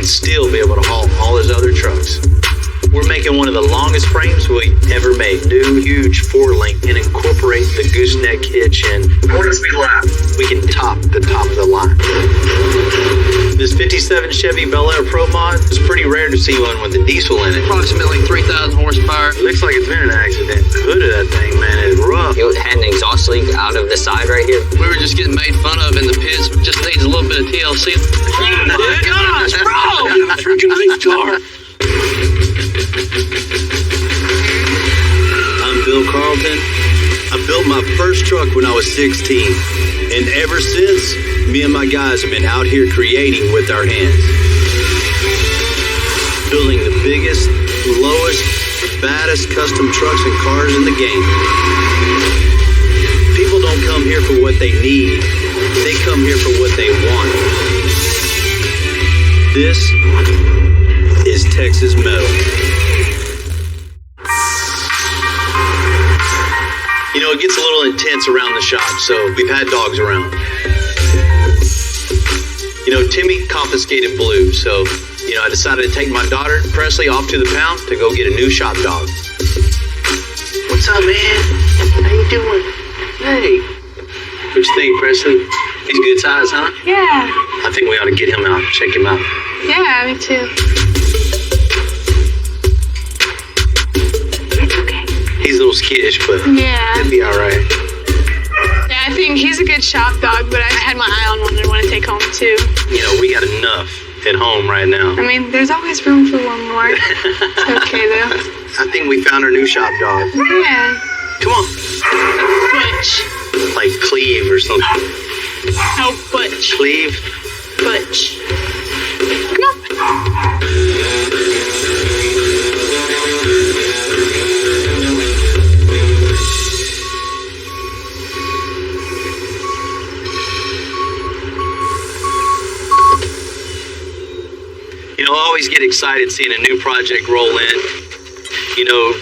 and still be able to haul all his other trucks. We're making one of the longest frames we ever made. New, huge 4-link and incorporate the gooseneck hitch and Hornets be loud. we can top the line. This 57 Chevy Bel Air Pro Mod is pretty rare to see one with a diesel in it. Approximately 3,000 horsepower. It looks like it's been an accident. The hood of that thing, man, is rough. It had an exhaust leak out of the side right here. We were just getting made fun of in the pits. Just needs a little bit of TLC. Oh my gosh, bro! Freaking nice car. I'm Bill Carlton. I built my first truck when I was 16. And ever since, me and my guys have been out here creating with our hands. Building the biggest, lowest, baddest custom trucks and cars in the game. People don't come here for what they need. They come here for what they want. This is Texas Metal. You know, it gets a little intense around the shop, so we've had dogs around. You know, Timmy confiscated Blue, so, you know, I decided to take my daughter, Presley, off to the pound to go get a new shop dog. What's up, man? How you doing? Hey. What you think, Presley? He's good size, huh? Yeah. I think we ought to get him out, check him out. Yeah, me too. It's okay. He's a little skittish, but Yeah. it'll be all right. Yeah, I think he's a good shop dog, but I had my eye on one I want to take home too. You know, we got enough at home right now. I mean, there's always room for one more. It's okay though. I think we found our new shop dog. Yeah. Come on. Butch. Like Cleve or something. No, Butch. Cleve? Butch. Come on. You know, I always get excited seeing a new project roll in. You know,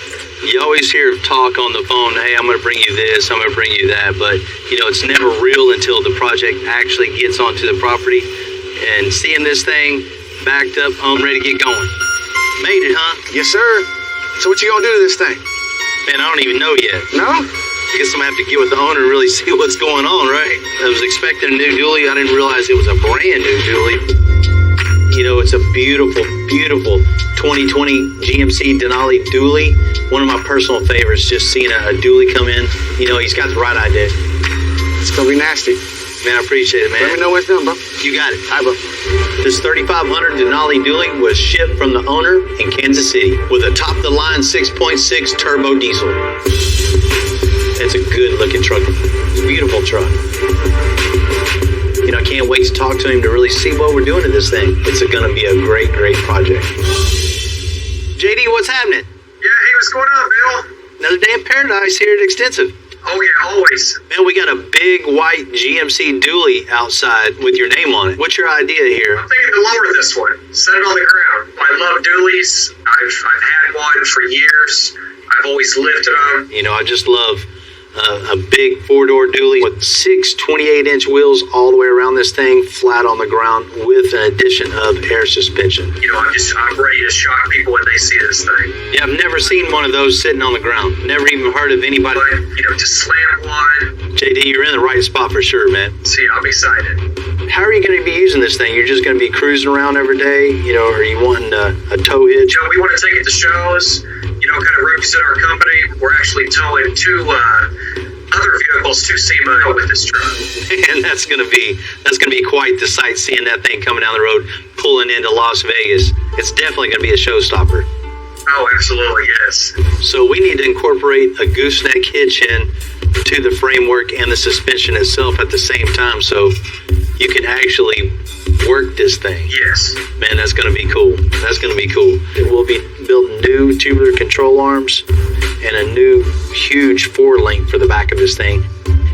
you always hear talk on the phone, hey, I'm going to bring you this, I'm going to bring you that, but, you know, it's never real until the project actually gets onto the property. And seeing this thing backed up, I'm ready to get going. Made it, huh? Yes, sir. So what you gonna do to this thing? Man, I don't even know yet. No? I guess I'm going to have to get with the owner and really see what's going on, right? I was expecting a new dually. I didn't realize it was a brand new dually. You know, it's a beautiful, beautiful 2020 GMC Denali dually. One of my personal favorites, just seeing a dually come in. You know, he's got the right idea. It's gonna be nasty. Man, I appreciate it, man. Let me know when it's done, bro. You got it. Hi, bro. This 3500 Denali dually was shipped from the owner in Kansas City with a top-of-the-line 6.6 turbo diesel. It's a good-looking truck. It's a beautiful truck. You know, I can't wait to talk to him to really see what we're doing to this thing. It's going to be a great, great project. JD, what's happening? Yeah, hey, what's going on, Bill? Another day in paradise here at Extensive. Oh, yeah, always. Man, we got a big white GMC dually outside with your name on it. What's your idea here? I'm thinking to lower this one. Set it on the ground. I love dualies. I've had one for years. I've always lifted them. You know, I just love a big 4-door dually with 6 28-inch wheels all the way around this thing, flat on the ground, with an addition of air suspension. You know, I'm ready to shock people when they see this thing. Yeah, I've never seen one of those sitting on the ground. Never even heard of anybody. But, you know, to slam one, JD, you're in the right spot for sure, man. see, I'm excited. How are you going to be using this thing? You're just going to be cruising around every day? You know, are you wanting a tow hitch? You know, we want to take it to shows, you know, kind of represent our company. We're actually towing two other vehicles to SEMA with this truck. And that's gonna be quite the sight, seeing that thing coming down the road, pulling into Las Vegas. It's definitely gonna be a showstopper. Oh, absolutely, yes. So we need to incorporate a gooseneck hitch in to the framework and the suspension itself at the same time, so you can actually work this thing. Yes. Man, that's gonna be cool. That's gonna be cool. We'll be building new tubular control arms and a new huge 4-link for the back of this thing,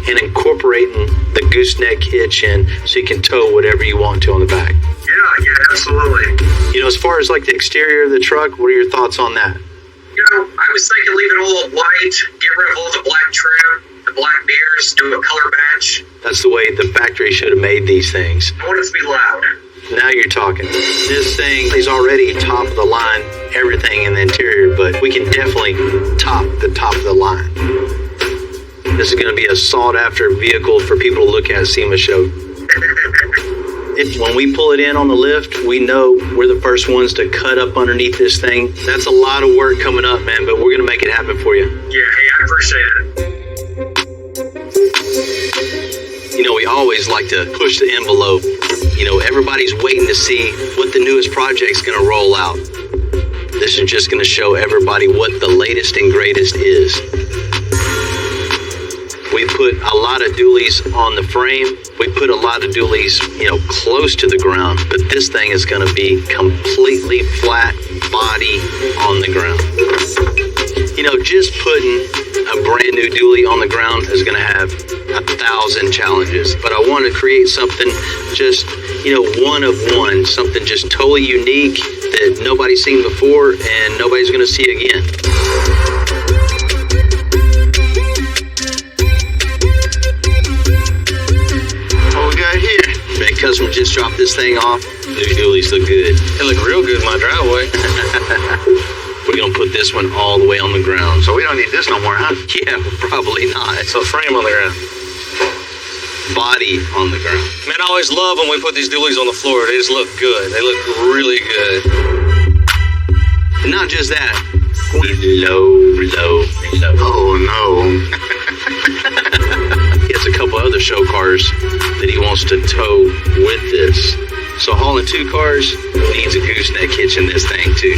and incorporating the gooseneck hitch in so you can tow whatever you want to on the back. Yeah, absolutely. You know, as far as like the exterior of the truck, what are your thoughts on that? You know, I was thinking leave it all white, get rid of all the black trim, the black mirrors, do a color match. That's the way the factory should have made these things. I want it to be loud. Now you're talking. This thing is already top of the line, everything in the interior, but we can definitely top the top of the line. This is going to be a sought after vehicle for people to look at SEMA show. When we pull it in on the lift, we know we're the first ones to cut up underneath this thing. That's a lot of work coming up, man, but we're going to make it happen for you. Yeah, hey, I appreciate it. You know, we always like to push the envelope. You know, everybody's waiting to see what the newest project's going to roll out. This is just going to show everybody what the latest and greatest is. We put a lot of dualies on the frame. We put a lot of dualies, close to the ground. But this thing is going to be completely flat body on the ground. Just putting a brand new dually on the ground is going to have 1,000 challenges. But I want to create something just, one of one. Something just totally unique that nobody's seen before and nobody's going to see again. Customer just dropped this thing off. New dualies look good. They look real good in my driveway. We're gonna put this one all the way on the ground. So we don't need this no more, huh? Yeah, probably not. So frame on the ground. Body on the ground. Man, I always love when we put these dualies on the floor. They just look good. They look really good. And not just that. Low. Oh no. He has a couple other show cars that he wants to tow with this. So hauling 2 cars needs a gooseneck hitch in this thing too.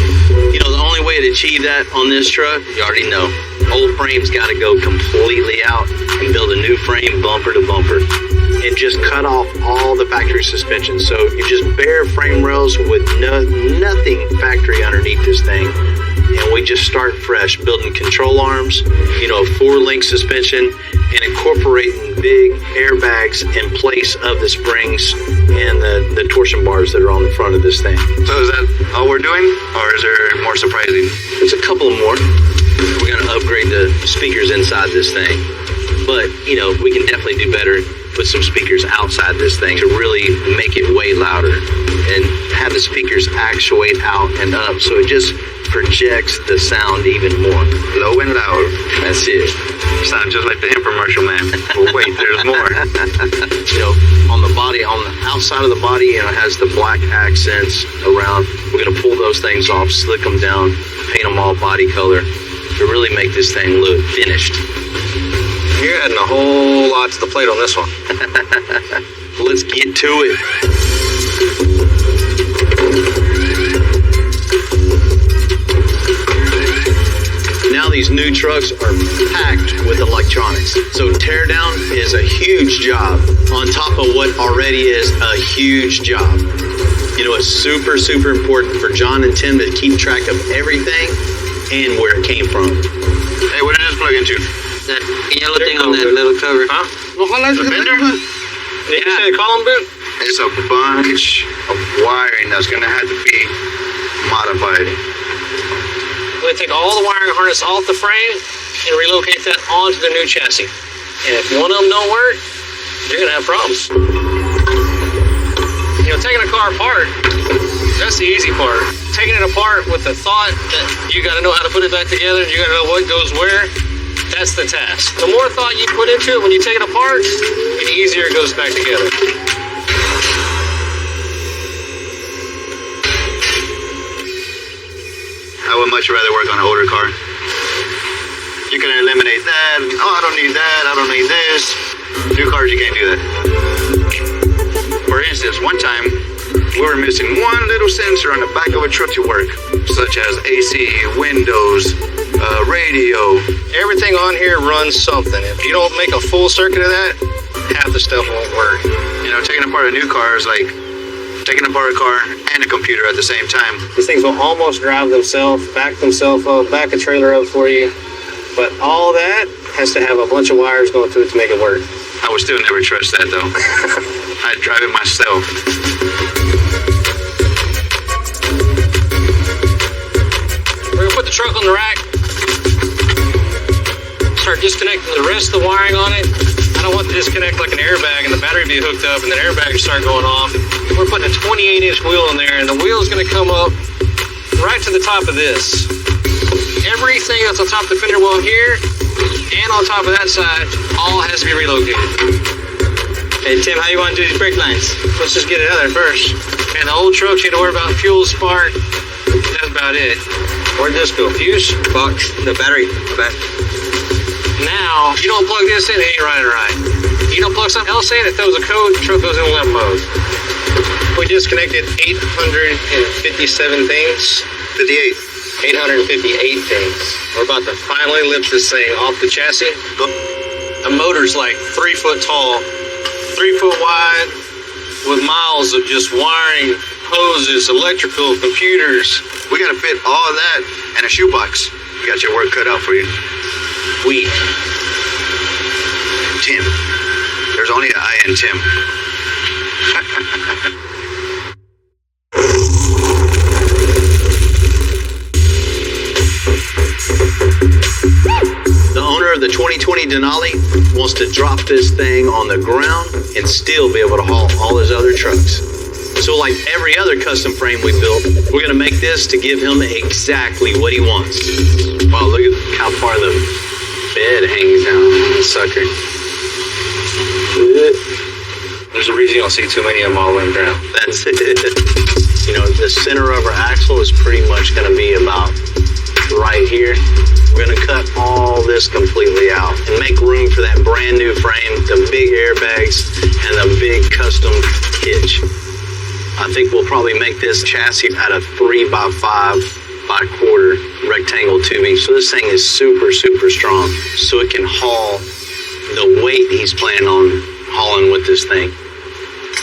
The only way to achieve that on this truck, you already know. Old frame's got to go completely out and build a new frame bumper to bumper. And just cut off all the factory suspension. So you just bare frame rails with nothing factory underneath this thing. And we just start fresh, building control arms, a 4-link suspension, and incorporating big airbags in place of the springs and the torsion bars that are on the front of this thing. So is that all we're doing, or is there more surprising? There's a couple more. We're going to upgrade the speakers inside this thing. But, we can definitely do better. Put some speakers outside this thing to really make it way louder and have the speakers actuate out and up so it just projects the sound even more. Low and loud. That's it. Sounds just like the infomercial, man. But wait, there's more. On the body, on the outside of the body, it has the black accents around. We're going to pull those things off, slick them down, paint them all body color to really make this thing look finished. You're adding a whole lot to the plate on this one. Let's get to it. Now these new trucks are packed with electronics. So teardown is a huge job on top of what already is a huge job. It's super, super important for John and Tim to keep track of everything and where it came from. Hey, what did this plug into? That yellow thing on that little cover. Huh? The bender? Did you say a column boot? It's a bunch of wiring that's going to have to be modified. We're going to take all the wiring harness off the frame and relocate that onto the new chassis. And if one of them don't work, you're going to have problems. Taking a car apart, that's the easy part. Taking it apart with the thought that you got to know how to put it back together, you got to know what goes where, that's the task. The more thought you put into it when you take it apart, the easier it goes back together. I would much rather work on an older car. You can eliminate that. Oh, I don't need that. I don't need this. New cars, you can't do that. For instance, one time, we were missing one little sensor on the back of a truck to work, such as AC, windows, radio. Everything on here runs something. If you don't make a full circuit of that, half the stuff won't work. Taking apart a new car is like taking apart a car and a computer at the same time. These things will almost drive themselves, back themselves up, back a trailer up for you. But all that has to have a bunch of wires going through it to make it work. I would still never trust that though. I'd drive it myself. We're gonna put the truck on the rack. Start disconnecting the rest of the wiring on it. I I don't want to disconnect like an airbag and the battery be hooked up and then airbags start going off. We're putting a 28-inch wheel in there, and the wheel is going to come up right to the top of this. Everything that's on top of the fender well here and on top of that side all has to be relocated. Hey, Tim, how you want to do these brake lines? Let's just get it out of there first. And the old trucks, you had to worry about fuel, spark. That's about it. Where'd this go? Fuse? Box, the battery. Now, you don't plug this in, it ain't running right. You don't plug something else in, it throws a code, the truck goes in limp mode. We disconnected 857 things. 58. 858 things. We're about to finally lift this thing off the chassis. The motor's like 3 foot tall, 3 foot wide, with miles of just wiring, hoses, electrical, computers. We gotta fit all of that in a shoebox. You got your work cut out for you. We. Tim. There's only an I in Tim. The owner of the 2020 Denali wants to drop this thing on the ground and still be able to haul all his other trucks. So like every other custom frame we built, we're gonna make this to give him exactly what he wants. Wow, look at how far the bed hangs down on the sucker. There's a reason you don't see too many of them all the way down. That's it. You know, the center of our axle is pretty much gonna be about right here. We're gonna cut all this completely out and make room for that brand new frame, the big airbags, and the big custom hitch. I think we'll probably make this chassis out of 3x5x4 rectangle tubing. So this thing is super, super strong. So it can haul the weight he's planning on hauling with this thing.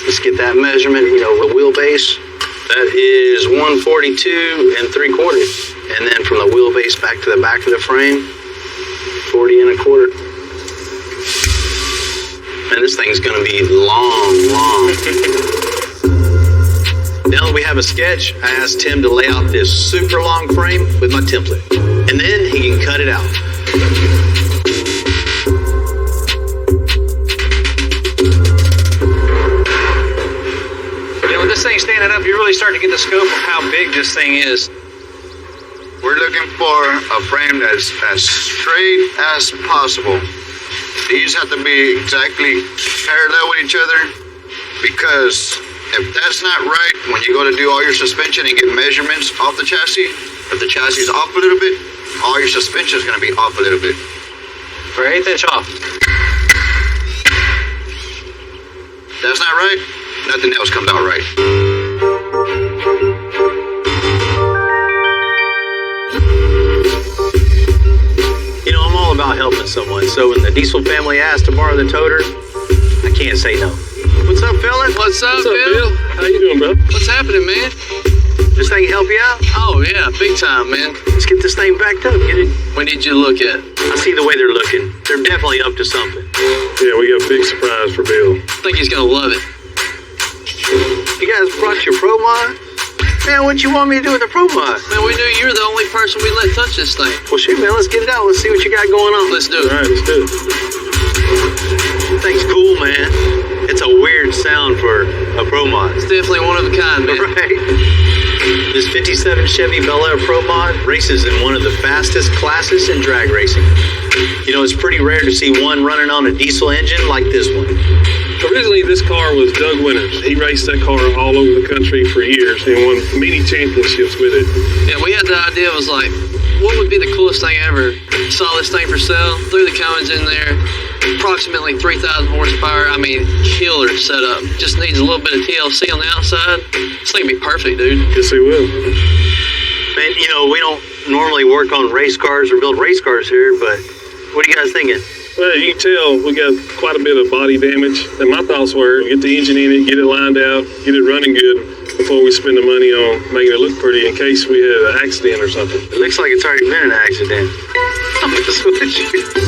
Let's get that measurement, you know, the wheelbase. That is 142 3/4. And then from the wheelbase back to the back of the frame, 40 1/4. Man, this thing's gonna be long. Now that we have a sketch, I asked Tim to lay out this super long frame with my template. And then he can cut it out. You know, with this thing standing up, you really start to get the scope of how big this thing is. We're looking for a frame that's as straight as possible. These have to be exactly parallel with each other, because if that's not right, when you go to do all your suspension and get measurements off the chassis, if the chassis is off a little bit, all your suspension is going to be off a little bit. We're 1/8 inch off. That's not right, nothing else comes out right. You know, I'm all about helping someone. So when the Diesel family asked to borrow the toter, I can't say no. What's up, fellas? What's up, Bill? How you doing, bro? What's happening, man? This thing help you out? Oh, yeah, big time, man. Let's get this thing backed up. Get it? We need you to look at. I see the way they're looking. They're definitely up to something. Yeah, we got a big surprise for Bill. I think he's gonna love it. You guys brought your Pro Mod? Man, what you want me to do with the Pro Mod? Man, we knew you were the only person we let touch this thing. Well, shoot, man, let's get it out. Let's see what you got going on. Let's do All it. right, let's do it. This thing's cool, man. It's a weird sound for a Pro Mod. It's definitely one of a kind, man. Right? This 57 Chevy Bel Air Pro Mod races in one of the fastest classes in drag racing. You know, it's pretty rare to see one running on a diesel engine like this one. Originally, this car was Doug Winters. He raced that car all over the country for years and won many championships with it. Yeah, we had the idea, was like, what would be the coolest thing ever? Saw this thing for sale, threw the Cummins in there, approximately 3,000 horsepower. I mean, killer setup. Just needs a little bit of TLC on the outside. This thing would be perfect, dude. Yes, he will. Man, you know, we don't normally work on race cars or build race cars here, but what are you guys thinking? Well, you can tell we got quite a bit of body damage. And my thoughts were, get the engine in it, get it lined out, get it running good before we spend the money on making it look pretty in case we had an accident or something. It looks like it's already been an accident.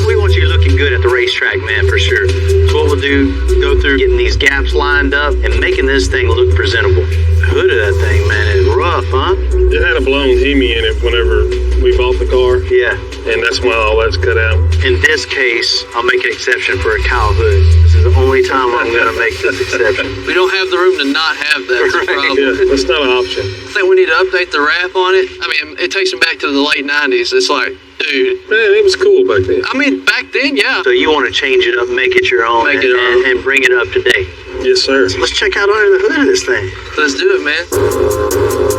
We want you looking good at the racetrack, man, for sure. So what we'll do, go through getting these gaps lined up and making this thing look presentable. The hood of that thing, man, is rough, huh? It had a blown Hemi in it whenever we bought the car. Yeah. and that's why all that's cut out. In this case, I'll make an exception for a cow hood. This is the only time I'm going to make this exception. We don't have the room to not have that. That's the problem. Yeah, that's not an option. I think we need to update the wrap on it. I mean, it takes me back to the late 90s. It's like, dude. Man, it was cool back then. I mean, back then, yeah. So you want to change it up, make it your own, Make it our own. and bring it up to date. Yes, sir. Let's check out under the hood of this thing. Let's do it, man.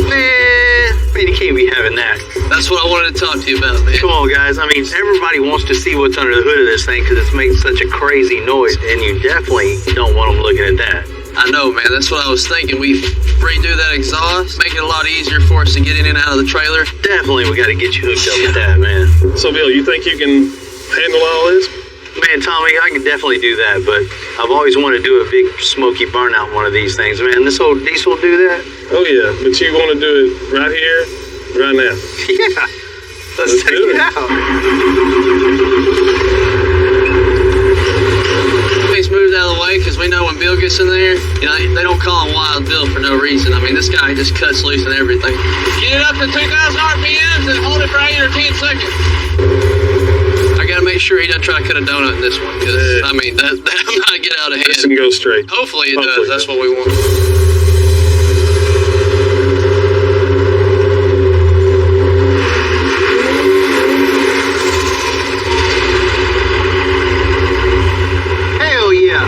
Man, you can't be having that. That's what I wanted to talk to you about, man. Come on, guys. I mean, everybody wants to see what's under the hood of this thing because it's making such a crazy noise, and you definitely don't want them looking at that. I know, man. That's what I was thinking. We redo that exhaust, make it a lot easier for us to get in and out of the trailer. Definitely, we got to get you hooked up with that, man. So, Bill, you think you can handle all this? Man, Tommy, I can definitely do that, but I've always wanted to do a big smoky burnout one of these things. Man, this old diesel will do that? Oh, yeah. But you want to do it right here, right now. Yeah. Let's take do it it. out. Things moved out of the way because we know when Bill gets in there, you know, they don't call him Wild Bill for no reason. I mean, this guy just cuts loose and everything. Get it up to 2,000 RPMs and hold it for 8 or 10 seconds. I gotta make sure he doesn't try to cut a donut in this one because, I mean, that might get out of This hand. can go straight. Hopefully it Hopefully does. That's it what we want. Hell yeah.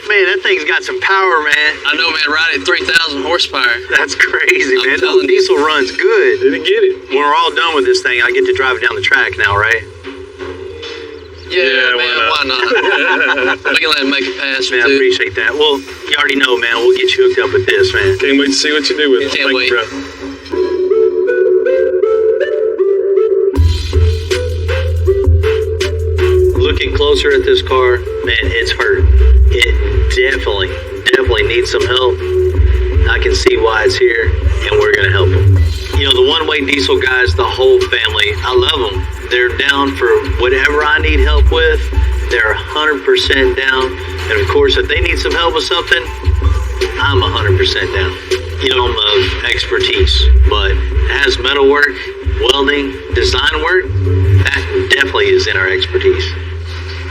Man, that thing's got some power, man. I know, man, right at 3,000 horsepower. That's crazy, I'm man. That telling you. diesel runs good. Did he get it? When we're all done with this thing, I get to drive it down the track now, right? Yeah, Yeah, man, why why not? We can let him make a pass or Man, I two. appreciate that. Well, you already know, man. We'll get you hooked up with this, man. Can't wait to see what you do with it. Can't Thank wait. you, bro. Looking closer at this car, man, it's hurt. It definitely needs some help. I can see why it's here, and we're going to help them. You know, the one-way diesel guys, the whole family, I love them. They're down for whatever I need help with. They're 100% down. And of course, if they need some help with something, I'm 100% down. You know, I'm of expertise, but as metal work, welding, design work, that definitely is in our expertise.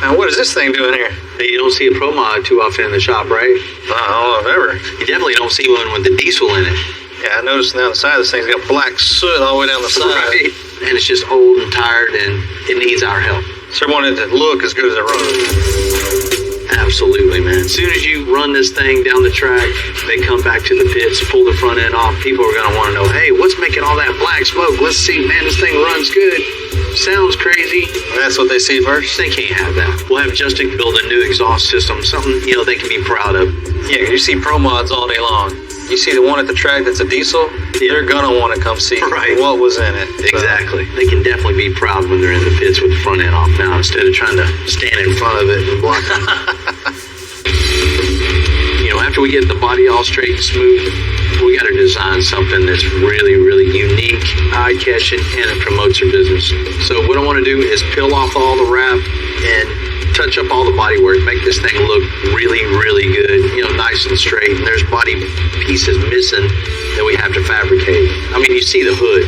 Now, what is this thing doing here? You don't see a Pro Mod too often in the shop, right? Not all I've ever. You definitely don't see one with the diesel in it. Yeah, I noticed down the side this thing's got black soot all the way down the side. Right. And it's just old and tired, and it needs our help. So I wanted it to look as good as it runs. Absolutely, man. As soon as you run this thing down the track, they come back to the pits, pull the front end off. People are going to want to know, hey, what's making all that black smoke? Let's see, man, this thing runs good. Sounds crazy. That's what they see first? They can't have that. We'll have Justin build a new exhaust system, something, you know, they can be proud of. Yeah, you see Pro Mods all day long. You see the one at the track that's a diesel, they're gonna want to come see Right. what was in it. Exactly. They can definitely be proud when they're in the pits with the front end off now instead of trying to stand in front of it and block it. You know, after we get the body all straight and smooth, we got to design something that's really, really unique, eye-catching, and it promotes our business. So what I want to do is peel off all the wrap and touch up all the bodywork, make this thing look really, really good, you know, nice and straight. And there's body pieces missing that we have to fabricate. I mean, you see the hood.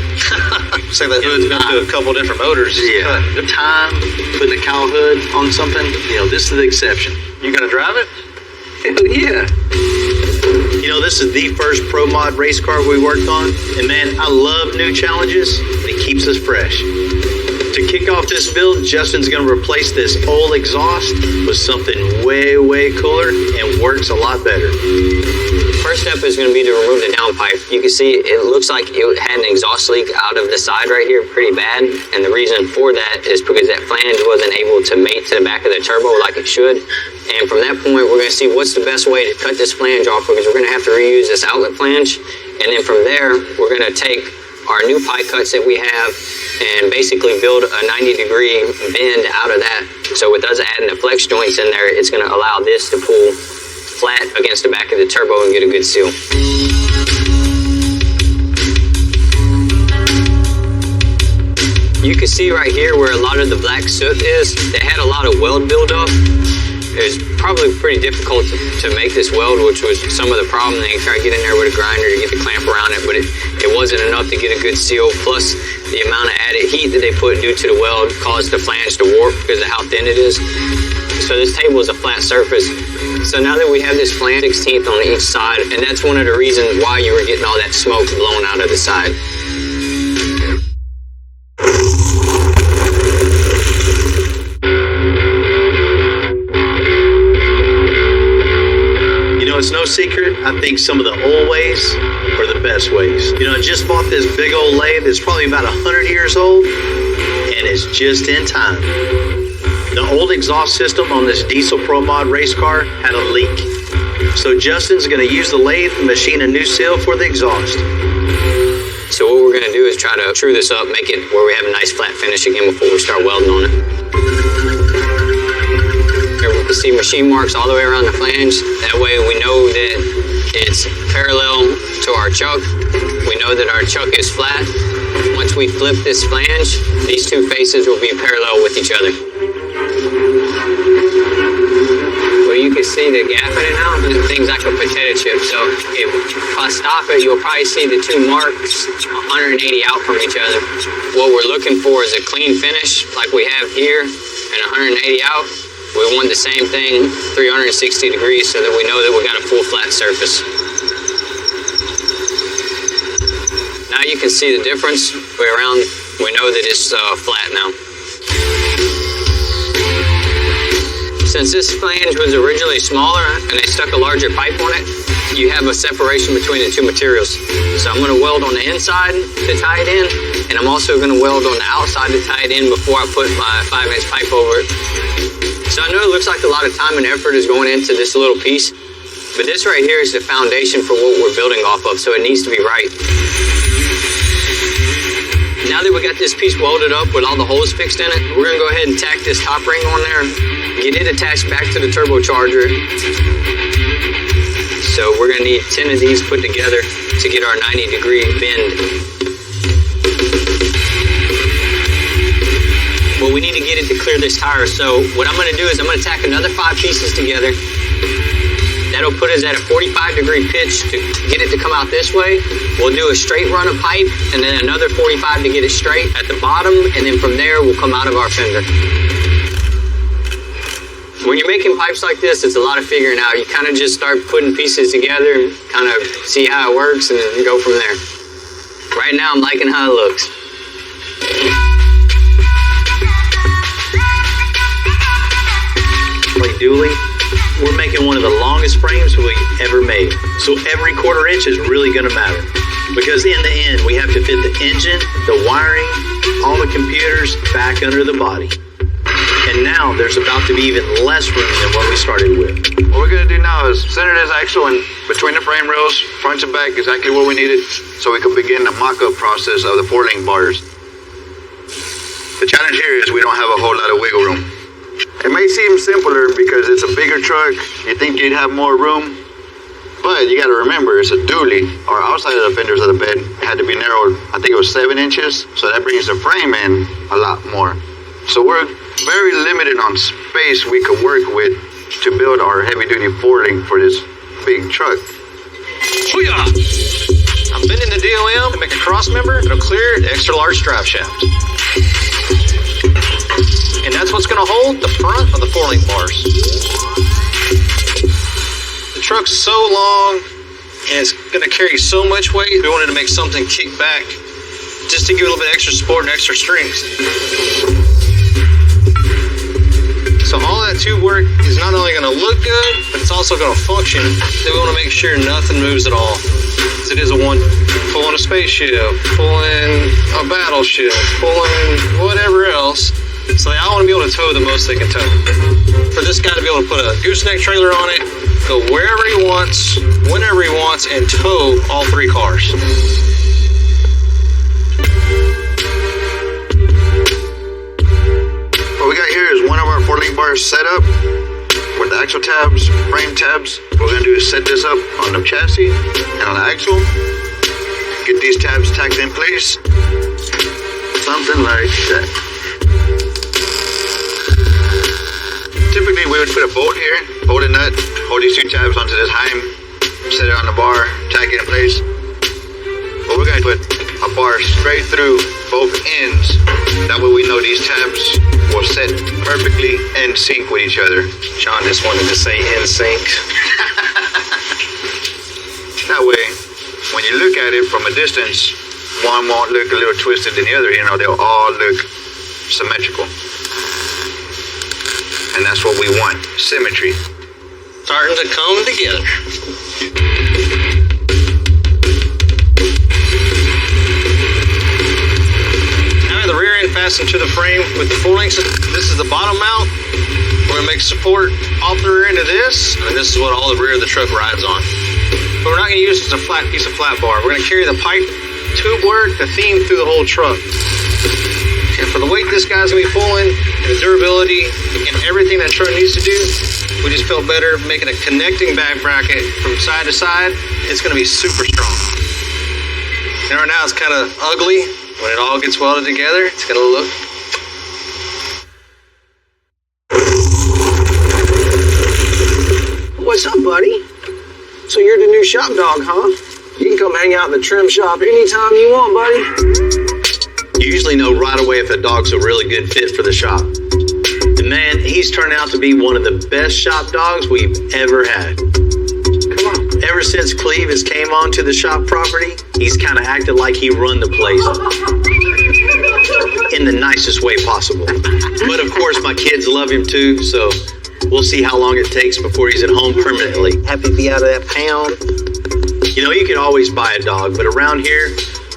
Say that hood's been to a couple different motors. Yeah, the time putting a cow hood on something, you know, this is the exception. You gonna drive it? Hell yeah. You know, this is the first Pro Mod race car we worked on, and man, I love new challenges, and it keeps us fresh. To kick off this build, Justin's going to replace this old exhaust with something way, way cooler and works a lot better. First step is going to be to remove the downpipe. You can see it looks like it had an exhaust leak out of the side right here pretty bad, and the reason for that is because that flange wasn't able to mate to the back of the turbo like it should. And from that point, we're going to see what's the best way to cut this flange off, because we're going to have to reuse this outlet flange. And then from there, we're going to take our new pipe cuts that we have and basically build a 90-degree bend out of that. So with us adding the flex joints in there, it's going to allow this to pull flat against the back of the turbo and get a good seal. You can see right here where a lot of the black soot is. They had a lot of weld buildup. it was probably pretty difficult to make this weld, which was some of the problem. They tried to get in there with a grinder to get the clamp around it, but it wasn't enough to get a good seal. Plus, the amount of added heat that they put due to the weld caused the flange to warp because of how thin it is. So this table is a flat surface. So now that we have this flange 16th on each side, and that's one of the reasons why you were getting all that smoke blowing out of the side. It's no secret, I think some of the old ways are the best ways. I just bought this big old lathe that's probably about 100 years old, and it's just in time. The old exhaust system on this diesel Pro Mod race car had a leak. So Justin's going to use the lathe to machine a new seal for the exhaust. So what we're going to do is try to true this up, make it where we have a nice flat finish again before we start welding on it. You see machine marks all the way around the flange. That way we know that it's parallel to our chuck. We know that our chuck is flat. Once we flip this flange, these two faces will be parallel with each other. Well, you can see the gap in it now. Things like a potato chip. So if I stop it, you'll probably see the two marks 180 out from each other. What we're looking for is a clean finish like we have here and 180 out. We want the same thing 360 degrees so that we know that we got a full flat surface. Now you can see the difference. We know that it's flat now. Since this flange was originally smaller and they stuck a larger pipe on it, you have a separation between the two materials. So I'm going to weld on the inside to tie it in, and I'm also going to weld on the outside to tie it in before I put my 5-inch pipe over it. So I know it looks like a lot of time and effort is going into this little piece, but this right here is the foundation for what we're building off of, so it needs to be right. Now that we got this piece welded up with all the holes fixed in it, we're gonna go ahead and tack this top ring on there, get it attached back to the turbocharger. So we're gonna need 10 of these put together to get our 90-degree bend. But we need to get it to clear this tire. So what I'm going to do is I'm going to tack another 5 pieces together. That'll put us at a 45-degree pitch to get it to come out this way. We'll do a straight run of pipe and then another 45 to get it straight at the bottom, and then from there we'll come out of our fender. When you're making pipes like this, it's a lot of figuring out. You kind of just start putting pieces together and kind of see how it works and then go from there. Right now I'm liking how it looks. Dually, we're making one of the longest frames we ever made. So every quarter inch is really going to matter. Because in the end, we have to fit the engine, the wiring, all the computers back under the body. And now there's about to be even less room than what we started with. What we're going to do now is center this axle in between the frame rails, front and back, exactly where we need it, so we can begin the mock-up process of the 4-link bars. The challenge here is we don't have a whole lot of wiggle room. It may seem simpler because it's a bigger truck, you think you'd have more room, but you gotta remember, it's a dually. Our outside of the fenders of the bed had to be narrowed, I think it was 7 inches, so that brings the frame in a lot more. So we're very limited on space we could work with to build our heavy-duty 4-link for this big truck. I'm bending the DOM to make a cross member that'll clear the extra large drive shaft. And that's what's going to hold the front of the 4-link bars. The truck's so long and it's going to carry so much weight, we wanted to make something kick back just to give it a little bit extra support and extra strength. So all that tube work is not only going to look good, but it's also going to function. Then we want to make sure nothing moves at all. It is pulling a spaceship, pulling a battleship, pulling whatever else. So I want to be able to tow the most they can tow. For this guy to be able to put a gooseneck trailer on it, go wherever he wants, whenever he wants, and tow all 3 cars. What we got here is one of our 4-link bars set up with the axle tabs, frame tabs. What we're going to do is set this up on the chassis and on the axle. Get these tabs tacked in place. Something like that. Typically, we would put a bolt here, bolt a nut, hold these two tabs onto this heim, set it on the bar, tack it in place. But we're gonna put a bar straight through both ends. That way we know these tabs will set perfectly in sync with each other. John just wanted to say in sync. That way, when you look at it from a distance, one won't look a little twisted than the other. You know, they'll all look symmetrical. And that's what we want, symmetry. Starting to come together. Now I have the rear end fastened to the frame with the full length. This is the bottom mount. We're gonna make support off the rear end of this, and this is what all the rear of the truck rides on. But we're not gonna use it as a flat piece of flat bar. We're gonna carry the pipe tube work, the theme through the whole truck. And for the weight this guy's gonna be pulling, and the durability, and everything that truck needs to do, we just felt better making a connecting back bracket from side to side. It's gonna be super strong. And right now it's kind of ugly. When it all gets welded together, it's gonna look. What's up, buddy? So you're the new shop dog, huh? You can come hang out in the trim shop anytime you want, buddy. You usually know right away if a dog's a really good fit for the shop. And man, he's turned out to be one of the best shop dogs we've ever had. Come on. Ever since Cleve has came onto the shop property, he's kind of acted like he run the place in the nicest way possible. But of course, my kids love him too, so we'll see how long it takes before he's at home permanently. Happy to be out of that pound. You know, you can always buy a dog, but around here,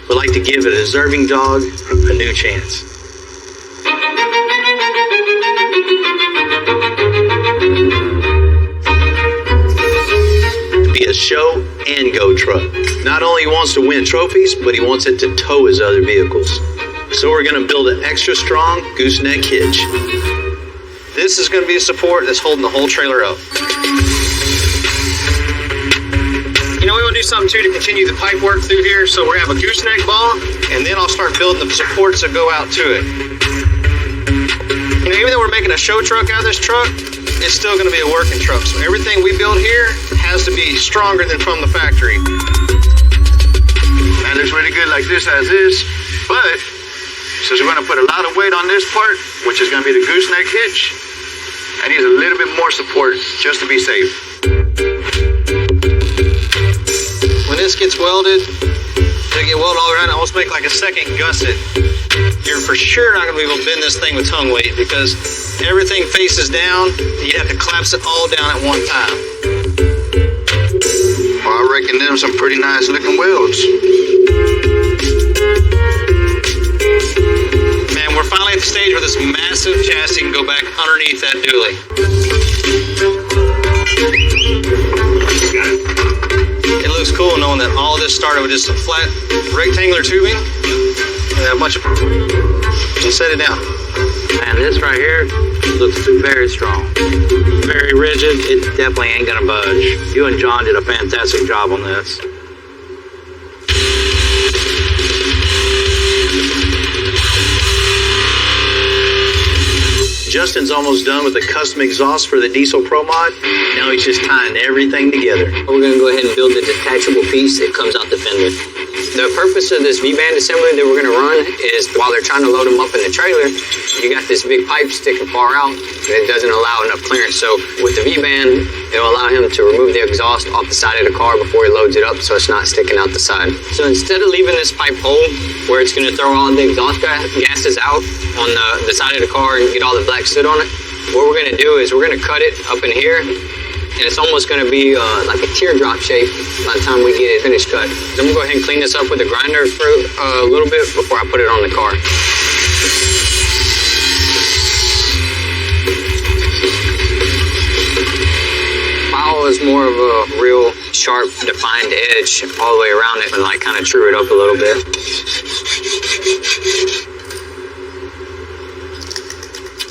we like to give a deserving dog a new chance. To be a show and go truck. Not only he wants to win trophies, but he wants it to tow his other vehicles. So we're going to build an extra strong gooseneck hitch. This is going to be a support that's holding the whole trailer up. You know, we want to do something too to continue the pipe work through here. So we're going to have a gooseneck ball, and then I'll start building the supports that go out to it. You know, even though we're making a show truck out of this truck, it's still going to be a working truck. So everything we build here has to be stronger than from the factory. That looks really good like this as is, but since we're going to put a lot of weight on this part, which is going to be the gooseneck hitch, I need a little bit more support just to be safe. When this gets welded, they get welded all around, almost make like a second gusset. You're for sure not going to be able to bend this thing with tongue weight because everything faces down. You have to collapse it all down at one time. Well, I reckon them some pretty nice looking welds. Man, we're finally at the stage where this massive chassis can go back underneath that dually. It looks cool knowing that all this started with just a flat rectangular tubing and a bunch of... Just set it down. Man, this right here looks very strong. Very rigid. It definitely ain't gonna budge. You and John did a fantastic job on this. Justin's almost done with the custom exhaust for the Diesel Pro Mod. Now he's just tying everything together. We're going to go ahead and build the detachable piece that comes out the fender. The purpose of this V-band assembly that we're going to run is while they're trying to load them up in the trailer, you got this big pipe sticking far out and it doesn't allow enough clearance. So with the V-band, it'll allow him to remove the exhaust off the side of the car before he loads it up so it's not sticking out the side. So instead of leaving this pipe whole where it's going to throw all the exhaust gases out on the side of the car and get all the black soot on it, what we're going to do is we're going to cut it up in here. And it's almost going to be like a teardrop shape by the time we get it finished cut. Then we'll go ahead and clean this up with a grinder for a little bit before I put it on the car. File is more of a real sharp, defined edge all the way around it and like kind of true it up a little bit.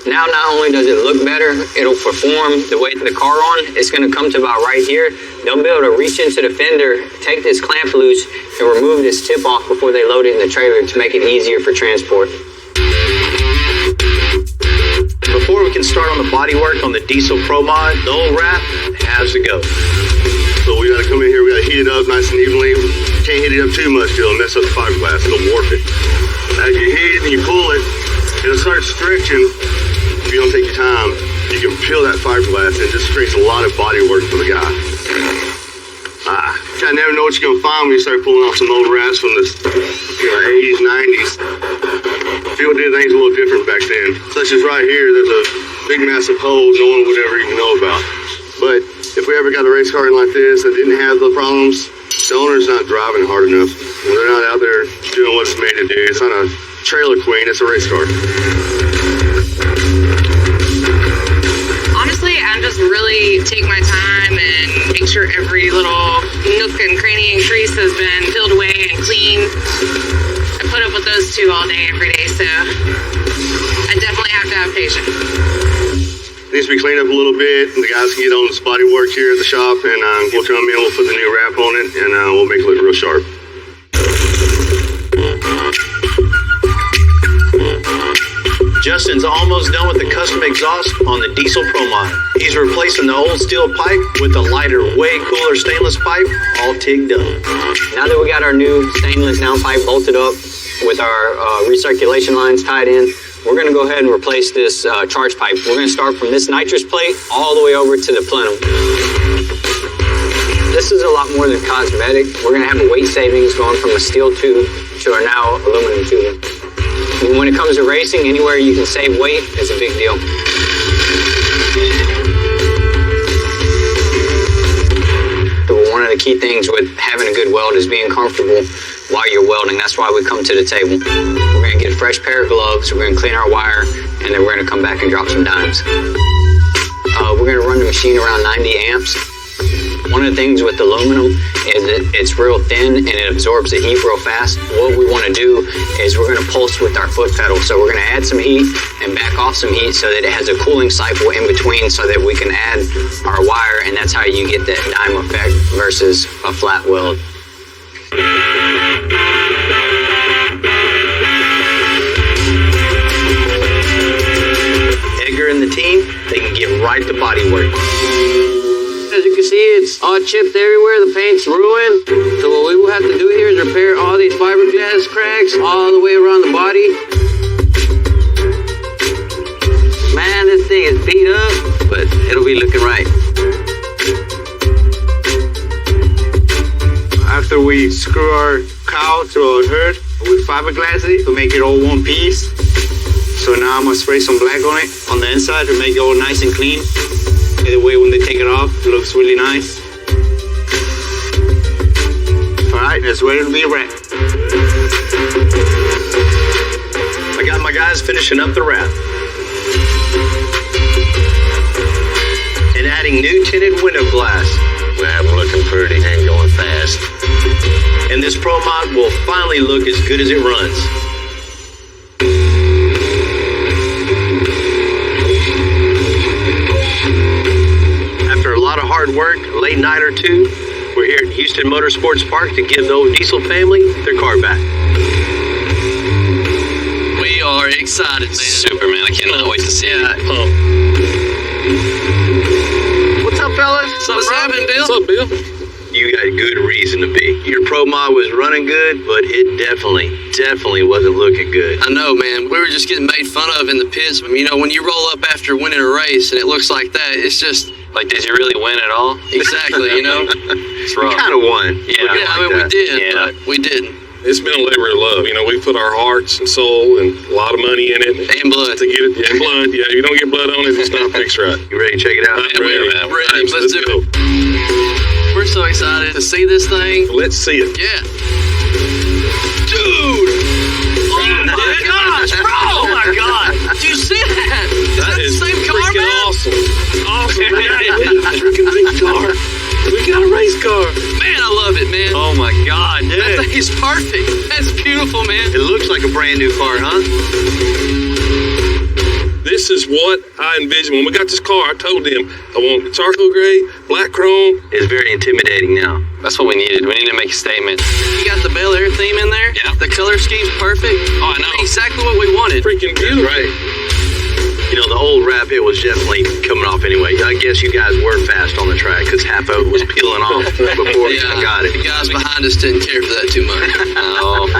Now, not only does it look better, it'll perform the weight of the car on. It's going to come to about right here. They'll be able to reach into the fender, take this clamp loose, and remove this tip off before they load it in the trailer to make it easier for transport. before we can start on the bodywork on the Diesel Pro Mod, the old wrap has to go. So we gotta come in here, we gotta heat it up nice and evenly. Can't heat it up too much, it'll mess up the fiberglass, it'll warp it. As you heat it and you pull it, it'll start stretching. If you don't take your time, you can peel that fiberglass and it just creates a lot of body work for the guy. You never know what you're gonna find when you start pulling off some old wraps from the 80s, 90s. People did things a little different back then. Such as right here, there's a big massive hole no one would ever even know about. But if we ever got a race car in like this that didn't have the problems, the owner's not driving hard enough. They're not out there doing what it's made to do. It's not a trailer queen, it's a race car. Honestly, I just really take my time and make sure every little nook and cranny and crease has been peeled away and cleaned. I put up with those two all day, every day, so I definitely have to have patience. Needs to be cleaned up a little bit, and the guys can get on the spotty work here at the shop, and we'll come in, we'll put the new wrap on it, and we'll make it look real sharp. Justin's almost done with the custom exhaust on the Diesel Pro Mod. He's replacing the old steel pipe with the lighter, way cooler stainless pipe, all tigged up. Now that we got our new stainless downpipe bolted up with our recirculation lines tied in, we're going to go ahead and replace this charge pipe. We're going to start from this nitrous plate all the way over to the plenum. This is a lot more than cosmetic. We're going to have a weight savings going from a steel tube to our now aluminum tubing. And when it comes to racing, anywhere you can save weight is a big deal. So one of the key things with having a good weld is being comfortable while you're welding. That's why we come to the table. We're going to get a fresh pair of gloves, we're going to clean our wire, and then we're going to come back and drop some dimes. We're going to run the machine around 90 amps. One of the things with aluminum is that it's real thin and it absorbs the heat real fast. What we want to do is we're going to pulse with our foot pedal. So we're going to add some heat and back off some heat so that it has a cooling cycle in between so that we can add our wire, and that's how you get that dime effect versus a flat weld. Edgar and the team, they can get right to body work. As you can see, it's all chipped everywhere. The paint's ruined. So what we will have to do here is repair all these fiberglass cracks all the way around the body. Man, this thing is beat up, but it'll be looking right. After we screw our cowl to our hood, we fiberglass it to make it all one piece. So now I'm gonna spray some black on it on the inside to make it all nice and clean. That way when they take it off, it looks really nice. Alright, that's ready to be wrapped. I got my guys finishing up the wrap. And adding new tinted window glass. We'll have them looking pretty and going fast. And this Pro Mod will finally look as good as it runs. Hard work, a late night or two. We're here at Houston Motorsports Park to give the old Diesel family their car back. We are excited, man. Super, man. I cannot wait to see it. What's up, fellas? What's happening, Bill? What's up, Bill? You got good reason to be. Your Pro Mod was running good, but it definitely wasn't looking good. I know, man. We were just getting made fun of in the pits. You know, when you roll up after winning a race and it looks like that, it's just... Like, did you really win at all? Exactly, you know? It's rough. We kind of won. Yeah, I mean, we did, but we didn't. It's been a labor of love. You know, we put our hearts and soul and a lot of money in it. And blood. To get it, and blood. Yeah, if you don't get blood on it, it's not fixed right. You ready to check it out? Ready. Let's do it. We're so excited to see this thing. Let's see it. Yeah. Dude! Oh my gosh, bro! Oh my god! Did you see that? That is the same car, freaking man? awesome. Awesome. We got a freaking big car. We got a race car. Man, I love it, man. Oh my god, dude. That thing is perfect. That's beautiful, man. It looks like a brand new car, huh? This is what I envisioned. When we got this car, I told them, I want charcoal gray, black chrome. It's very intimidating now. That's what we needed. We needed to make a statement. You got the Bel Air theme in there? Yeah. The color scheme's perfect. Oh, I know. Exactly what we wanted. Freaking beautiful. Right. You know, the old Rapid was definitely coming off anyway. I guess you guys were fast on the track because half of it was peeling off before we even got it. The guys behind us didn't care for that too much. No.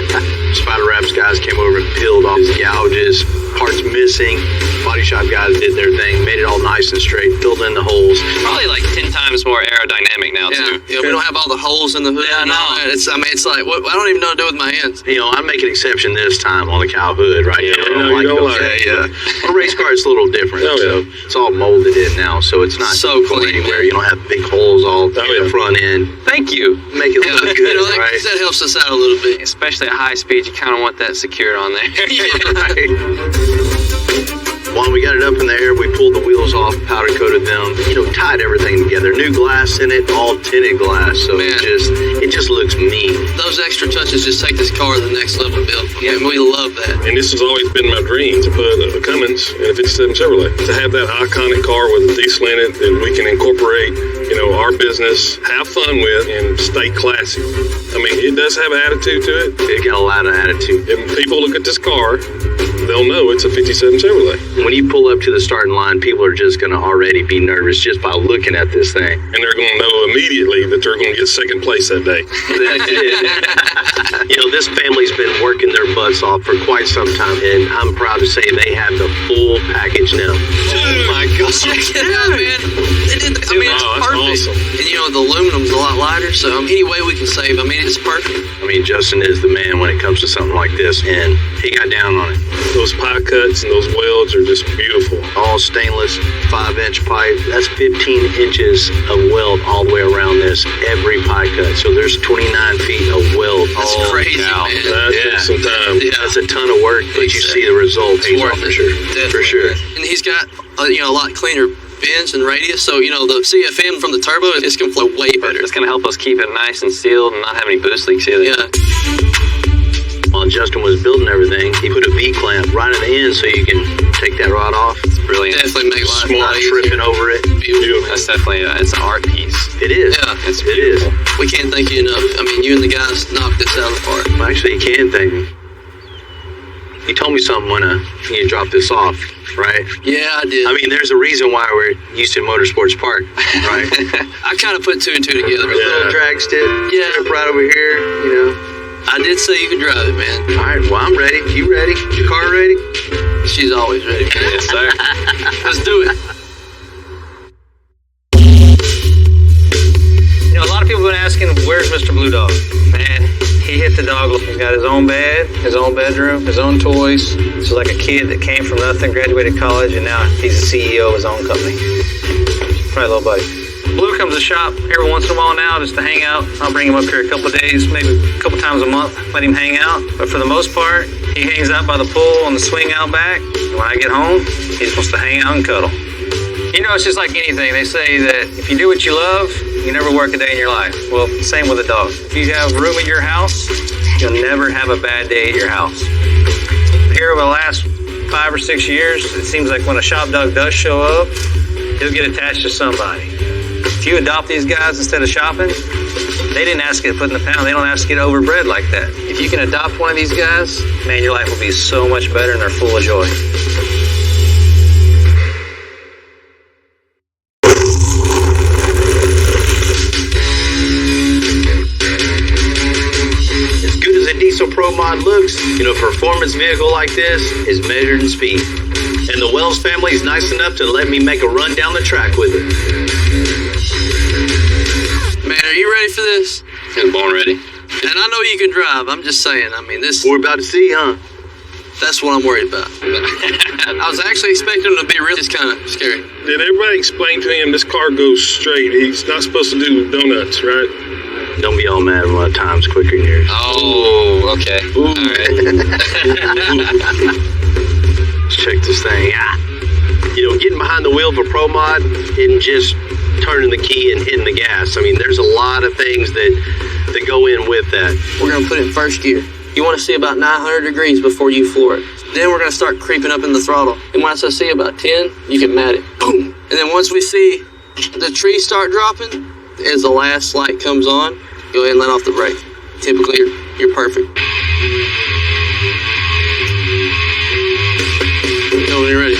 Spider Wraps guys came over and peeled off his gouges, parts missing. Body shop guys did their thing, made it all nice and straight, filled in the holes. Probably like 10 times more aerodynamic now too. Yeah, we don't have all the holes in the hood. Yeah, no. It's like what, I don't even know what to do with my hands. You know, I make an exception this time on the cow hood, right? Yeah, no, you don't like it. A race car is a little different. Oh, yeah. So it's all molded in now, so it's not So going clean, anywhere. You don't have big holes all in yeah. the front end. Thank you. Make it look good, You know, right? that helps us out a little bit. Especially at high speed, you kind of want that secured on there. When we got it up in the air, we pulled the wheels off, powder coated them, you know, tied everything together. New glass in it, all tinted glass, so Man. it just looks mean. Those extra touches just take this car to the next level, Bill. Yeah, we love that. And this has always been my dream, to put a Cummins in a 57 Chevrolet. To have that iconic car with a diesel in it that we can incorporate, you know, our business, have fun with, and stay classy. I mean, it does have attitude to it. It got a lot of attitude. If people look at this car, they'll know it's a 57 Chevrolet. When you pull up to the starting line, people are just going to already be nervous just by looking at this thing. And they're going to know immediately that they're going to get second place that day. You know, this family's been working their butts off for quite some time, and I'm proud to say they have the full package now. Oh my gosh. Check it out, man. It's Wow, that's perfect. awesome. And you know, the aluminum's a lot lighter, so any way we can save, I mean, it's perfect. I mean, Justin is the man when it comes to something like this, and he got down on it. Those pie cuts and those welds are just beautiful. All stainless, 5-inch pipe. That's 15 inches of weld all the way around this, every pie cut. So there's 29 feet of weld. That's crazy, man. That took some time. Yeah. That's a ton of work, but you see the results. It's worth for it. sure. Definitely. For sure. And he's got, you know, a lot cleaner bends and radius, so, you know, the CFM from the turbo, it's going to flow way better. It's going to help us keep it nice and sealed and not have any boost leaks either. Yeah. While Justin was building everything, he put a V-clamp right at the end so you can take that rod off. It's brilliant. Definitely make life a Smart lot tripping easier. over it. Beautiful. That's definitely it's an art piece. It is. Yeah. It's It is. We can't thank you enough. I mean, you and the guys knocked this out of the park. Well, actually, you can thank me. You told me something when you dropped this off, right? Yeah, I did. I mean, there's a reason why we're at Houston Motorsports Park, right? I kind of put two and two together. Little drag stick, Yeah. strip right over here, you know. I did say you could drive it, man. All right, well, I'm ready. You ready? Your car ready? She's always ready. Yes, sir. Let's do it. You know, a lot of people have been asking, where's Mr. Blue Dog? Man, he hit the dog. He's got his own bed, his own bedroom, his own toys. He's like a kid that came from nothing, graduated college, and now he's the CEO of his own company. Right, little buddy. Blue comes to shop every once in a while now just to hang out. I'll bring him up here a couple of days, maybe a couple times a month, let him hang out. But for the most part, he hangs out by the pool on the swing out back. And when I get home, he just wants to hang out and cuddle. You know, it's just like anything. They say that if you do what you love, you never work a day in your life. Well, same with a dog. If you have room at your house, you'll never have a bad day at your house. Here over the last 5 or 6 years, it seems like when a shop dog does show up, he'll get attached to somebody. If you adopt these guys instead of shopping, they didn't ask to get put in the pound. They don't ask to get overbred like that. If you can adopt one of these guys, man, your life will be so much better and they're full of joy. As good as a diesel Pro Mod looks, you know, a performance vehicle like this is measured in speed. And the Wells family is nice enough to let me make a run down the track with it. Man, are you ready for this? I'm born ready. And I know you can drive. I'm just saying. I mean, this. We're about to see, huh? That's what I'm worried about. I was actually expecting him to be really just kind of scary. Did everybody explain to him this car goes straight? He's not supposed to do donuts, right? Don't be all mad when time's quicker than yours. Oh, okay. All right. Let's check this thing out. You know, getting behind the wheel of a Pro Mod isn't just turning the key and hitting the gas. I mean, there's a lot of things that go in with that. We're going to put it in first gear. You want to see about 900 degrees before you floor it. Then we're going to start creeping up in the throttle. And once I see about 10, you can mat it. Boom! And then once we see the trees start dropping, as the last light comes on, go ahead and let off the brake. Typically, you're perfect. Go when you're ready.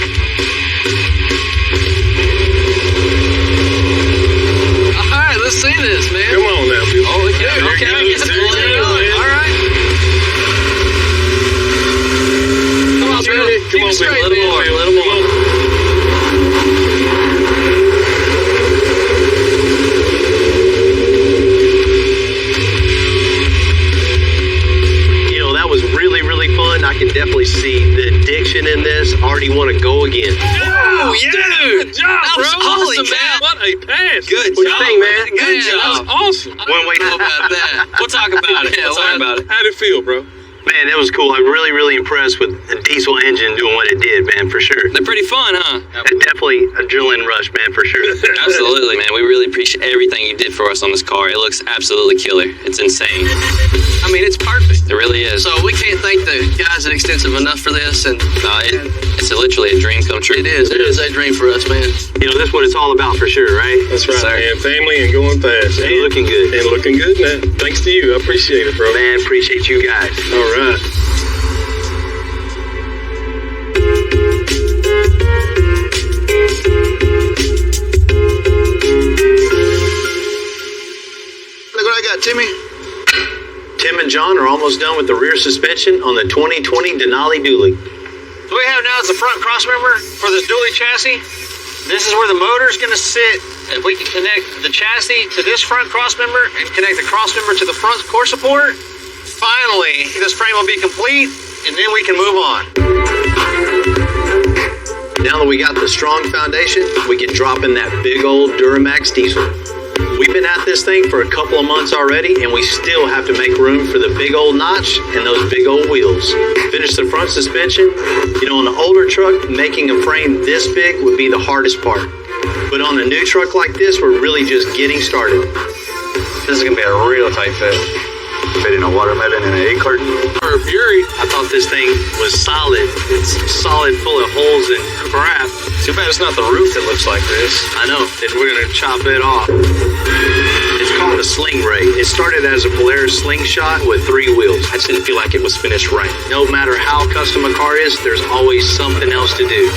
job, That bro. was awesome, man. What a pass. Good What job, you think, man. Good That was job. awesome. One way How about that? We'll talk about it. Yeah, We'll talk about it. How'd it feel, bro? Man, that was cool. I'm really, really impressed with the diesel engine doing what it did, man, for sure. They're pretty fun, huh? Definitely adrenaline rush, man, for sure. Absolutely, man. We really appreciate everything you did for us on this car. It looks absolutely killer. It's insane. I mean, it's perfect. It really is. So we can't thank the guys at Extensive enough for this, and It's literally a dream come true. it is a dream for us, man. You know, that's what it's all about for sure, right? That's right, Sir. man. Family and going fast. And looking good. And looking good, man. Thanks to you. I appreciate it, bro. Man, appreciate you guys. All right. Look what I got, Timmy. Tim and John are almost done with the rear suspension on the 2020 Denali Dually. So what we have now is the front crossmember for this dually chassis. This is where the motor's going to sit. If we can connect the chassis to this front crossmember and connect the crossmember to the front core support, finally this frame will be complete, and then we can move on. Now that we got the strong foundation, we can drop in that big old Duramax diesel. We've been at this thing for a couple of months already, and we still have to make room for the big old notch and those big old wheels. Finish the front suspension. You know, on an older truck, making a frame this big would be the hardest part. But on a new truck like this, we're really just getting started. This is going to be a real tight fit. Fitting a watermelon in an egg carton. For a Fury, I thought this thing was solid. It's solid, full of holes and crap. Too bad it's not the roof that looks like this. I know, that we're gonna chop it off. It's called a sling ray. It started as a Polaris slingshot with 3 wheels. I just didn't feel like it was finished right. No matter how custom a car is, there's always something else to do.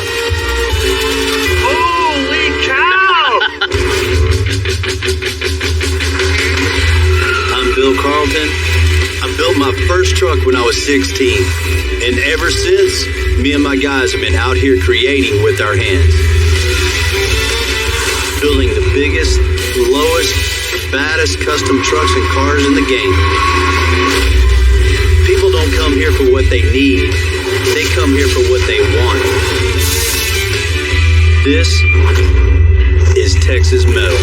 Holy cow! I'm Bill Carlton. I built my first truck when I was 16. And ever since, me and my guys have been out here creating with our hands. Building the biggest, lowest, baddest custom trucks and cars in the game. People don't come here for what they need. They come here for what they want. This is Texas Metal.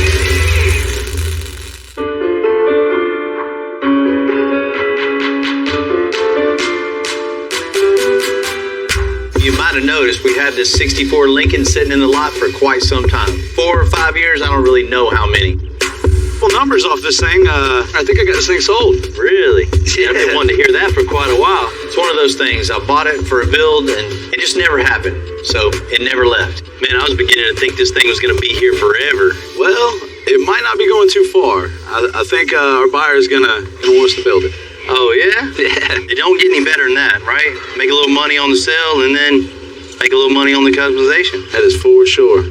You might have noticed we had this 64 Lincoln sitting in the lot for quite some time. 4 or 5 years, I don't really know how many. Well, numbers off this thing. I think I got this thing sold. Really? Yeah. I've been wanting to hear that for quite a while. It's one of those things. I bought it for a build and it just never happened. So it never left. Man, I was beginning to think this thing was going to be here forever. Well, it might not be going too far. I think our buyer is gonna want us to build it. Oh, yeah? Yeah. It don't get any better than that, right? Make a little money on the sale and then make a little money on the customization. That is for sure.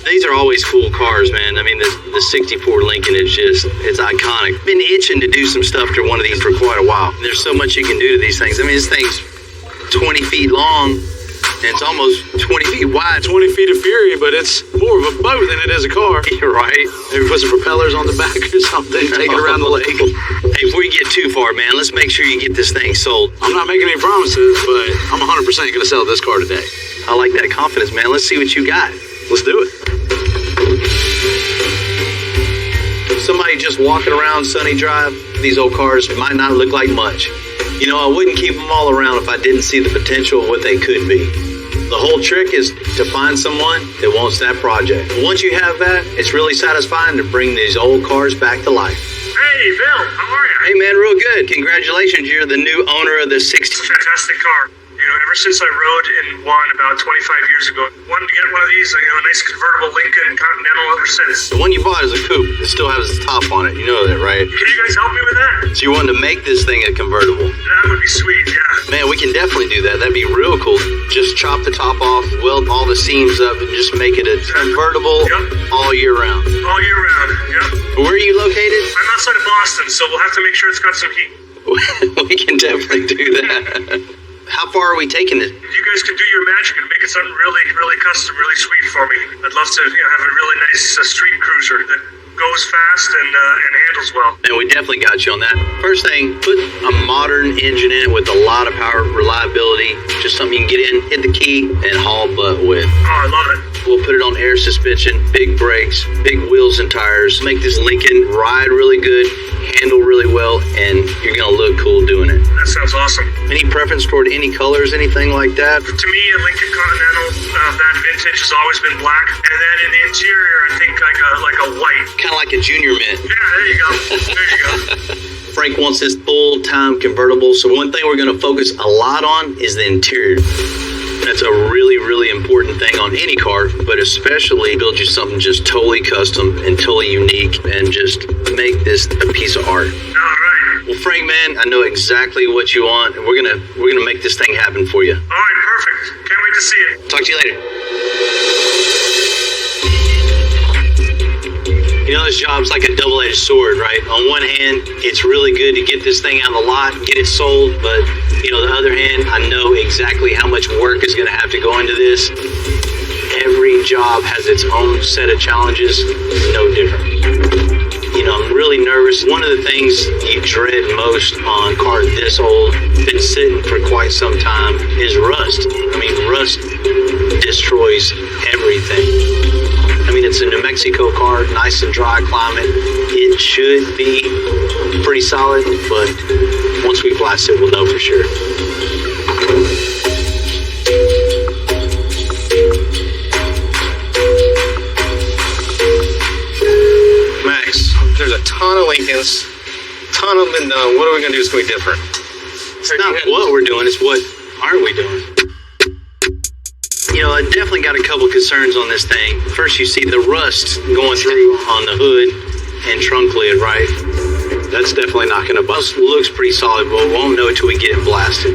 These are always cool cars, man. I mean, the 64 Lincoln is just, it's iconic. Been itching to do some stuff to one of these for quite a while. There's so much you can do to these things. I mean, this thing's 20 feet long, and it's almost 20 feet wide. 20 feet of Fury, but it's more of a boat than it is a car. You're right. Maybe put some propellers on the back or something, take it around the lake. Hey, before you get too far, man, let's make sure you get this thing sold. I'm not making any promises, but I'm 100% going to sell this car today. I like that confidence, man. Let's see what you got. Let's do it. Somebody just walking around Sunny Drive, these old cars might not look like much. You know, I wouldn't keep them all around if I didn't see the potential of what they could be. The whole trick is to find someone that wants that project. Once you have that, it's really satisfying to bring these old cars back to life. Hey, Bill, how are you? Hey, man, real good. Congratulations, you're the new owner of the 60. It's a fantastic car. You know, ever since I rode in one about 25 years ago, wanted to get one of these, a nice convertible Lincoln Continental ever since. The one you bought is a coupe. It still has its top on it. You know that, right? Can you guys help me with that? So you wanted to make this thing a convertible. That would be sweet, yeah. Man, we can definitely do that. That'd be real cool. Just chop the top off, weld all the seams up, and just make it a convertible all year round. All year round, yep. Where are you located? I'm outside of Boston, so we'll have to make sure it's got some heat. We can definitely do that. How far are we taking it? If you guys could do your magic and make it something really, really custom, really sweet for me, I'd love to have a really nice street cruiser that goes fast and handles well. And we definitely got you on that. First thing, put a modern engine in it with a lot of power, reliability, just something you can get in, hit the key, and haul butt with. Oh, I love it. We'll put it on air suspension, big brakes, big wheels and tires. Make this Lincoln ride really good, handle really well, and you're gonna look cool doing it. That sounds awesome. Any preference toward any colors, anything like that? To me, a Lincoln Continental, that vintage has always been black, and then in the interior, I think like a white. Kind of like a Junior Mint. Yeah, there you go. There you go. Frank wants this full-time convertible, so one thing we're going to focus a lot on is the interior. That's a really, really important thing on any car, but especially build you something just totally custom and totally unique and just make this a piece of art. All right. Well, Frank, man, I know exactly what you want, and we're gonna make this thing happen for you. All right, perfect. Can't wait to see it. Talk to you later. You know, this job's like a double-edged sword, right? On one hand, it's really good to get this thing out of the lot, get it sold, but, you know, the other hand, I know exactly how much work is going to have to go into this. Every job has its own set of challenges, no different. You know, I'm really nervous. One of the things you dread most on a car this old, been sitting for quite some time, is rust. I mean, rust destroys everything. I mean, it's a New Mexico car, nice and dry climate. It should be pretty solid, but once we blast it, we'll know for sure. Max, there's a ton of Lincolns, ton of them been done. What are we gonna do that's gonna be different? It's not what we're doing, it's what aren't we doing? You know, I definitely got a couple concerns on this thing. First, you see the rust going through on the hood and trunk lid, right? That's definitely not gonna bust. Looks pretty solid, but we won't know until we get it blasted.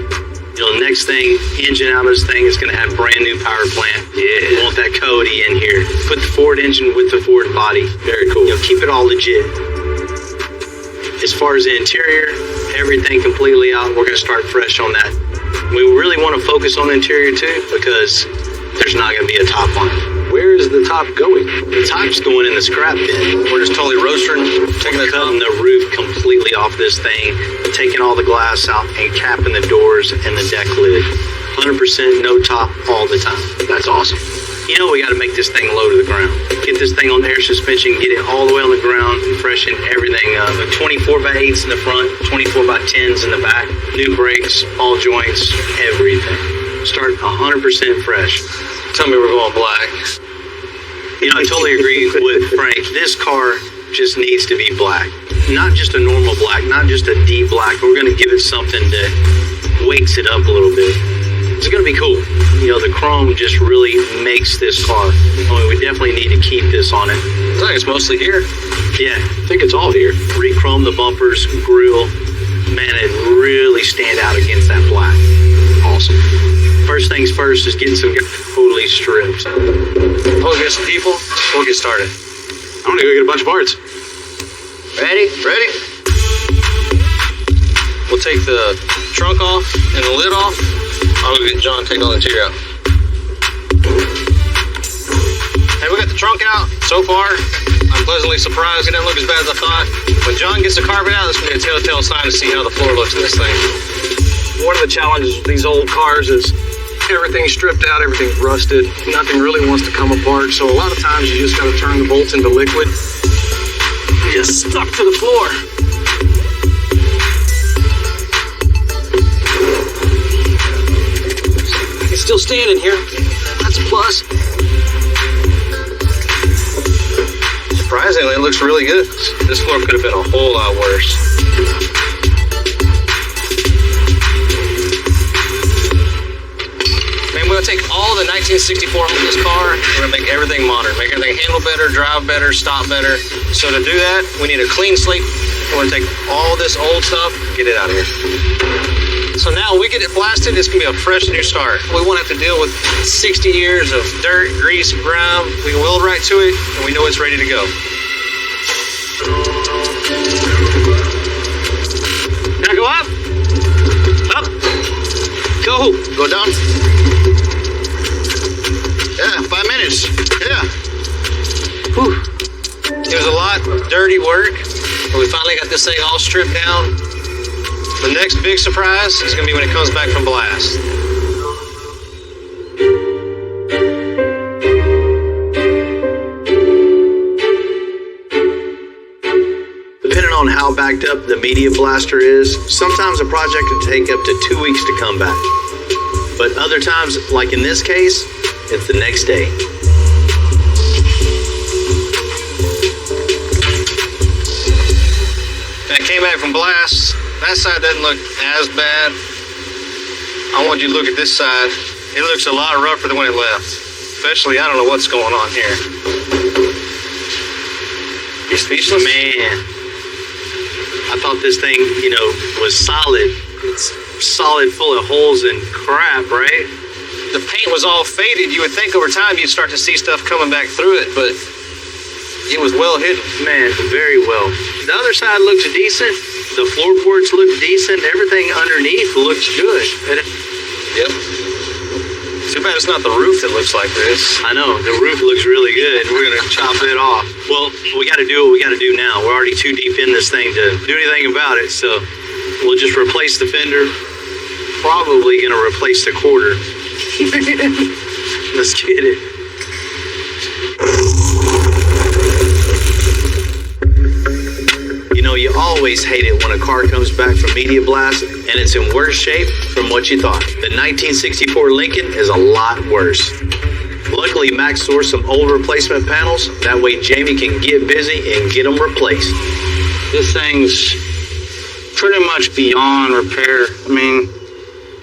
You know, the next thing, engine out of this thing is gonna have brand new power plant. Yeah. We want that Cody in here. Put the Ford engine with the Ford body. Very cool. You know, keep it all legit. As far as the interior, everything completely out. We're gonna start fresh on that. We really want to focus on the interior too, because there's not going to be a top on it. Where is the top going? The top's going in the scrap bin. We're just totally roastering, cutting the roof completely off this thing, taking all the glass out and capping the doors and the deck lid. 100% no top all the time. That's awesome. You know, we got to make this thing low to the ground. Get this thing on air suspension, get it all the way on the ground, freshen everything up. 24x8s in the front, 24x10s in the back, new brakes, all joints, everything. Start 100% fresh. Tell me we're going black. You know, I totally agree with Frank. This car just needs to be black. Not just a normal black, not just a deep black. We're going to give it something that wakes it up a little bit. It's going to be cool. You know, the chrome just really makes this car. I mean, we definitely need to keep this on it. I think it's mostly here. Yeah, I think it's all here. Re-chrome the bumpers, grille. Man, it really stand out against that black. Awesome. First things first is getting some totally stripped. We'll get some people. We'll get started. I'm going to go get a bunch of parts. Ready? Ready? We'll take the trunk off and the lid off. I'll go get John, take all the interior out. Hey, we got the trunk out. So far, I'm pleasantly surprised. It didn't look as bad as I thought. When John gets the carpet out, this will be a telltale sign to see how the floor looks in this thing. One of the challenges with these old cars is everything's stripped out, everything's rusted, nothing really wants to come apart. So a lot of times you just got to turn the bolts into liquid. Just stuck to the floor. It's still standing here. That's a plus. Surprisingly, it looks really good. This floor could have been a whole lot worse. Man, we're gonna take all the 1964 on this car. We're gonna make everything modern, make everything handle better, drive better, stop better. So to do that, we need a clean slate. We're gonna take all this old stuff, get it out of here. So now we get it blasted, it's gonna be a fresh new start. We won't have to deal with 60 years of dirt, grease, grime. We can weld right to it, and we know it's ready to go. Now go up. Up. Go down. Yeah, 5 minutes. Yeah. Whew. It was a lot of dirty work, but we finally got this thing all stripped down. The next big surprise is going to be when it comes back from blast. how backed up the media blaster is, sometimes a project can take up to 2 weeks to come back. But other times, like in this case, it's the next day. And it came back from blast. That side doesn't look as bad. I want you to look at this side. It looks a lot rougher than when it left. Especially, I don't know what's going on here. You speechless? Man, I thought this thing, was solid. It's solid, full of holes and crap, right? The paint was all faded. You would think over time you'd start to see stuff coming back through it, but it was well hidden. Man, very well. The other side looks decent. The floorboards look decent. Everything underneath looks good. Yep. Too bad it's not the roof that looks like this. I know, the roof looks really good. We're going to chop it off. Well, we got to do what we got to do now. We're already too deep in this thing to do anything about it, so we'll just replace the fender. Probably going to replace the quarter. Let's get it. You always hate it when a car comes back from media blast and it's in worse shape from what you thought. The 1964 Lincoln is a lot worse. Luckily, Max sourced some old replacement panels. That way Jamie can get busy and get them replaced. This thing's pretty much beyond repair. I mean,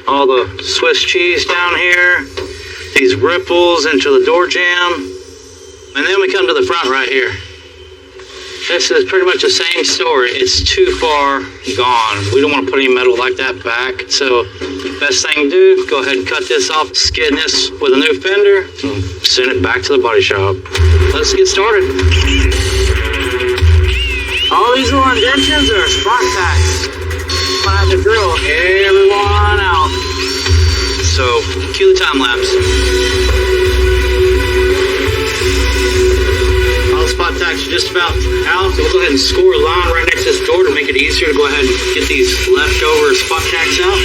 all the Swiss cheese down here, these ripples into the door jamb, and then we come to the front right here. This is pretty much the same story. It's too far gone. We don't want to put any metal like that back. So best thing to do, go ahead and cut this off, skin this with a new fender, and send it back to the body shop. Let's get started. All these little indentions are spot tacks. I have to drill everyone out. So cue the time lapse. Spot tacks are just about out, so we'll go ahead and score a line right next to this door to make it easier to go ahead and get these leftover spot tacks out.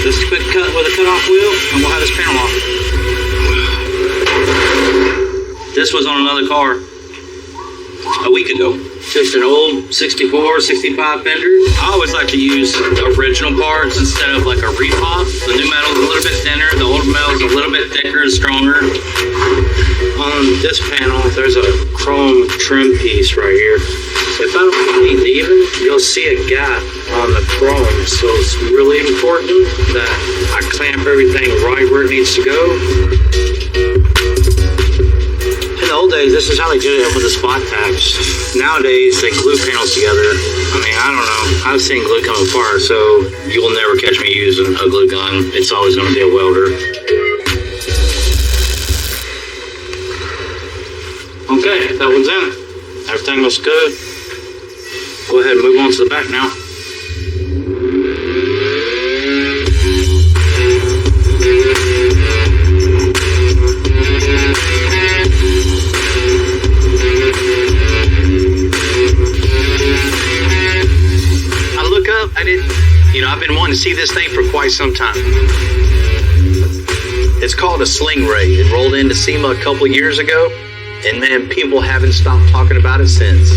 Just a quick cut with a cutoff wheel, and we'll have this panel off. This was on another car a week ago. Just an old 64, 65 fender. I always like to use original parts instead of like a repop. The new metal is a little bit thinner, the old metal is a little bit thicker and stronger. On this panel, there's a chrome trim piece right here. If I don't leave even, you'll see a gap on the chrome. So it's really important that I clamp everything right where it needs to go. In the old days, this is how they did it with the spot tacks. Nowadays, they glue panels together. I mean, I don't know. I've seen glue come apart, so you'll never catch me using a glue gun. It's always going to be a welder. Okay, that one's in. Everything looks good. Go ahead and move on to the back now. I look up, I've been wanting to see this thing for quite some time. It's called a sling ray. It rolled into SEMA a couple years ago. And man, people haven't stopped talking about it since.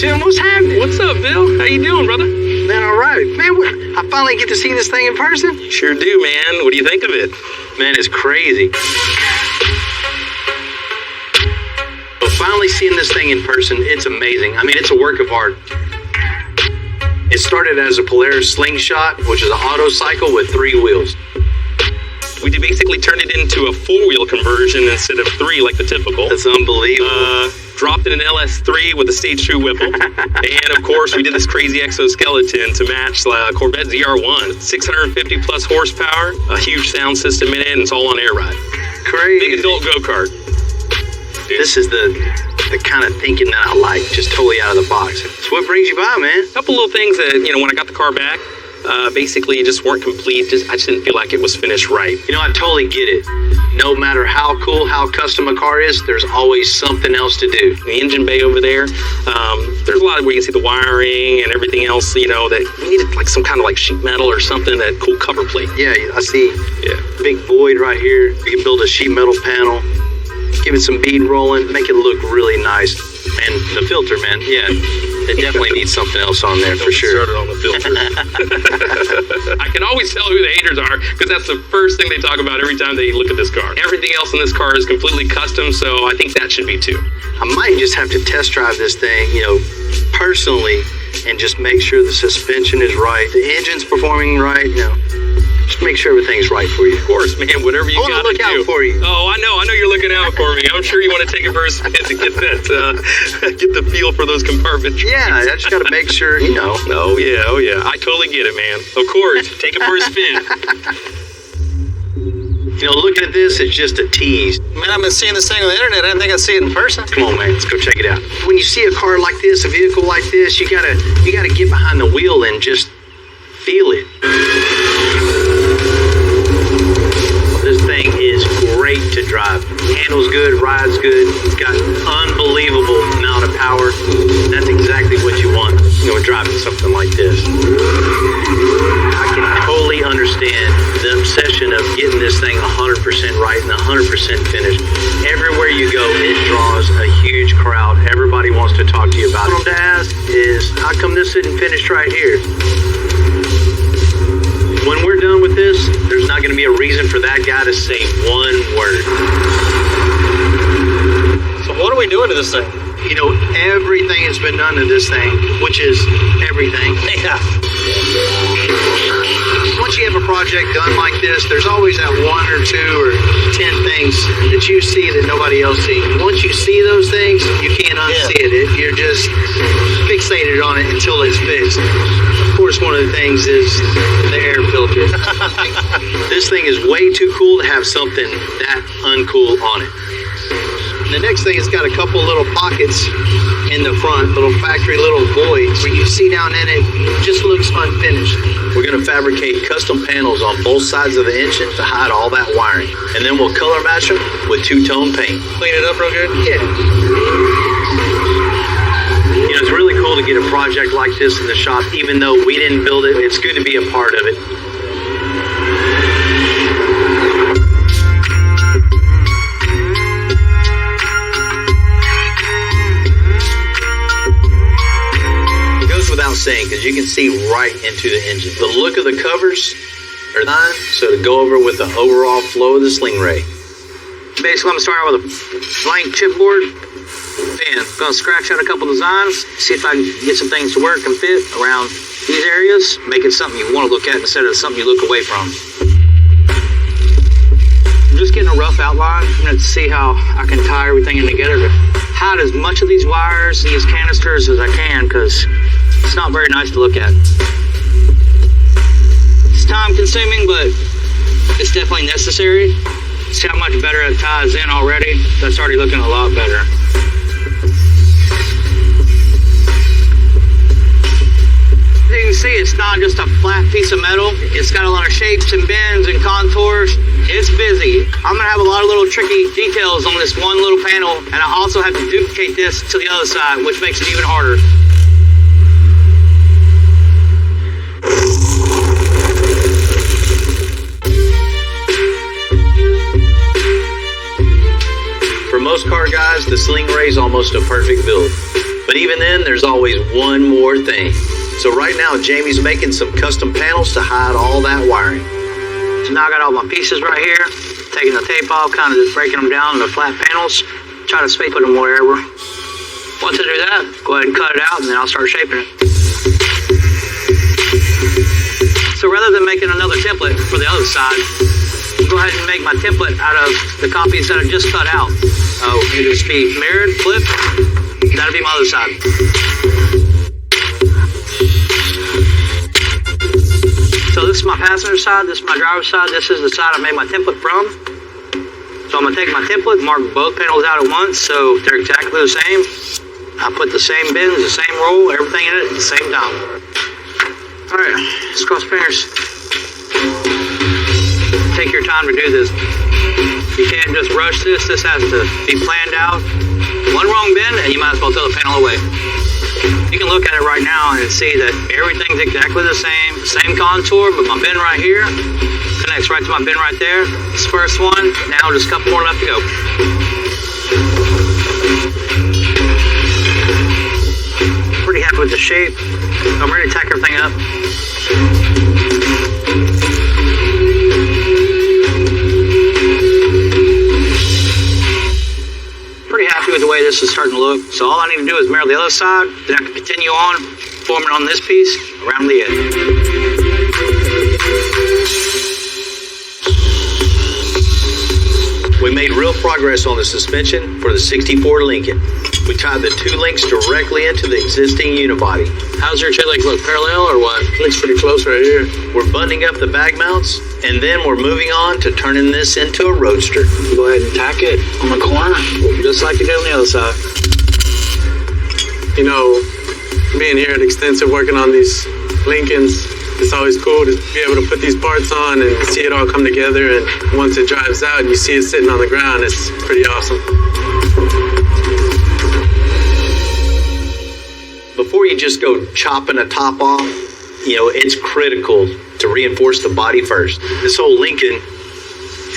Tim, what's happening? What's up, Bill? How you doing, brother? Man, all right. Man, I finally get to see this thing in person. Sure do, man. What do you think of it? Man, it's crazy. But finally seeing this thing in person, it's amazing. I mean, it's a work of art. It started as a Polaris slingshot, which is an auto cycle with 3 wheels. We basically turned it into a 4-wheel conversion instead of 3 like the typical. That's unbelievable. Dropped in an LS3 with a stage 2 Whipple. And of course, we did this crazy exoskeleton to match Corvette ZR1. 650 plus horsepower, a huge sound system in it, and it's all on air ride. Crazy. Big adult go-kart. This is the kind of thinking that I like, just totally out of the box. So what brings you by, man? A couple little things that, when I got the car back, basically just weren't complete. I just didn't feel like it was finished right. I totally get it. No matter how cool, how custom a car is, there's always something else to do. The engine bay over there, there's a lot where you can see the wiring and everything else, that we needed like some kind of like sheet metal or something, that cool cover plate. Yeah, I see. Yeah. Big void right here. You can build a sheet metal panel, give it some bead rolling, make it look really nice. And the filter, man, yeah. It definitely needs something else on there for sure. Started on the filter. I can always tell who the haters are because that's the first thing they talk about every time they look at this car. Everything else in this car is completely custom, so I think that should be too. I might just have to test drive this thing, personally, and just make sure the suspension is right, the engine's performing right, just make sure everything's right for you. Of course, man, whatever you got to do. Look out for you. Oh, I know you're looking out for me. I'm sure you want to take it for a spin to get that, get the feel for those compartments. Yeah, I just got to make sure, Oh yeah, I totally get it, man. Of course, take it for a spin. Looking at this, it's just a tease. Man, I've been seeing this thing on the internet. I didn't think I'd see it in person. Come on, man, let's go check it out. When you see a car like this, a vehicle like this, you gotta get behind the wheel and just feel it. This thing is great to drive. Handles good, rides good. It's got unbelievable amount of power. That's exactly what you want, driving something like this. I can totally understand the obsession of getting this thing 100% right and 100% finished. Everywhere you go, it draws a huge crowd. Everybody wants to talk to you about it. What I'm to ask is, how come this isn't finished right here? When we're done with this, there's not going to be a reason for that guy to say one word. So what are we doing to this thing? Everything has been done to this thing, which is everything. Yeah. Once you have a project done like this, there's always that 1 or 2 or 10 things that you see that nobody else sees. Once you see those things, you can't unsee it. You're just fixated on it until it's fixed. Of course, one of the things is the air filter. This thing is way too cool to have something that uncool on it. The next thing, it's got a couple little pockets in the front, little factory, little voids where you see down in it, just looks unfinished. We're going to fabricate custom panels on both sides of the engine to hide all that wiring. And then we'll color match them with two-tone paint. Clean it up real good? Yeah. It's really cool to get a project like this in the shop, even though we didn't build it. It's good to be a part of it. Without saying, because you can see right into the engine. The look of the covers are fine, so to go over with the overall flow of the Stingray. Basically, I'm starting with a blank chipboard. And I'm going to scratch out a couple designs, see if I can get some things to work and fit around these areas, make it something you want to look at instead of something you look away from. I'm just getting a rough outline. I'm going to see how I can tie everything in together to hide as much of these wires, these canisters as I can, because it's not very nice to look at. It's time consuming, but it's definitely necessary. See how much better it ties in already? That's already looking a lot better. As you can see, it's not just a flat piece of metal. It's got a lot of shapes and bends and contours. It's busy. I'm gonna have a lot of little tricky details on this one little panel, and I also have to duplicate this to the other side, which makes it even harder. For most car guys, the Stingray is almost a perfect build. But even then, there's always one more thing. So right now, Jamie's making some custom panels to hide all that wiring. So now I got all my pieces right here, taking the tape off, kind of just breaking them down into flat panels, try to space put them wherever. Once I do that, go ahead and cut it out, and then I'll start shaping it. So rather than making another template for the other side, go ahead and make my template out of the copies that I just cut out. It'll just be mirrored, flipped. That'll be my other side. So this is my passenger side, this is my driver's side, this is the side I made my template from. So I'm gonna take my template, mark both panels out at once so they're exactly the same. I put the same bins, the same roll, everything in it at the same time. All right, let's cross fingers. Take your time to do this. You can't just rush this. This has to be planned out. One wrong bend and you might as well throw the panel away. You can look at it right now and see that everything's exactly the same contour, but my bend right here connects right to my bend right there. This first one, now just a couple more left to go. Pretty happy with shape. I'm ready to tack everything up. Pretty happy with the way this is starting to look. So all I need to do is mirror the other side, then I can continue on, forming on this piece around the edge. We made real progress on the suspension for the 64 Lincoln. We tied the two links directly into the existing unibody. How's your chain link look? Parallel or what? Looks pretty close right here. We're buttoning up the bag mounts, and then we're moving on to turning this into a roadster. Go ahead and tack it on the corner, just like you did on the other side. You know, being here at Extensive working on these Lincolns, it's always cool to be able to put these parts on and see it all come together. And once it drives out and you see it sitting on the ground, it's pretty awesome. Before you just go chopping a top off, it's critical to reinforce the body first. This whole Lincoln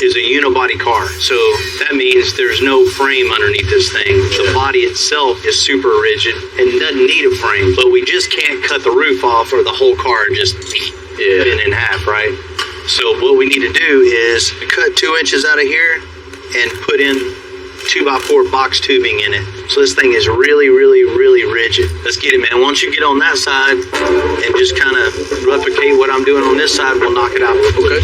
is a unibody car, so that means there's no frame underneath this thing. The body itself is super rigid and doesn't need a frame, but we just can't cut the roof off or the whole car just bend in half, right? So what we need to do is cut 2 inches out of here and put in 2x4 box tubing in it. So this thing is really, really, really rigid. Let's get it, man. Once you get on that side and just kind of replicate what I'm doing on this side, we'll knock it out real quick.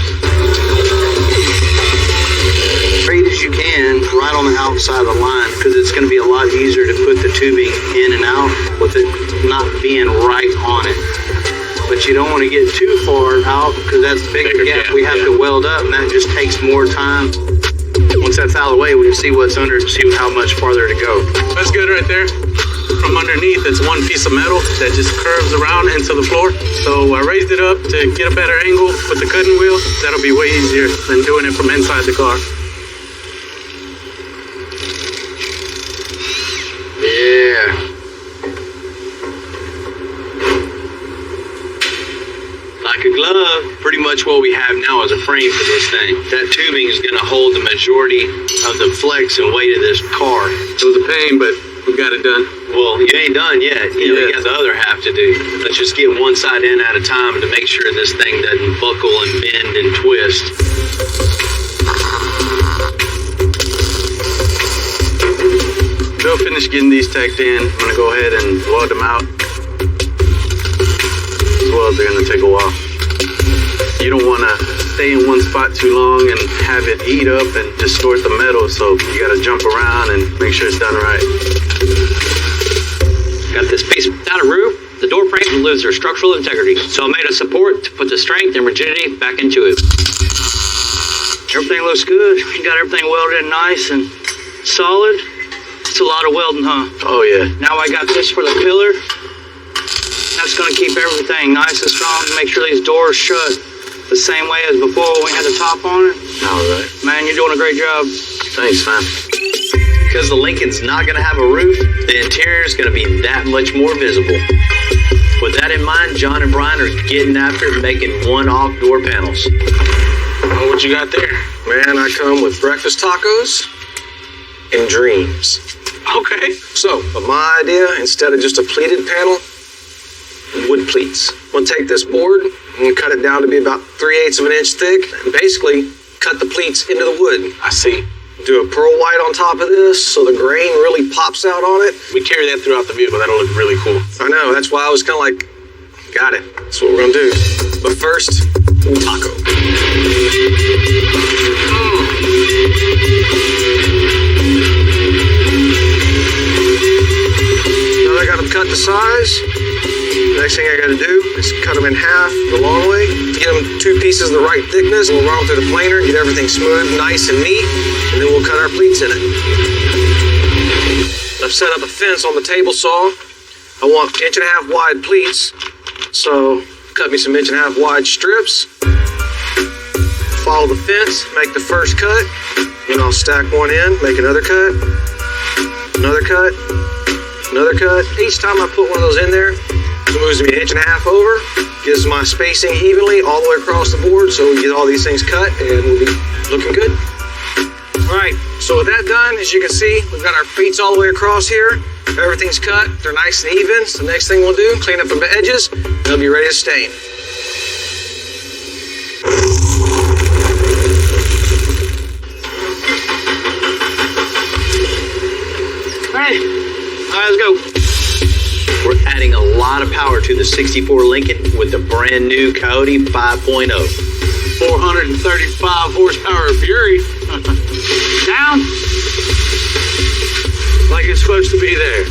Straight as you can, right on the outside of the line, because it's going to be a lot easier to put the tubing in and out with it not being right on it. But you don't want to get too far out, because that's the bigger gap we have to weld up, and that just takes more time. Once that's out of the way, we can see what's under and see how much farther to go. That's good right there. From underneath, it's one piece of metal that just curves around into the floor. So I raised it up to get a better angle with the cutting wheel. That'll be way easier than doing it from inside the car. Yeah. Like a glove, pretty much what we have now is a frame for this thing. That tubing is going to hold the majority of the flex and weight of this car. It was a pain, but we got it done. Well, you ain't done yet. You got the other half to do. Let's just get one side in at a time to make sure this thing doesn't buckle and bend and twist. Bill finished getting these tacked in. I'm going to go ahead and weld them out. These welds are going to take a while. You don't want to stay in one spot too long and have it heat up and distort the metal, so you got to jump around and make sure it's done right. Got this piece without a roof, the door frames will lose their structural integrity. So I made a support to put the strength and rigidity back into it. Everything looks good. You got everything welded in nice and solid. It's a lot of welding, huh? Oh, yeah. Now I got this for the pillar. That's going to keep everything nice and strong to make sure these doors shut the same way as before when we had the top on it. All right. Man, you're doing a great job. Thanks, man. Because the Lincoln's not going to have a roof, the interior is going to be that much more visible. With that in mind, John and Brian are getting after making one-off door panels. Oh, what you got there? Man, I come with breakfast tacos and dreams. Okay. So, my idea, instead of just a pleated panel, wood pleats. I'm gonna take this board and cut it down to be about 3/8 of an inch thick, and basically cut the pleats into the wood. I see. Do a pearl white on top of this so the grain really pops out on it. We carry that throughout the vehicle. That'll look really cool. I know, that's why I was kind of like, got it. That's what we're gonna do. But first, taco. Now I got them cut to size. Next thing I gotta do is cut them in half the long way. Get them 2 pieces the right thickness. We'll run them through the planer, get everything smooth, nice and neat, and then we'll cut our pleats in it. I've set up a fence on the table saw. I want 1.5 inch wide pleats, so cut me some 1.5 inch wide strips. Follow the fence, make the first cut, then I'll stack one in, make another cut, another cut, another cut. Each time I put one of those in there, it moves me 1.5 inches over, gives my spacing evenly all the way across the board, so we get all these things cut and we'll be looking good. All right, so with that done, as you can see, we've got our pleats all the way across here. Everything's cut, they're nice and even. So the next thing we'll do, clean up the edges, they'll be ready to stain. Hey, All right, let's go. We're adding a lot of power to the 64 Lincoln with the brand new Coyote 5.0. 435 horsepower Fury. down. Like it's supposed to be there.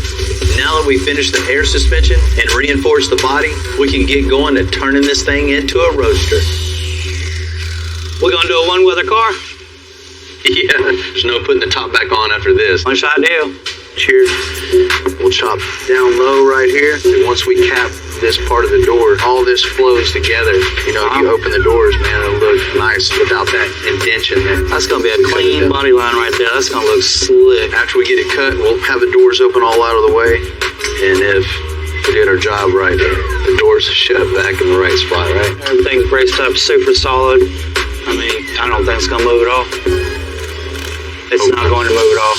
Now that we finished the air suspension and reinforced the body, we can get going to turning this thing into a roadster. We're gonna do a one-weather car. Yeah, there's no putting the top back on after this. One shot deal. Cheers. We'll chop down low right here. And once we cap this part of the door, all this flows together. You know, if you open the doors, man, it'll look nice without that indention there. That's gonna be a clean body line right there. That's gonna look slick. After we get it cut, we'll have the doors open all out of the way. And if we did our job right, the doors shut back in the right spot, right? Everything braced up super solid. I mean, I don't think it's gonna move at all. It's not going to move at all.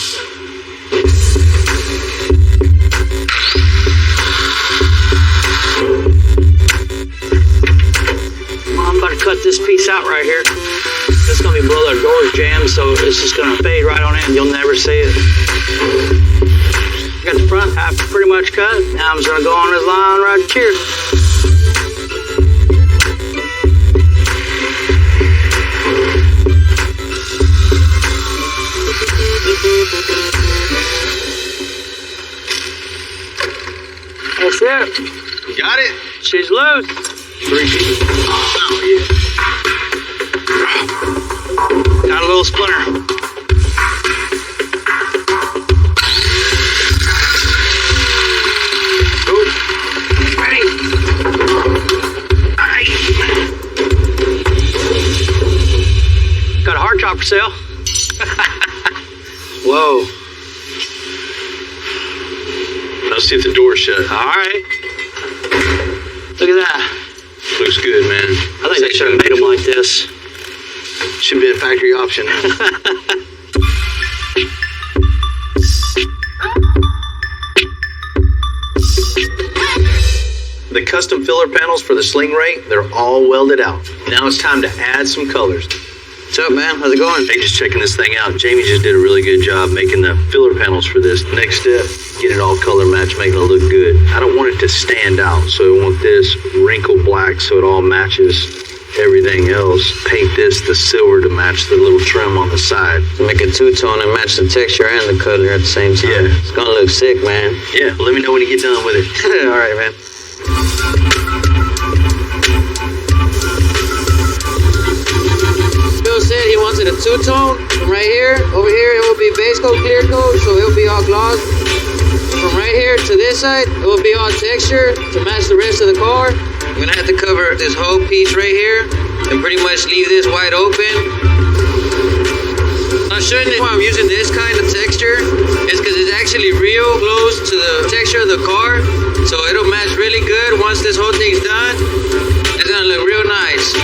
I'm about to cut this piece out right here. It's gonna be below our doors jammed, so it's just gonna fade right on in. You'll never see it. Got the front half pretty much cut. Now I'm just gonna go on this line right here. That's it. Got it? She's loose. 3 feet. Oh, yeah. Got a little splinter. Ready. All right. Got a hard top for sale. Whoa. Let's see if the door's shut. All right. Look at that. Looks good, man. I think they should have made them like this. Should be a factory option. The custom filler panels for the sling ray, they're all welded out. Now it's time to add some colors. What's up, man? How's it going? Hey, just checking this thing out. Jamie just did a really good job making the filler panels for this. Next step, get it all color matched, making it look good. I don't want it to stand out, so I want this wrinkle black so it all matches everything else. Paint this the silver to match the little trim on the side. Make a two-tone and match the texture and the color at the same time. Yeah. It's gonna look sick, man. Yeah, let me know when you get done with it. All right, man. Bill said he wants it a two-tone. From right here, over here, it will be base coat, clear coat, so it will be all gloss. From right here to this side, it will be all texture to match the rest of the car. I'm gonna have to cover this whole piece right here and pretty much leave this wide open. I'm showing you why I'm using this kind of texture is because it's actually real close to the texture of the car, so it'll match really good once this whole thing's done. It's gonna look real nice.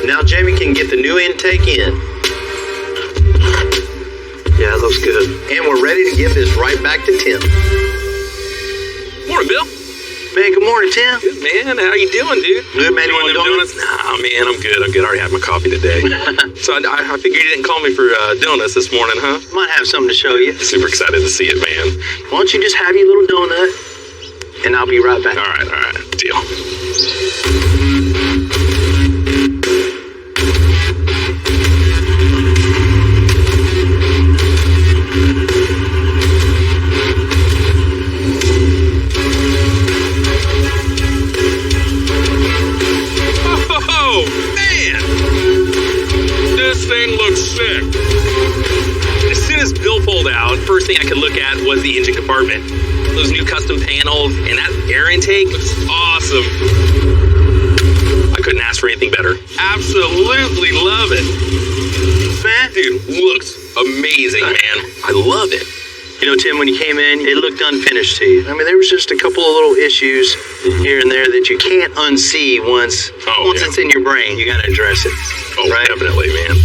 Now Jamie can get the new intake in. Yeah, it looks good. And we're ready to give this right back to Tim. Morning, Bill. Man, good morning, Tim. Good, man. How you doing, dude? Good, man. You want donuts? Nah, man, I'm good. I already had my coffee today. So I figured you didn't call me for donuts this morning, huh? Might have something to show you. Super excited to see it, man. Why don't you just have your little donut, and I'll be right back. All right. Deal. Oh, man! This thing looks sick. As soon as Bill pulled out, first thing I could look at was the engine compartment. Those new custom panels and that air intake looks awesome. I couldn't ask for anything better. Absolutely love it. Man, dude, looks amazing, man. I love it. You know, Tim, when you came in, it looked unfinished to you. I mean, there was just a couple of little issues here and there that you can't unsee once it's in your brain. You got to address it. Oh, right? Definitely, man.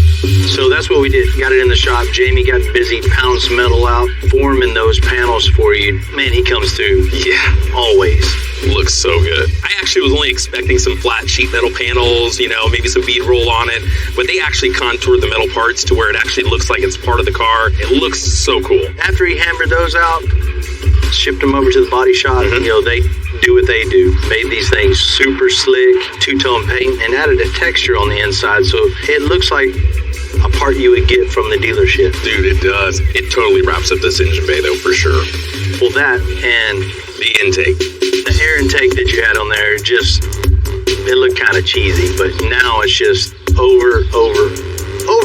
So that's what we did. Got it in the shop. Jamie got busy pounding some metal out, forming those panels for you. Man, he comes through. Yeah. Always. Looks so good. I actually was only expecting some flat sheet metal panels, you know, maybe some bead roll on it, but they actually contoured the metal parts to where it actually looks like it's part of the car. It looks so cool. After he hammered those out, shipped them over to the body shop. You know, they do what they do. Made these things super slick, two-tone paint, and added a texture on the inside, so it looks like a part you would get from the dealership. Dude, it does. It totally wraps up this engine bay, though, for sure. Well, that and the intake. The air intake that you had on there, it looked kind of cheesy, but now it's just over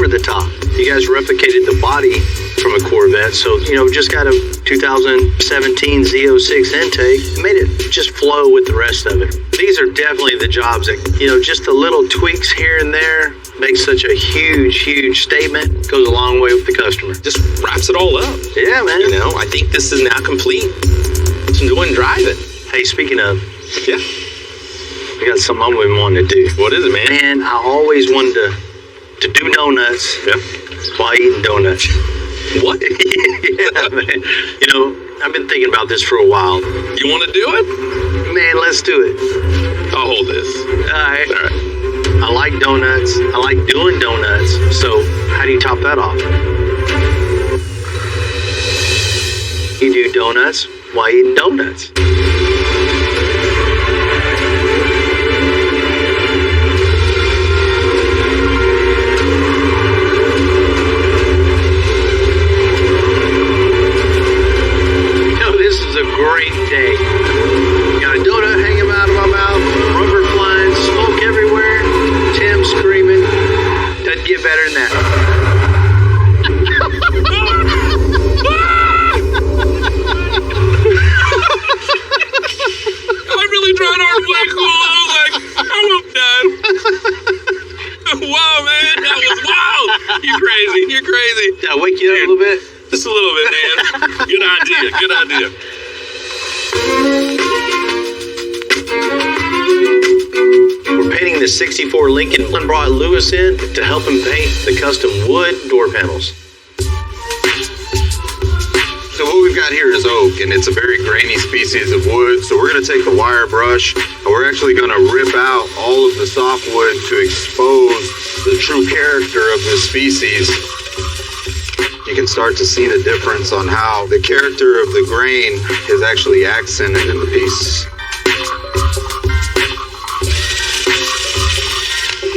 the top. You guys replicated the body from a Corvette, so, you know, just got a 2017 Z06 intake, made it just flow with the rest of it. These are definitely the jobs that, you know, just the little tweaks here and there make such a huge statement. Goes a long way with the customer. Just wraps it all up. Yeah, man. You know, I think this is now complete. Let's go and drive it. Hey, speaking of, yeah, we got something I've been wanting to do. What is it, man? Man, I always wanted to do donuts while eating donuts. What? Yeah, man. You know, I've been thinking about this for a while. You want to do it? Man, let's do it. I'll hold this. All right. I like donuts. I like doing donuts. So how do you top that off? You do donuts while eating donuts. Great day. Got a donut hanging out of my mouth, rubber flying, smoke everywhere, Tim screaming. Doesn't get better than that. I really tried hard to play cool. I was like, I'm done. Wow, man, that was wild. You're crazy. Did I wake you up a little bit? Just a little bit, man. Good idea. We're painting the 64 Lincoln and brought Lewis in to help him paint the custom wood door panels. So what we've got here is oak, and it's a very grainy species of wood. So we're going to take the wire brush, and we're actually going to rip out all of the softwood to expose the true character of this species. You can start to see the difference on how the character of the grain is actually accented in the piece.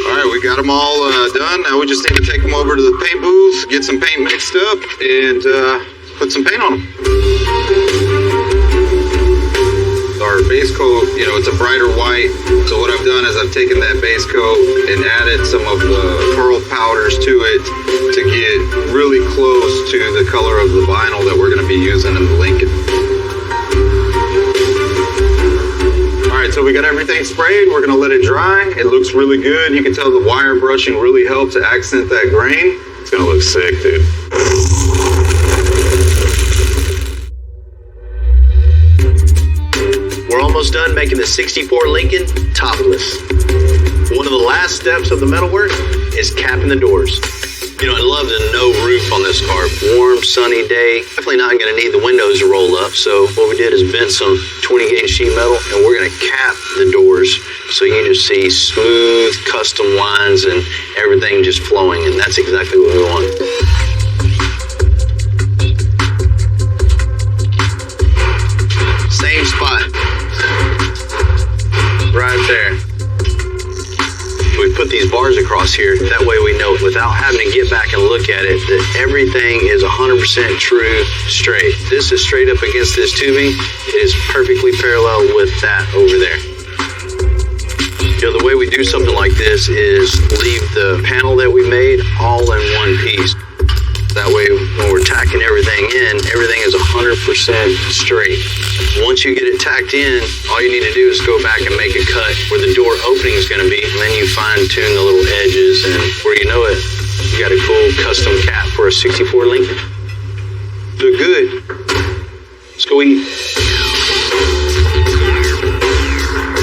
All right, we got them all done. Now we just need to take them over to the paint booth, get some paint mixed up, and put some paint on them. Our base coat, you know, it's a brighter white. So what I've done is I've taken that base coat and added some of the pearl powders to it to get really close to the color of the vinyl that we're going to be using in the Lincoln. All right, so we got everything sprayed. We're going to let it dry. It looks really good. You can tell the wire brushing really helped to accent that grain. It's going to look sick, dude. We're almost done making the 64 Lincoln topless. One of the last steps of the metalwork is capping the doors. You know, I love the no roof on this car. Warm, sunny day. Definitely not going to need the windows to roll up. So what we did is bent some 20 gauge sheet metal, and we're going to cap the doors so you can just see smooth custom lines and everything just flowing. And that's exactly what we want. Same spot. Right there. We put these bars across here. That way we know without having to get back and look at it that everything is 100% true straight. This is straight up against this tubing. It is perfectly parallel with that over there. You know, the way we do something like this is leave the panel that we made all in one piece. That way, when we're tacking everything in, everything is 100% straight. Once you get it tacked in, all you need to do is go back and make a cut where the door opening is going to be, and then you fine-tune the little edges, and before you know it, you got a cool custom cap for a 64 Lincoln. Look good. Sweet.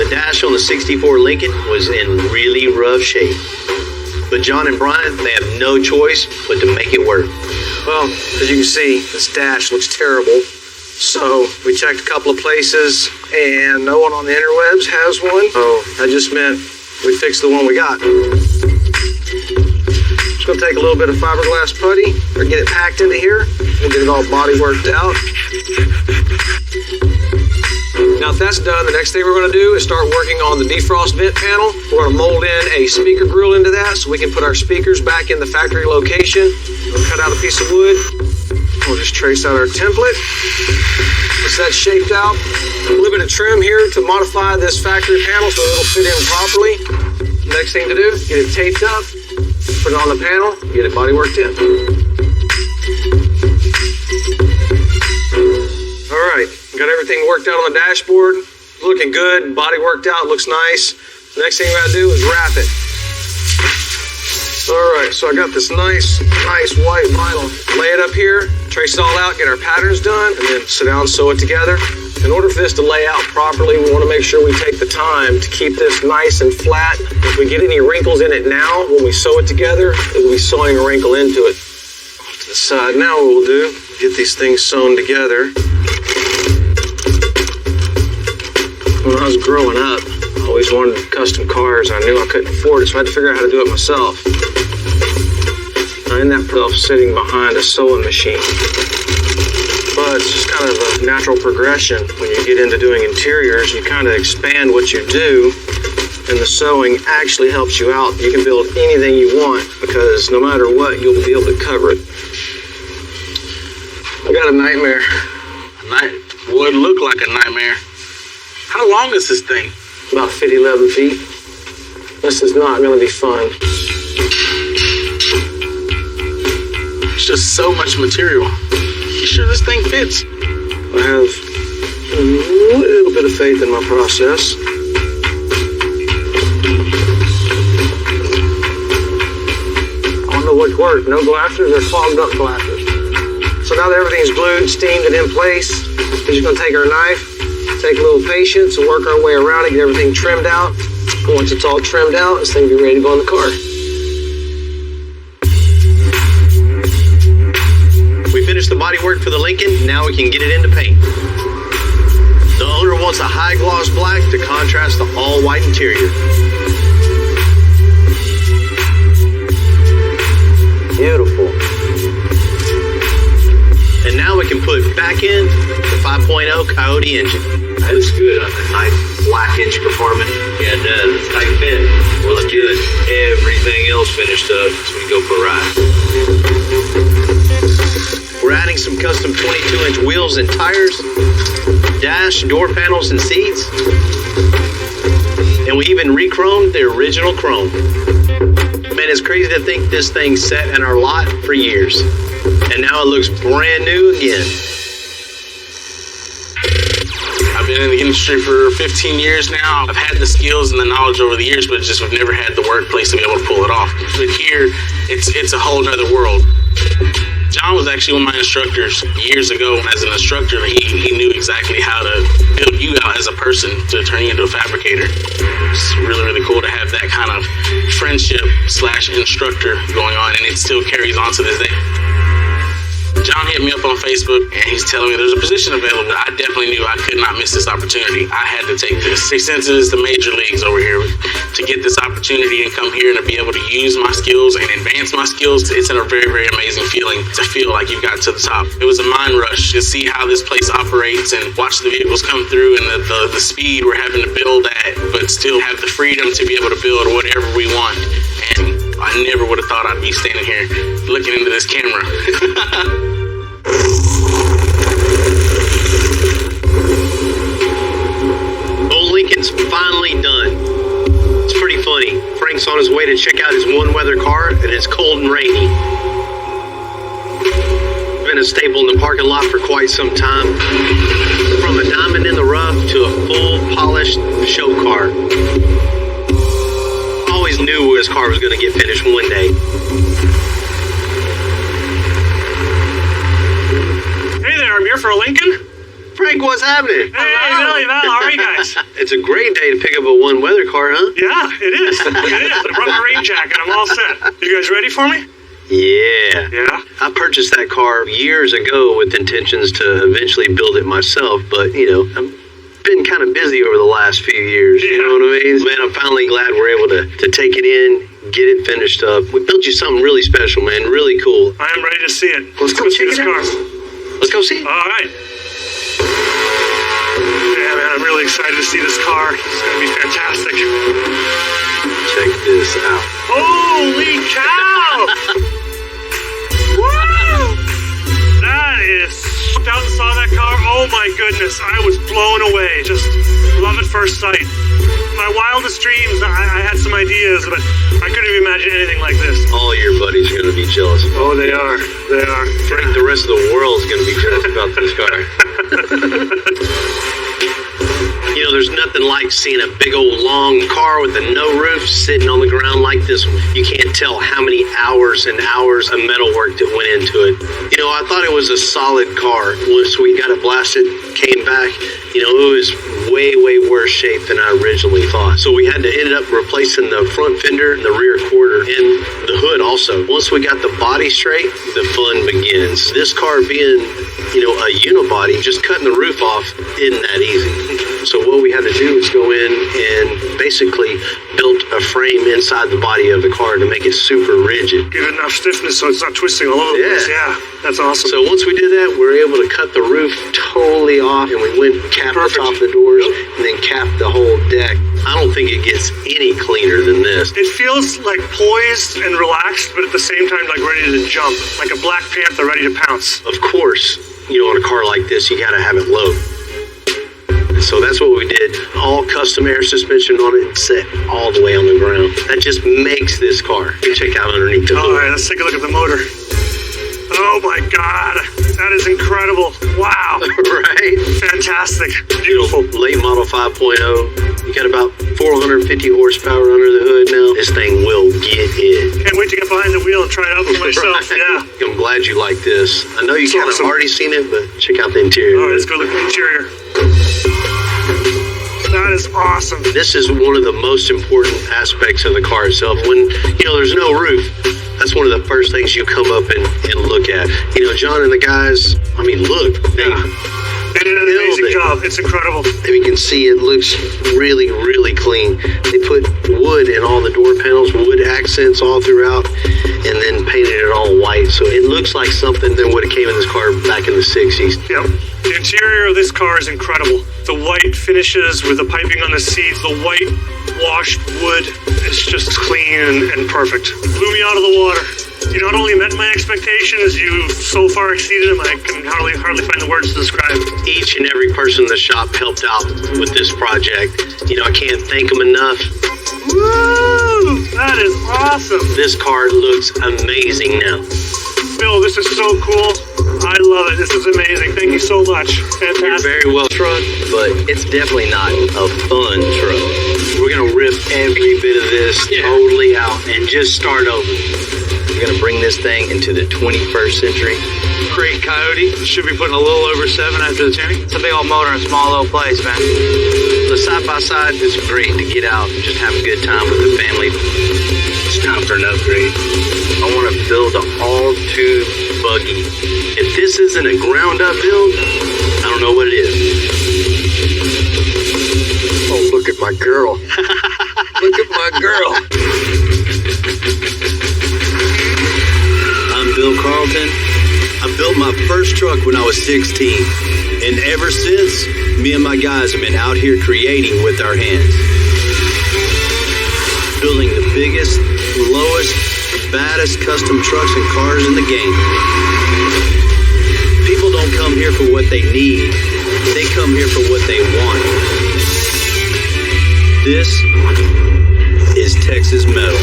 The dash on the 64 Lincoln was in really rough shape. But John and Brian, they have no choice but to make it work. Well, as you can see, this dash looks terrible. So we checked a couple of places, and no one on the interwebs has one. So that just meant we fixed the one we got. Just gonna take a little bit of fiberglass putty, or get it packed into here. We'll get it all body worked out. Now, if that's done, the next thing we're going to do is start working on the defrost vent panel. We're going to mold in a speaker grill into that so we can put our speakers back in the factory location. We'll cut out a piece of wood. We'll just trace out our template. Once that's shaped out, a little bit of trim here to modify this factory panel so it'll fit in properly. Next thing to do, get it taped up, put it on the panel, get it body worked in. All right. Got everything worked out on the dashboard. Looking good. Body worked out. Looks nice. The next thing we gotta do is wrap it. All right, so I got this nice white vinyl. Lay it up here, trace it all out, get our patterns done, and then sit down and sew it together. In order for this to lay out properly, we want to make sure we take the time to keep this nice and flat. If we get any wrinkles in it now, when we sew it together, it will be sewing a wrinkle into it. Off to the side. Now what we'll do, get these things sewn together. When I was growing up, I always wanted custom cars. I knew I couldn't afford it, so I had to figure out how to do it myself. I ended up sitting behind a sewing machine. But it's just kind of a natural progression. When you get into doing interiors, you kind of expand what you do, and the sewing actually helps you out. You can build anything you want, because no matter what, you'll be able to cover it. I got a nightmare. Would look like a nightmare. How long is this thing? About 11 feet. This is not going to be fun. It's just so much material. You sure this thing fits? I have a little bit of faith in my process. I don't know which work. No glasses or clogged up glasses. So now that everything's glued, steamed, and in place, we're just going to take our knife, take a little patience, and work our way around it, get everything trimmed out. And once it's all trimmed out, this thing will be ready to go in the car. We finished the bodywork for the Lincoln. Now we can get it into paint. The owner wants a high gloss black to contrast the all white interior. Beautiful. And now we can put back in the 5.0 Coyote engine. That looks good on the nice black engine compartment. Yeah, it does. It's tight fit. Well, it's good. Everything else finished up so we can go for a ride. We're adding some custom 22-inch wheels and tires, dash, door panels, and seats. And we even re-chromed the original chrome. Man, it's crazy to think this thing sat in our lot for years. And now it looks brand new again. I've been in the industry for 15 years now. I've had the skills and the knowledge over the years, but just we've never had the workplace to be able to pull it off. But here, it's a whole nother world. John was actually one of my instructors years ago. As an instructor, he knew exactly how to build you out as a person to turn you into a fabricator. It's really, really cool to have that kind of friendship/instructor going on, and it still carries on to this day. John hit me up on Facebook, and he's telling me there's a position available. I definitely knew I could not miss this opportunity. I had to take this. Since it is the major leagues over here, to get this opportunity and come here and to be able to use my skills and advance my skills, it's a very, very amazing feeling to feel like you got to the top. It was a mind rush to see how this place operates and watch the vehicles come through and the speed we're having to build at, but still have the freedom to be able to build whatever we want. And I never would have thought I'd be standing here looking into this camera. Old Lincoln's finally done. It's pretty funny. Frank's on his way to check out his one-weather car, and it's cold and rainy. Been a staple in the parking lot for quite some time. From a diamond in the rough to a full polished show car. Always knew his car was going to get finished one day. Hey there, I'm here for a Lincoln. Frank, what's happening? Hey, Billy, Val, how are you guys? It's a great day to pick up a one weather car, huh? Yeah, it is. It is. I brought my rain jacket. I'm all set. You guys ready for me? Yeah. Yeah? I purchased that car years ago with intentions to eventually build it myself, but, you know, I've been kind of busy over the last few years, you know what I mean? Man, I'm finally glad we're able to take it in, get it finished up. We built you something really special, man, really cool. I am ready to see it. Let's go see check this it out. car. Let's go see it. All right. Yeah, man, I'm really excited to see this car. It's going to be fantastic. Check this out. Holy cow! Woo! That is... Out and saw that car. Oh my goodness, I was blown away. Just love at first sight. My wildest dreams, I had some ideas, but I couldn't even imagine anything like this. All your buddies are going to be jealous. Oh, they are. They are. Frank, the rest of the world's going to be jealous about this car. You know, there's nothing like seeing a big old long car with a no roof sitting on the ground like this one. You can't tell how many hours and hours of metal work that went into it. You know, I thought it was a solid car. Once we got it blasted, came back, you know, it was way, way worse shape than I originally thought. So we had to end up replacing the front fender and the rear quarter and the hood also. Once we got the body straight, the fun begins. This car being, you know, a unibody, just cutting the roof off isn't that easy. So what we had to do is go in and basically built a frame inside the body of the car to make it super rigid. Give it enough stiffness so it's not twisting all over the place. Yeah, that's awesome. So once we did that, we were able to cut the roof totally off, and we went and capped the top of the doors, and then capped the whole deck. I don't think it gets any cleaner than this. It feels like poised and relaxed, but at the same time like ready to jump, like a Black Panther ready to pounce. Of course, you know, on a car like this, you gotta have it low. So that's what we did. All custom air suspension on it and set all the way on the ground. That just makes this car. Check out underneath the hood. All right, let's take a look at the motor. Oh my God, that is incredible. Wow. Right? Fantastic. Beautiful. Late model 5.0. You got about 450 horsepower under the hood now. This thing will get it. Can't wait to get behind the wheel and try it out for myself. Right. Yeah. I'm glad you like this. I know you kind of awesome. already seen it, but check out the interior. All right, let's go look at the interior. That is awesome. This is one of the most important aspects of the car itself. When, you know, there's no roof, that's one of the first things you come up and look at. You know, John and the guys, I mean, look. They did an amazing job. It's incredible. And you can see it looks really, really clean. They put wood in all the door panels, wood accents all throughout, and then painted it all white. So it looks like something that would have came in this car back in the 60s. Yep. The interior of this car is incredible. The white finishes with the piping on the seats, the white washed wood, it's just clean and perfect. Blew me out of the water. You not only met my expectations, you so far exceeded them, I can hardly find the words to describe. Each and every person in the shop helped out with this project. You know, I can't thank them enough. Woo! That is awesome. This car looks amazing now. Bill, this is so cool. I love it. This is amazing. Thank you so much. Fantastic. You're very well truck, but it's definitely not a fun truck. We're going to rip every bit of this totally out and just start over. We're going to bring this thing into the 21st century. Great Coyote. Should be putting a little over 7 after the tuning. It's a big old motor in a small little place, man. The side-by-side is great to get out and just have a good time with the family. It's time for an upgrade. I want to build an all-tube buggy. If this isn't a ground-up build, I don't know what it is. Oh, look at my girl. Look at my girl. I'm Bill Carlton. I built my first truck when I was 16. And ever since, me and my guys have been out here creating with our hands. Building the biggest, lowest, baddest custom trucks and cars in the game. People don't come here for what they need. They come here for what they want. This is Texas Metal.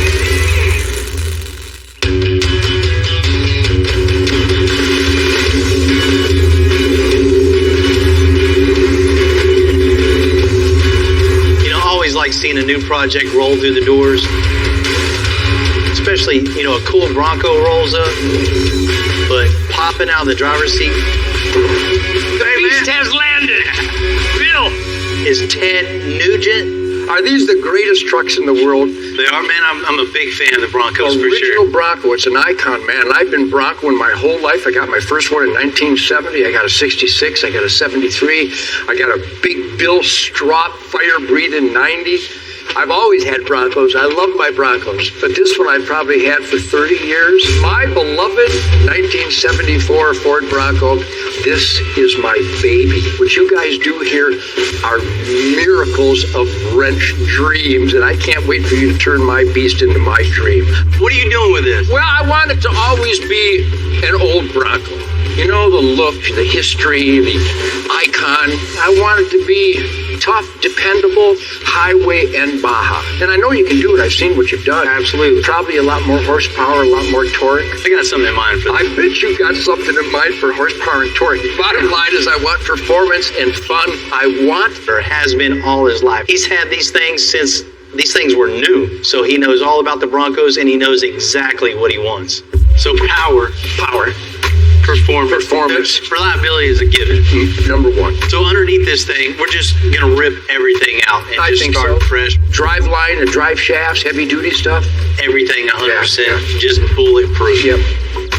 Like seeing a new project roll through the doors, especially, you know, a cool Bronco rolls up. but popping out of the driver's seat. The beast has landed. Bill is Ted Nugent. Are these the greatest trucks in the world? They are, man. I'm a big fan of the Broncos for Original sure. Bronco, it's an icon, man. And I've been Broncoing my whole life. I got my first one in 1970. I got a 66. I got a 73. I got a big Bill Strop fire-breathing 90. I've always had Broncos. I love my Broncos. But this one I've probably had for 30 years. My beloved 1974 Ford Bronco. This is my baby. What you guys do here are miracles of wrench dreams, and I can't wait for you to turn my beast into my dream. What are you doing with this? Well, I want it to always be an old Bronco. You know, the look, the history, the icon. I want it to be tough, dependable, highway and Baja. And I know you can do it. I've seen what you've done. Absolutely. Probably a lot more horsepower, a lot more torque. I got something in mind for that. I bet you got something in mind for horsepower and torque. Bottom line is I want performance and fun. I want... Or has been all his life. He's had these things since these things were new. So he knows all about the Broncos and he knows exactly what he wants. So power. Performance. Reliability is a given. Number one. So underneath this thing, we're just gonna rip everything out and I just think start so. fresh. Drive line and drive shafts, heavy duty stuff. Everything 100%, just bulletproof. Yep.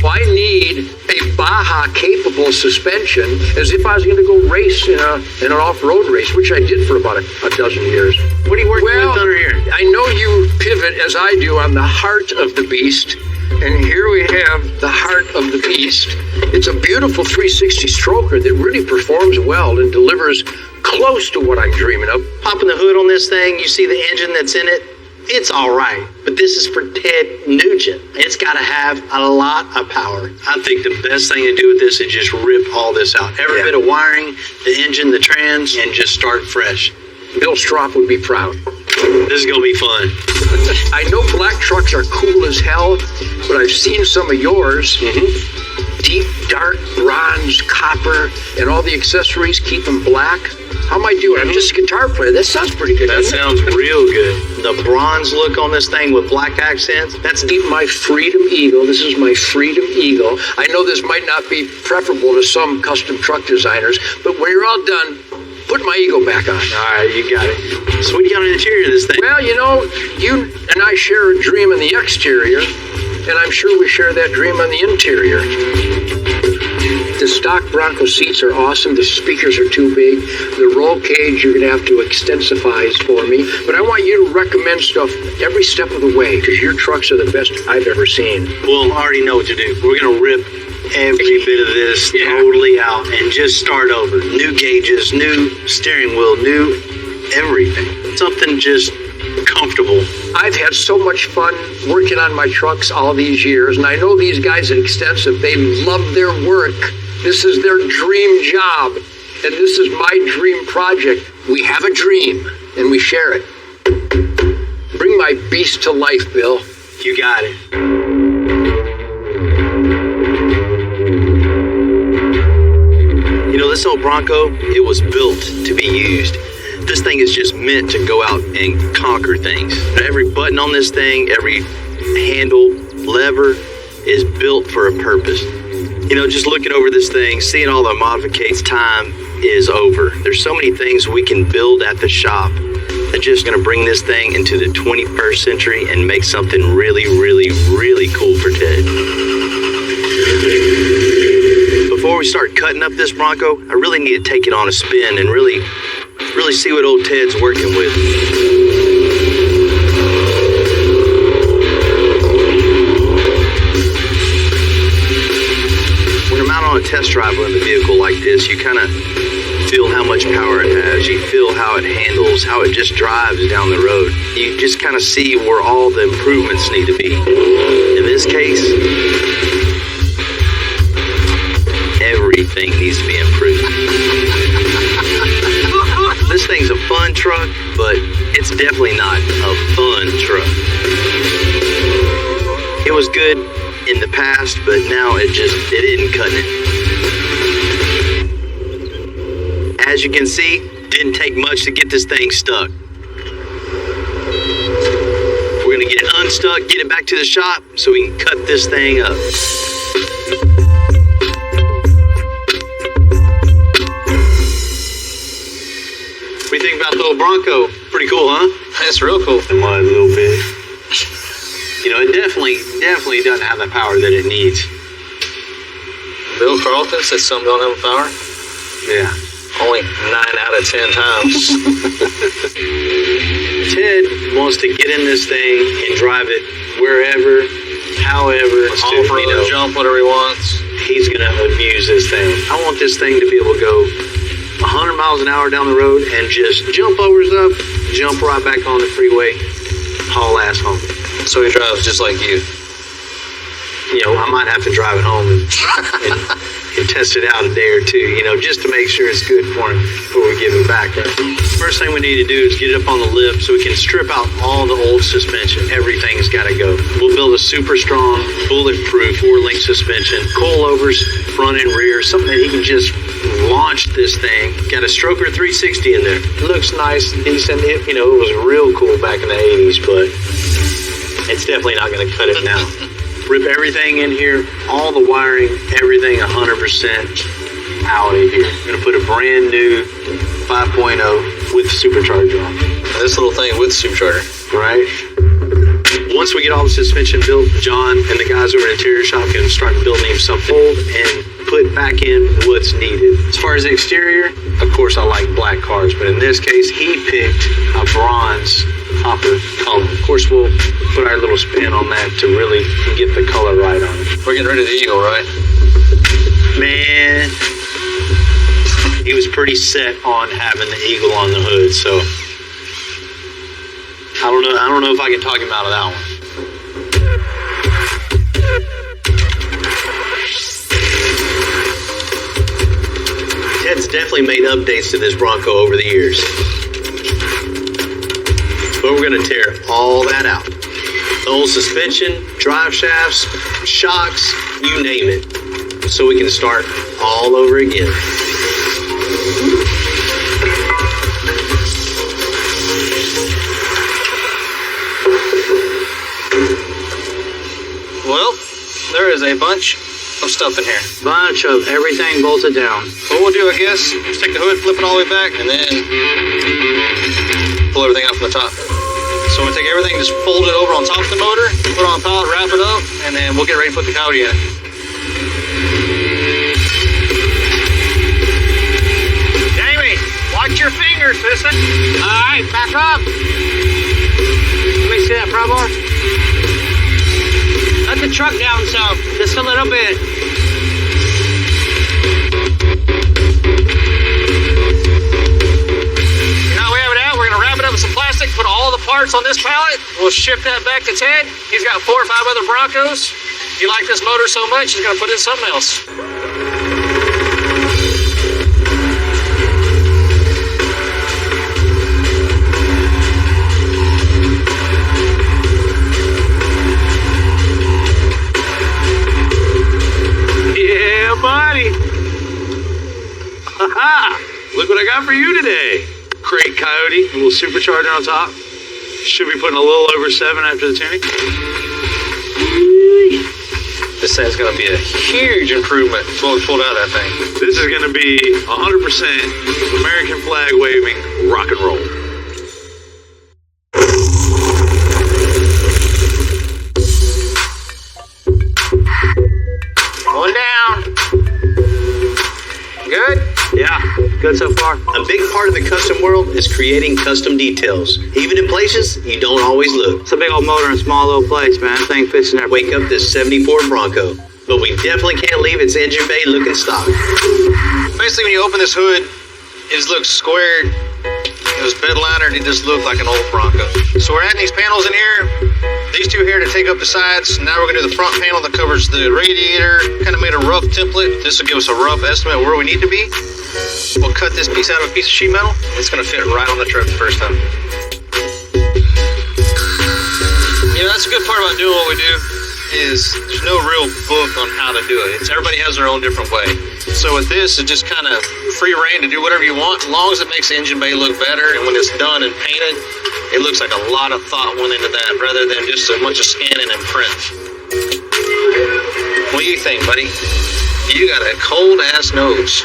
Well, I need a Baja capable suspension as if I was going to go race in an off-road race, which I did for about a dozen years. What are you working with under here? I know you pivot as I do on the heart of the beast. And here we have the heart of the beast. It's a beautiful 360 stroker that really performs well and delivers close to what I'm dreaming of. Popping the hood on this thing, you see the engine that's in it. It's all right, but this is for Ted Nugent. It's got to have a lot of power. I think the best thing to do with this is just rip all this out. Every bit of wiring, the engine, the trans, and just start fresh. Bill Strop would be proud. This is going to be fun. I know black trucks are cool as hell, but I've seen some of yours. Deep, dark bronze, copper, and all the accessories keep them black. How am I doing? I'm just a guitar player. That sounds pretty good. That sounds real good. The bronze look on this thing with black accents. That's my Freedom Eagle. This is my Freedom Eagle. I know this might not be preferable to some custom truck designers, but when you're all done, put my Eagle back on. All right, you got it. So what do you got on the interior of this thing? Well, you know, you and I share a dream on the exterior, and I'm sure we share that dream on the interior. The stock Bronco seats are awesome. The speakers are too big. The roll cage, you're going to have to extensifize for me. But I want you to recommend stuff every step of the way, because your trucks are the best I've ever seen. Well, I already know what to do. We're going to rip every bit of this totally out and just start over. New gauges, new steering wheel, new everything. Something just comfortable. I've had so much fun working on my trucks all these years, and I know these guys at Extensive, they love their work. This is their dream job, and this is my dream project. We have a dream, and we share it. Bring my beast to life, Bill. You got it. You know, this old Bronco, it was built to be used. This thing is just meant to go out and conquer things. Every button on this thing, every handle, lever is built for a purpose. You know, just looking over this thing, seeing all the modifications, time is over. There's so many things we can build at the shop that just going to bring this thing into the 21st century and make something really, really, really cool for Ted. Before we start cutting up this Bronco, I really need to take it on a spin and really see what old Ted's working with. When I'm out on a test drive in the vehicle like this, you kind of feel how much power it has. You feel how it handles, how it just drives down the road. You just kind of see where all the improvements need to be. In this case, everything needs to be improved. This thing's a fun truck, but it's definitely not a fun truck. It was good in the past, but now it isn't cutting it. As you can see, didn't take much to get this thing stuck. We're gonna get it unstuck, get it back to the shop so we can cut this thing up. little Bronco. Pretty cool, huh? That's real cool. The mud a little bit. You know, it definitely doesn't have the power that it needs. Bill Carlton said some don't have power. Yeah. Only 9 out of 10 times. Ted wants to get in this thing and drive it wherever, however, off-road, jump, whatever he wants. He's going to abuse this thing. I want this thing to be able to go 100 miles an hour down the road and just jump over stuff, jump right back on the freeway, haul ass home. So he drives just like you. You know, I might have to drive it home and test it out a day or two, you know, just to make sure it's good for him before we give him back. Right? First thing we need to do is get it up on the lip so we can strip out all the old suspension. Everything's got to go. We'll build a super strong, bulletproof 4-link suspension, coilovers, front and rear, something that he can just launch this thing. Got a Stroker 360 in there. It looks nice, decent. It was real cool back in the 80s, but it's definitely not going to cut it now. Rip everything in here, all the wiring, everything 100% out of here. I'm going to put a brand new 5.0 with the supercharger on. This little thing with supercharger. Right? Once we get all the suspension built, John and the guys over at Interior Shop can start building him something old and put back in what's needed. As far as the exterior, of course I like black cars, but in this case, he picked a bronze copper color. Of course, we'll put our little spin on that to really get the color right on it. We're getting rid of the Eagle, right? Man, he was pretty set on having the Eagle on the hood, so I don't know if I can talk him out of that one. Ted's definitely made updates to this Bronco over the years. But we're going to tear all that out. The old suspension, drive shafts, shocks, you name it. So we can start all over again. Well, there is a bunch of stuff in here. Bunch of everything bolted down. What we'll do, I guess, is take the hood, flip it all the way back, and then pull everything out from the top. So we'll take everything, just fold it over on top of the motor, put it on a pallet, wrap it up, and then we'll get ready to put the Coyote in. Jamie, watch your fingers, listen. All right, back up. Let me see that, Bravo. Let the truck down some, just a little bit. Now we have it out, we're gonna wrap it up with some plastic, put all the parts on this pallet. We'll ship that back to Ted. He's got 4 or 5 other Broncos. He liked this motor so much, he's gonna put in something else. Yeah, buddy. Look what I got for you today. Great Coyote, a little supercharger on top. Should be putting a little over 7 after the tuning. This thing's gonna be a huge improvement to what we pulled out of that thing. This is gonna be 100% American flag waving rock and roll. One down. Good? Yeah, good so far. A big part of the custom world is creating custom details, even in places you don't always look. It's a big old motor in a small little place, man. That thing fits in there. Wake up this 74 Bronco, but we definitely can't leave its engine bay looking stock. Basically, when you open this hood, it just looks squared. It was bed linered. It just looked like an old Bronco. So we're adding these panels in here. These two here to take up the sides. Now we're gonna do the front panel that covers the radiator. Kind of made a rough template. This will give us a rough estimate of where we need to be. We'll cut this piece out of a piece of sheet metal. It's gonna fit right on the truck the first time. You know, that's a good part about doing what we do is there's no real book on how to do it. Everybody has their own different way. So with this, it's just kind of free reign to do whatever you want, as long as it makes the engine bay look better. And when it's done and painted, it looks like a lot of thought went into that rather than just a bunch of scanning and print. What do you think, buddy? You got a cold ass nose.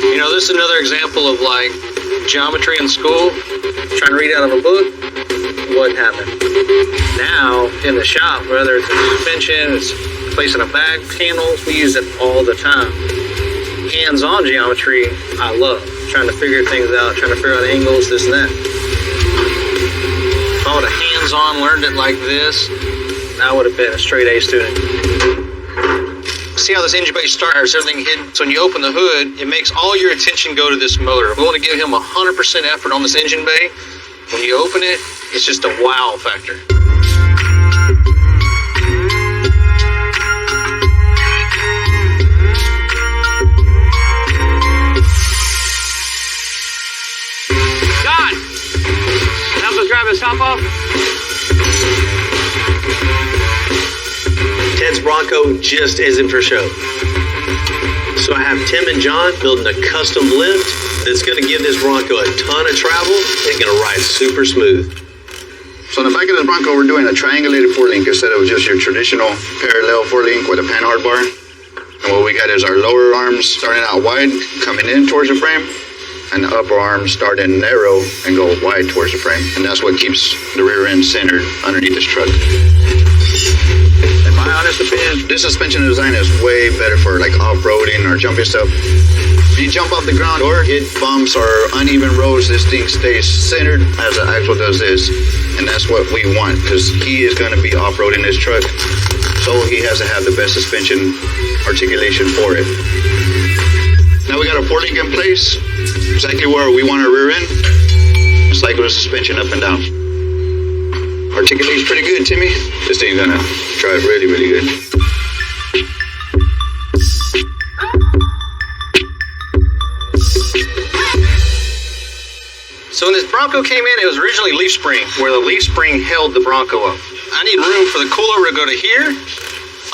You know, this is another example of like geometry in school. Trying to read out of a book, wouldn't happen. Now, in the shop, whether it's a suspension, it's placing a bag panels, we use it all the time. Hands-on geometry, I love. Trying to figure things out, trying to figure out angles, this and that. If I would have hands-on learned it like this, I would have been a straight A student. See how this engine bay starts, everything hidden. So when you open the hood, it makes all your attention go to this motor. We want to give him 100% effort on this engine bay. When you open it, it's just a wow factor. God! Help us grab his top off. Ted's Bronco just isn't for show. So I have Tim and John building a custom lift that's going to give this Bronco a ton of travel and going to ride super smooth. So in the back of this Bronco, we're doing a triangulated 4-link instead of just your traditional parallel 4-link with a panhard bar. And what we got is our lower arms starting out wide, coming in towards the frame, and the upper arms starting narrow and go wide towards the frame. And that's what keeps the rear end centered underneath this truck. In my honest opinion, this suspension design is way better for like off-roading or jumping stuff. If you jump off the ground or hit bumps or uneven roads, this thing stays centered as the axle does this. And that's what we want, because he is going to be off-roading this truck. So he has to have the best suspension articulation for it. Now we got a 4-link in place, exactly where we want our rear end. Cycle the suspension up and down. Articulates pretty good, Timmy. This thing's gonna drive really, really good. So when this Bronco came in, it was originally leaf spring, where the leaf spring held the Bronco up. I need room for the coilover to go to here,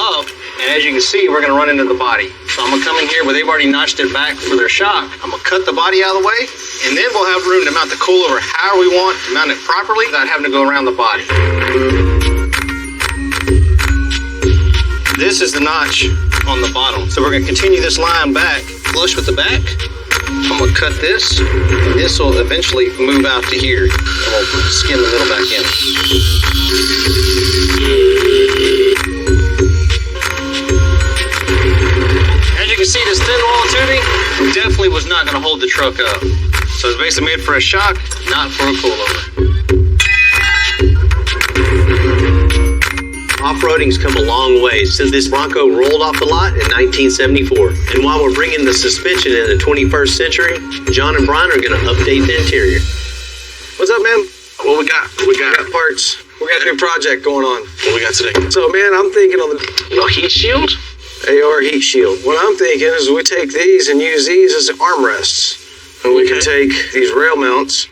up, and as you can see, we're gonna run into the body. So I'm gonna come in here where they've already notched it back for their shock. I'm gonna cut the body out of the way, and then we'll have room to mount the coilover however we want, to mount it properly without having to go around the body. This is the notch on the bottom. So we're gonna continue this line back, flush with the back. I'm gonna cut this, and this will eventually move out to here, and we'll skin the middle back in. As you can see, this thin wall tubing definitely was not gonna hold the truck up. So it's basically made for a shock, not for a coilover. Off-roading's come a long way since this Bronco rolled off the lot in 1974. And while we're bringing the suspension in the 21st century, John and Brian are going to update the interior. What's up, man? What we got? We got parts. We got a new project going on. What we got today? So, man, I'm thinking on the heat shield? AR heat shield. What I'm thinking is we take these and use these as armrests. And we can take these rail mounts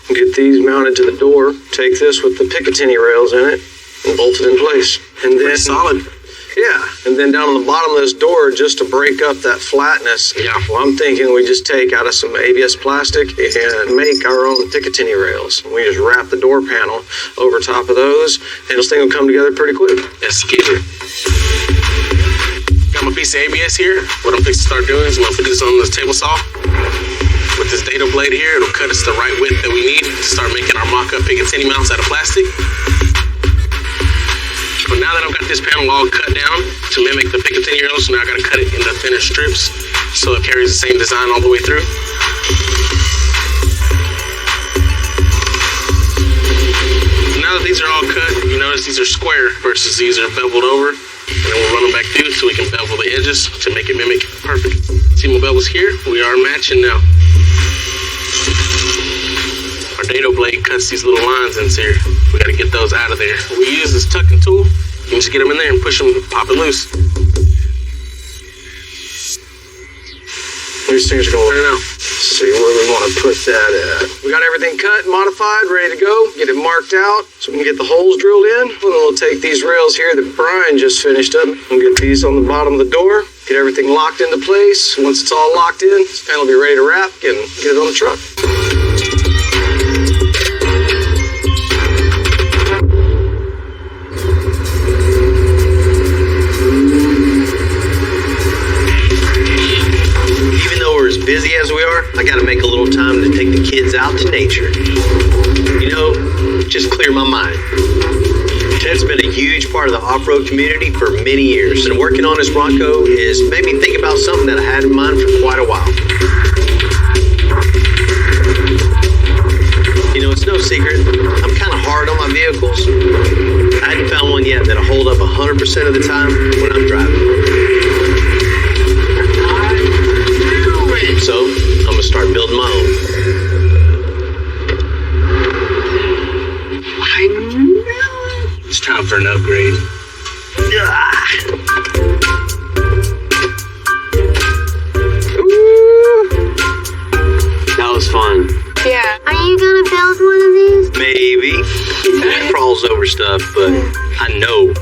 and get these mounted to the door. Take this with the Picatinny rails in it and bolt it in place. And then solid. Yeah, and then down on the bottom of this door, just to break up that flatness, well, I'm thinking we just take out of some ABS plastic and make our own Picatinny rails. We just wrap the door panel over top of those, and this thing will come together pretty quick. Let's get it. Got my piece of ABS here. What I'm fixing to start doing is I'm going to put this on this table saw. With this dado blade here, it'll cut us the right width that we need to start making our mock-up Picatinny mounts out of plastic. But now that I've got this panel all cut down to mimic the Picatinny rails, now I gotta cut it into thinner strips so it carries the same design all the way through. Now that these are all cut, you notice these are square versus these are beveled over. And then we'll run them back through so we can bevel the edges to make it mimic perfect. See my bevels here? We are matching now. Our dado blade cuts these little lines in here. We gotta get those out of there. We use this tucking tool. You just get them in there and push them, pop it loose. These things are going to see where we want to put that at. We got everything cut, modified, ready to go. Get it marked out so we can get the holes drilled in. And then we'll take these rails here that Brian just finished up and get these on the bottom of the door. Get everything locked into place. Once it's all locked in, this panel will be ready to wrap and get it on the truck. kids out to nature. You know, just clear my mind. Ted's been a huge part of the off-road community for many years, and working on his Bronco has made me think about something that I had in mind for quite a while. You know, it's no secret, I'm kind of hard on my vehicles. I hadn't found one yet that'll hold up 100% of the time when I'm driving. So, I'm gonna start building my own. I knew it. It's time for an upgrade. That was fun. Yeah. Are you gonna build one of these? Maybe. It crawls over stuff, but I know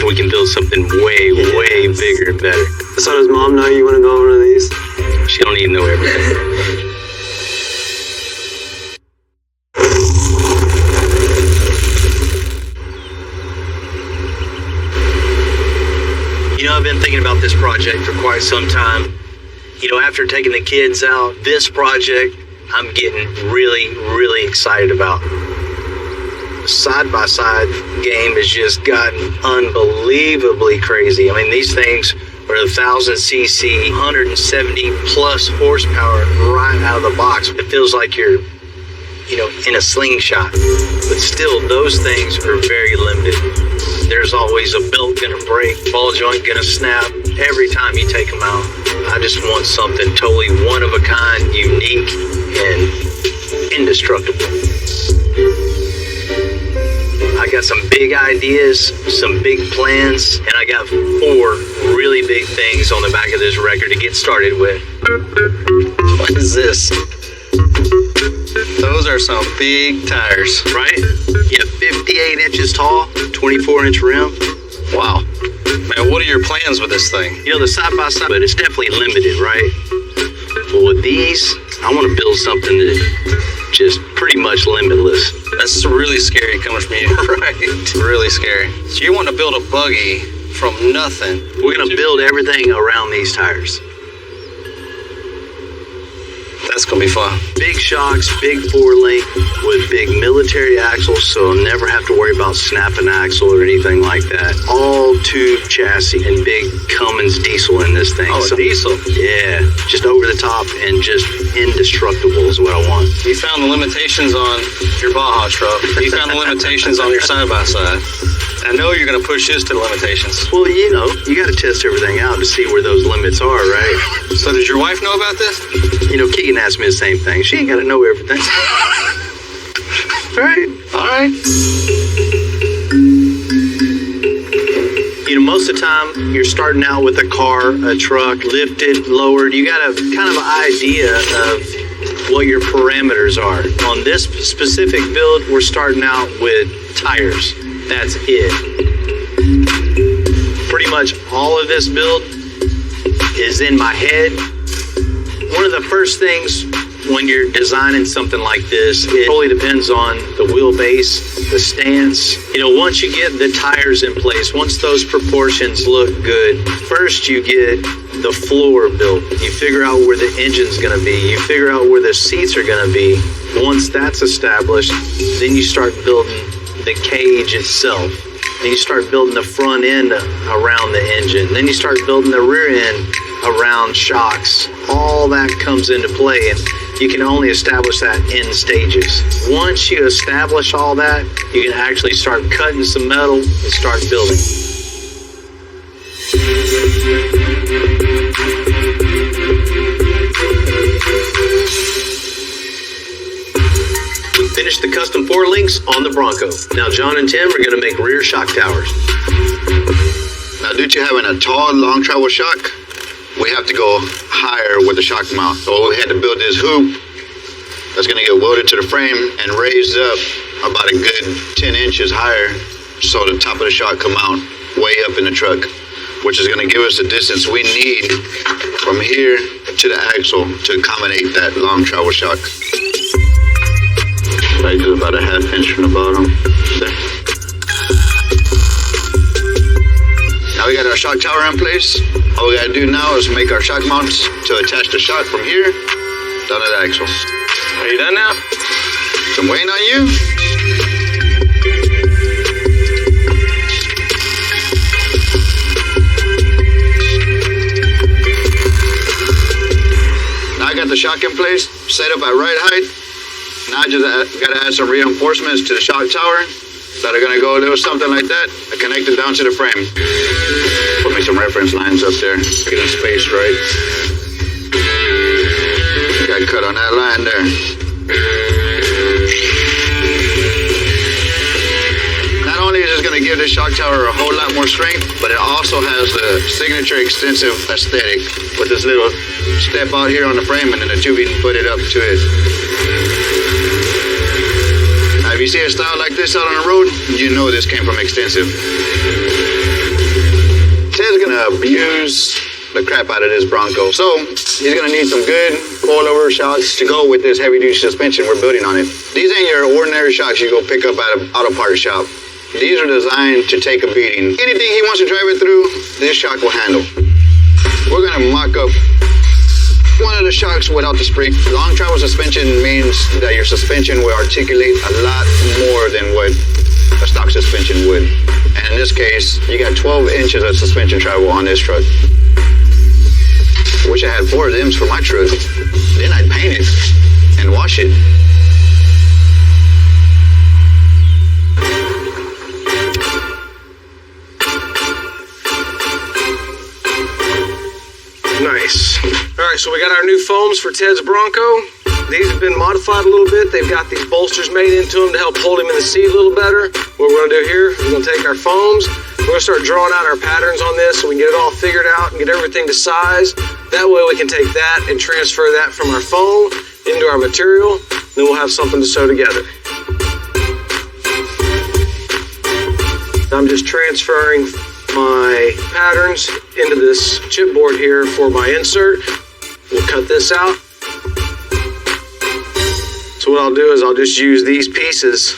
we can build something way, way bigger and better. So does Mom know you want to go on one of these? She don't need to know everything. You know, I've been thinking about this project for quite some time. You know, after taking the kids out, this project I'm getting really, really excited about. The side-by-side game has just gotten unbelievably crazy. I mean, these things are 1,000cc, 170 plus horsepower right out of the box. It feels like you're, you know, in a slingshot. But still, those things are very limited. There's always a belt gonna break, ball joint gonna snap every time you take them out. I just want something totally one of a kind, unique, and indestructible. I got some big ideas, some big plans, and I got 4 really big things on the back of this record to get started with. What is this? Those are some big tires, right? Yeah, 58 inches tall, 24-inch rim. Wow. Man, what are your plans with this thing? You know, the side-by-side, but it's definitely limited, right? Well, with these, I want to build something that just pretty much limitless. That's really scary coming from you. Right. Really scary. So you want to build a buggy from nothing. We're going to build everything around these tires. That's going to be fun. Big shocks, big 4-link with big military axles, so I'll never have to worry about snapping axle or anything like that. All tube chassis and big Cummins diesel in this thing. Oh, so, diesel? Yeah, just over the top and just indestructible is what I want. You found the limitations on your Baja truck. You found the limitations on your side-by-side. I know you're going to push this to the limitations. Well, you know, you got to test everything out to see where those limits are, right? So does your wife know about this? You know, Keegan asked me the same thing. She ain't got to know everything. Right? All right. You know, most of the time, you're starting out with a car, a truck, lifted, lowered. You got a kind of idea of what your parameters are. On this specific build, we're starting out with tires. That's it. Pretty much all of this build is in my head. One of the first things when you're designing something like this, it totally depends on the wheelbase, the stance. You know, once you get the tires in place, once those proportions look good, first you get the floor built. You figure out where the engine's gonna be. You figure out where the seats are gonna be. Once that's established, then you start building the cage itself. Then you start building the front end around the engine. Then you start building the rear end around shocks. All that comes into play, and you can only establish that in stages. Once you establish all that, you can actually start cutting some metal and start building. We finished the custom 4-links on the Bronco. Now John and Tim are going to make rear shock towers. Now, due to having a tall, long travel shock, we have to go higher with the shock mount. So we had to build this hoop that's going to get welded to the frame and raised up about a good 10 inches higher, so the top of the shock come out way up in the truck, which is going to give us the distance we need from here to the axle to accommodate that long travel shock. I do about a half inch from the bottom. There. Now we got our shock tower in place. All we gotta do now is make our shock mounts to attach the shock from here down to the axle. Are you done now? I'm waiting on you. Now I got the shock in place, set up at right height. Now I just gotta add some reinforcements to the shock tower that are gonna go a little something like that. I connect it down to the frame. Put me some reference lines up there. Get them spaced right. Got cut on that line there. Not only is this gonna give this shock tower a whole lot more strength, but it also has the signature extensive aesthetic with this little step out here on the frame and then the tubing put it up to it. Now, if you see a style like this out on the road, you know this came from Extensive. Ted's gonna abuse the crap out of this Bronco. So, he's gonna need some good coilover shocks to go with this heavy duty suspension we're building on it. These ain't your ordinary shocks you go pick up at an auto parts shop. These are designed to take a beating. Anything he wants to drive it through, this shock will handle. We're gonna mock up one of the shocks without the spring. Long travel suspension means that your suspension will articulate a lot more than what a stock suspension would. And in this case, you got 12 inches of suspension travel on this truck. Wish I had 4 of them for my truck. Then I'd paint it and wash it. Nice. All right, so we got our new foams for Ted's Bronco. These have been modified a little bit. They've got these bolsters made into them to help hold him in the seat a little better. What we're gonna do here is we're gonna take our foams. We're gonna start drawing out our patterns on this so we can get it all figured out and get everything to size. That way we can take that and transfer that from our foam into our material. Then we'll have something to sew together. I'm just transferring my patterns into this chipboard here for my insert. We'll cut this out. So what I'll do is I'll just use these pieces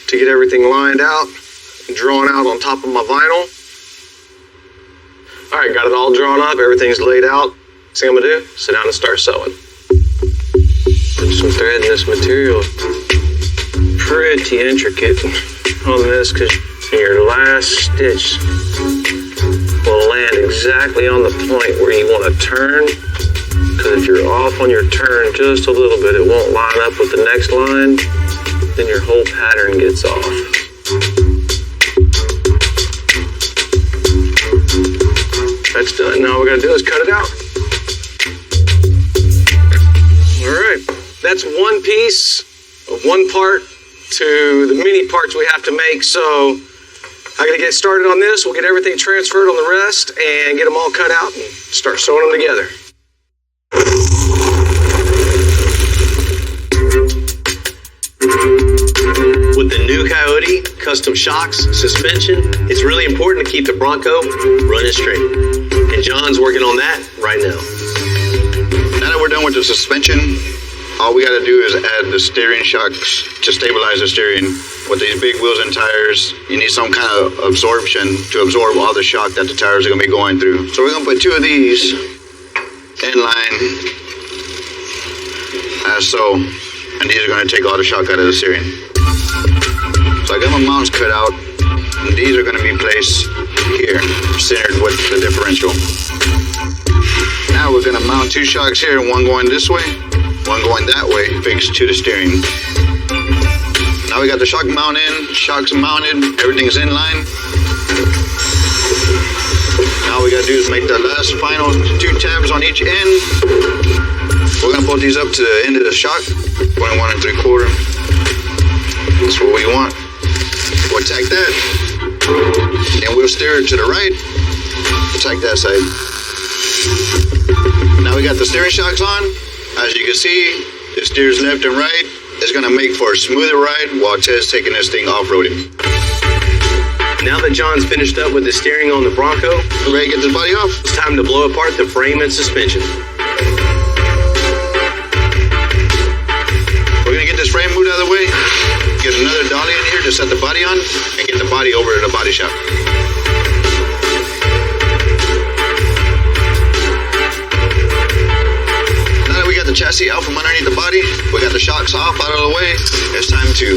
to get everything lined out and drawn out on top of my vinyl. All right, got it all drawn up. Everything's laid out. Next thing I'm gonna do, sit down and start sewing. Put some thread in this material. Pretty intricate on this because your last stitch will land exactly on the point where you want to turn, because if you're off on your turn just a little bit, it won't line up with the next line, then your whole pattern gets off. That's done. Now all we gotta do is cut it out. All right, that's one piece of one part to the mini parts we have to make, so I gotta get started on this. We'll get everything transferred on the rest and get them all cut out and start sewing them together. With the new Coyote custom shocks, suspension, it's really important to keep the Bronco running straight. And John's working on that right now. Now that we're done with the suspension, all we gotta do is add the steering shocks to stabilize the steering. With these big wheels and tires, you need some kind of absorption to absorb all the shock that the tires are gonna be going through. So we're gonna put 2 of these in line as so, and these are gonna take all the shock out of the steering. So I got my mounts cut out, and these are gonna be placed here, centered with the differential. Now we're gonna mount 2 shocks here, one going this way, one going that way, fixed to the steering. Now we got the shock mount in, shocks mounted, everything's in line. Now all we gotta do is make the last final 2 tabs on each end. We're gonna bolt these up to the end of the shock, 21 3/4. That's what we want. We'll tack that, and we'll steer it to the right, tack that side. Now we got the steering shocks on. As you can see, it steers left and right. It's gonna make for a smoother ride while Ted's taking this thing off-roading. Now that John's finished up with the steering on the Bronco, ready to get this body off? It's time to blow apart the frame and suspension. We're gonna get this frame moved out of the way, get another dolly in here to set the body on, and get the body over to the body shop. Now that we got the chassis chassis out from underneath the body. We got the shocks off out of the way. It's time to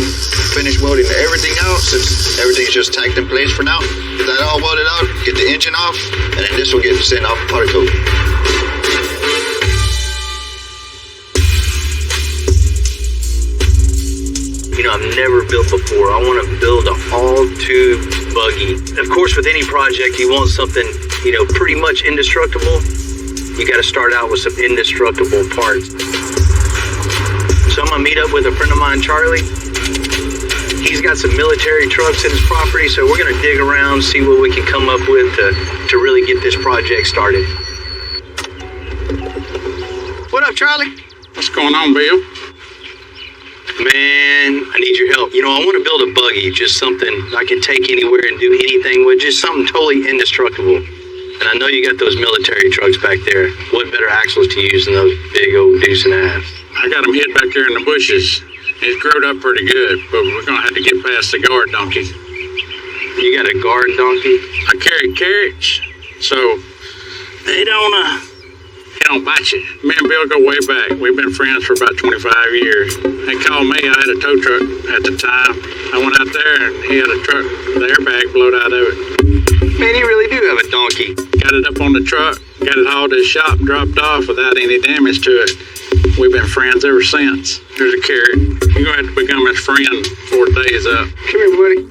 finish welding everything out since everything's just tacked in place for now. Get that all welded out, get the engine off, and then this will get sent off powder coat. You know, I've never built before. I want to build an all-tube buggy. Of course, with any project, you want something, you know, pretty much indestructible. You got to start out with some indestructible parts. So I'm going to meet up with a friend of mine, Charlie. He's got some military trucks in his property, so we're going to dig around, see what we can come up with to really get this project started. What up, Charlie? What's going on, Bill? Man, I need your help. You know, I want to build a buggy, just something I can take anywhere and do anything with, just something totally indestructible. And I know you got those military trucks back there. What better axles to use than those big old deuce and a half? I got them hid back there in the bushes. It's growed up pretty good, but we're going to have to get past the guard donkey. You got a guard donkey? I carry carrots, so they don't bite you. Me and Bill go way back. We've been friends for about 25 years. They called me. I had a tow truck at the time. I went out there and he had a truck, the airbag blowed out of it. Man, you really do have a donkey. Got it up on the truck, got it hauled to the shop and dropped off without any damage to it. We've been friends ever since. Here's a carrot. You're going to have to become his friend before the day is up. Come here, buddy.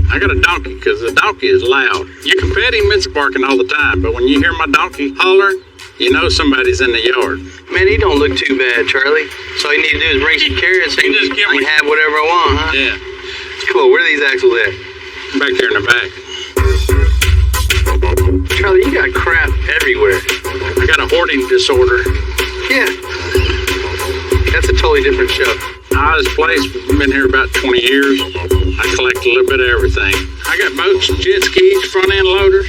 I got a donkey because the donkey is loud. You can pet him, it's barking all the time, but when you hear my donkey hollering, you know somebody's in the yard. Man, he don't look too bad, Charlie. So all you need to do is bring some carrots and I can have whatever I want, huh? Yeah. Cool, where are these axles at? Back here in the back. Charlie, you got crap everywhere. I got a hoarding disorder. Yeah. That's a totally different show. This place, I've been here about 20 years. I collect a little bit of everything. I got boats, jet skis, front end loaders,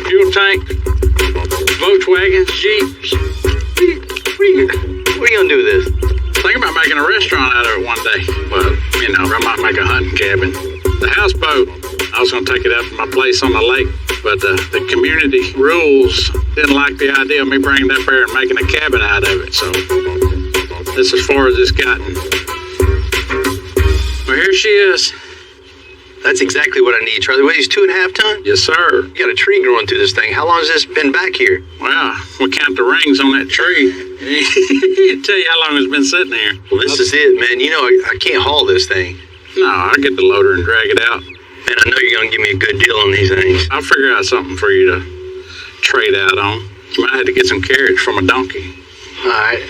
fuel tank, Volkswagens, Jeeps. What are you gonna do with this? Thinking about making a restaurant out of it one day. Well, you know, I might make a hunting cabin. The houseboat, I was gonna take it out to my place on the lake, but the community rules didn't like the idea of me bringing it up there and making a cabin out of it, so that's as far as it's gotten. Well, here she is. That's exactly what I need, Charlie. What, he's 2.5 tons? Yes, sir. You got a tree growing through this thing. How long has this been back here? Well, we count the rings on that tree. He'd tell you how long it's been sitting there. Well, this is it, man. You know, I can't haul this thing. No, I'll get the loader and drag it out. Man, I know you're going to give me a good deal on these things. I'll figure out something for you to trade out on. You might have to get some carrots from a donkey. All right.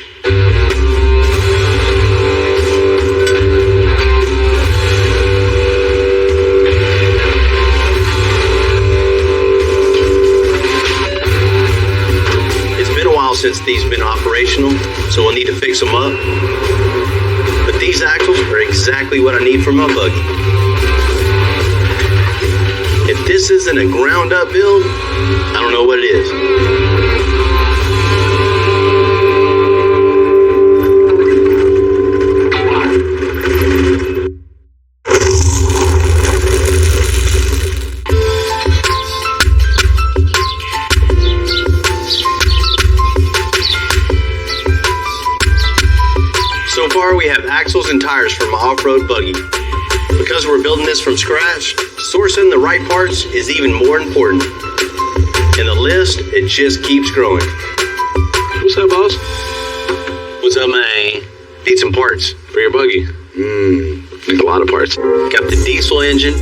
Since these been operational, so we'll need to fix them up. But these axles are exactly what I need for my buggy. If this isn't a ground up build, I don't know what it is. So far, we have axles and tires for my off-road buggy. Because we're building this from scratch, sourcing the right parts is even more important. And the list, it just keeps growing. What's up, boss? What's up, man? Need some parts. For your buggy? Need a lot of parts. Got the diesel engine.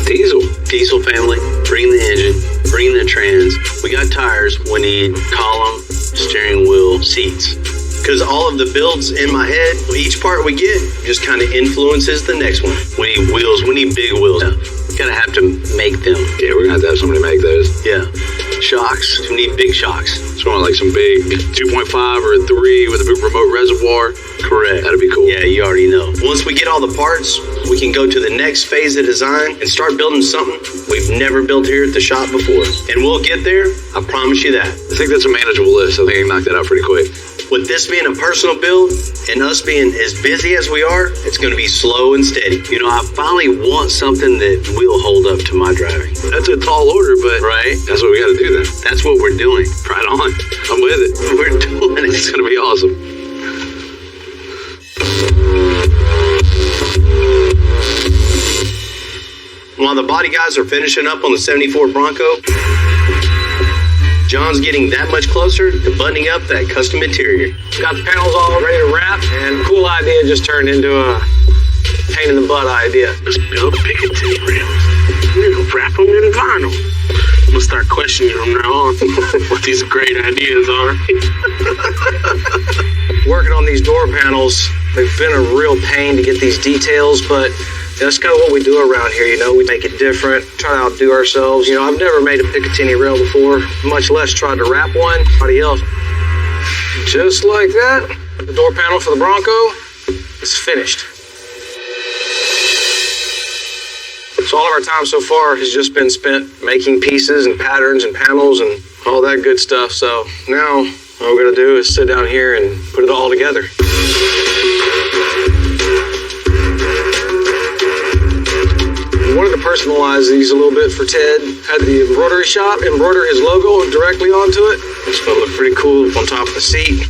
Diesel? Diesel family. Bring the engine. Bring the trans. We got tires. We need column, steering wheel, seats. Because all of the builds in my head, each part we get just kind of influences the next one. We need wheels. We need big wheels. Gotta have to make them. Yeah, we're gonna have to have somebody make those. Yeah. Shocks. We need big shocks. So like some big 2.5 or a 3 with a big remote reservoir. Correct. That'd be cool. Yeah, you already know. Once we get all the parts, we can go to the next phase of design and start building something we've never built here at the shop before. And we'll get there. I promise you that. I think that's a manageable list. I think I can knock that out pretty quick. With this being a personal build and us being as busy as we are, it's going to be slow and steady. You know, I finally want something that will hold up to my driving. That's a tall order, but right, that's what we got to do then. That's what we're doing. Right on. I'm with it. We're doing it. It's going to be awesome. While the body guys are finishing up on the 74 Bronco, John's getting that much closer to buttoning up that custom interior. Got the panels all ready to wrap, and cool idea just turned into a pain in the butt idea. Let's build Picatinny rails. Wrap them in vinyl. I'm gonna start questioning from now on what these great ideas are. Working on these door panels, they've been a real pain to get these details, but that's kind of what we do around here, you know. We make it different, try to outdo ourselves. You know, I've never made a Picatinny rail before, much less tried to wrap one. Anybody else? Just like that, the door panel for the Bronco is finished. So all of our time so far has just been spent making pieces and patterns and panels and all that good stuff. So now all we're gonna do is sit down here and put it all together. We wanted to personalize these a little bit for Ted. Had the embroidery shop embroider his logo directly onto it. It's gonna look pretty cool on top of the seat.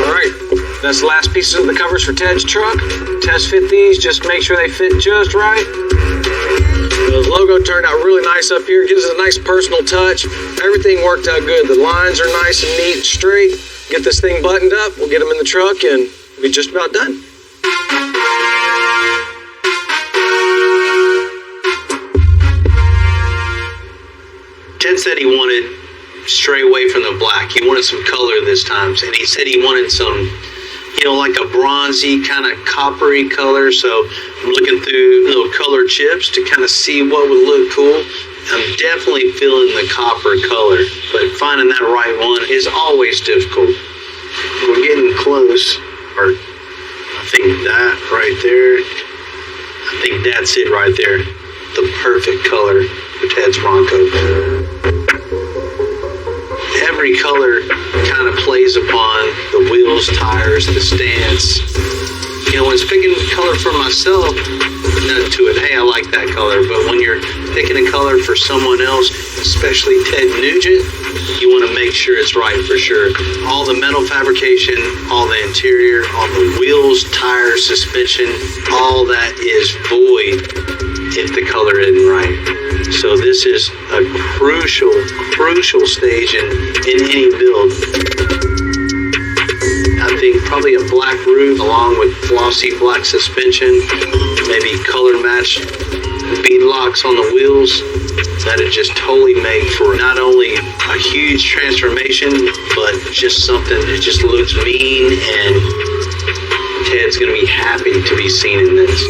All right, that's the last pieces of the covers for Ted's truck. Test fit these, just make sure they fit just right. The logo turned out really nice up here. Gives us a nice personal touch. Everything worked out good. The lines are nice and neat and straight. Get this thing buttoned up. We'll get them in the truck and we'll be just about done. Ted said he wanted stray away from the black. He wanted some color this time. And he said he wanted some, you know, like a bronzy kind of coppery color. So I'm looking through little color chips to kind of see what would look cool. I'm definitely feeling the copper color, but finding that right one is always difficult. We're getting close, or I think that right there, I think that's it right there. The perfect color for Ted's Bronco. Every color kind of plays upon the wheels, tires, the stance. You know, when it's picking color for myself, nothing to it. Hey, I like that color. But when you're picking a color for someone else, especially Ted Nugent, you want to make sure it's right for sure. All the metal fabrication, all the interior, all the wheels, tires, suspension, all that is void if the color isn't right. So this is a crucial stage in any build. I think probably a black roof along with glossy black suspension, maybe color match bead locks on the wheels. That'd just totally make for not only a huge transformation, but just something that just looks mean, and Ted's gonna be happy to be seen in this.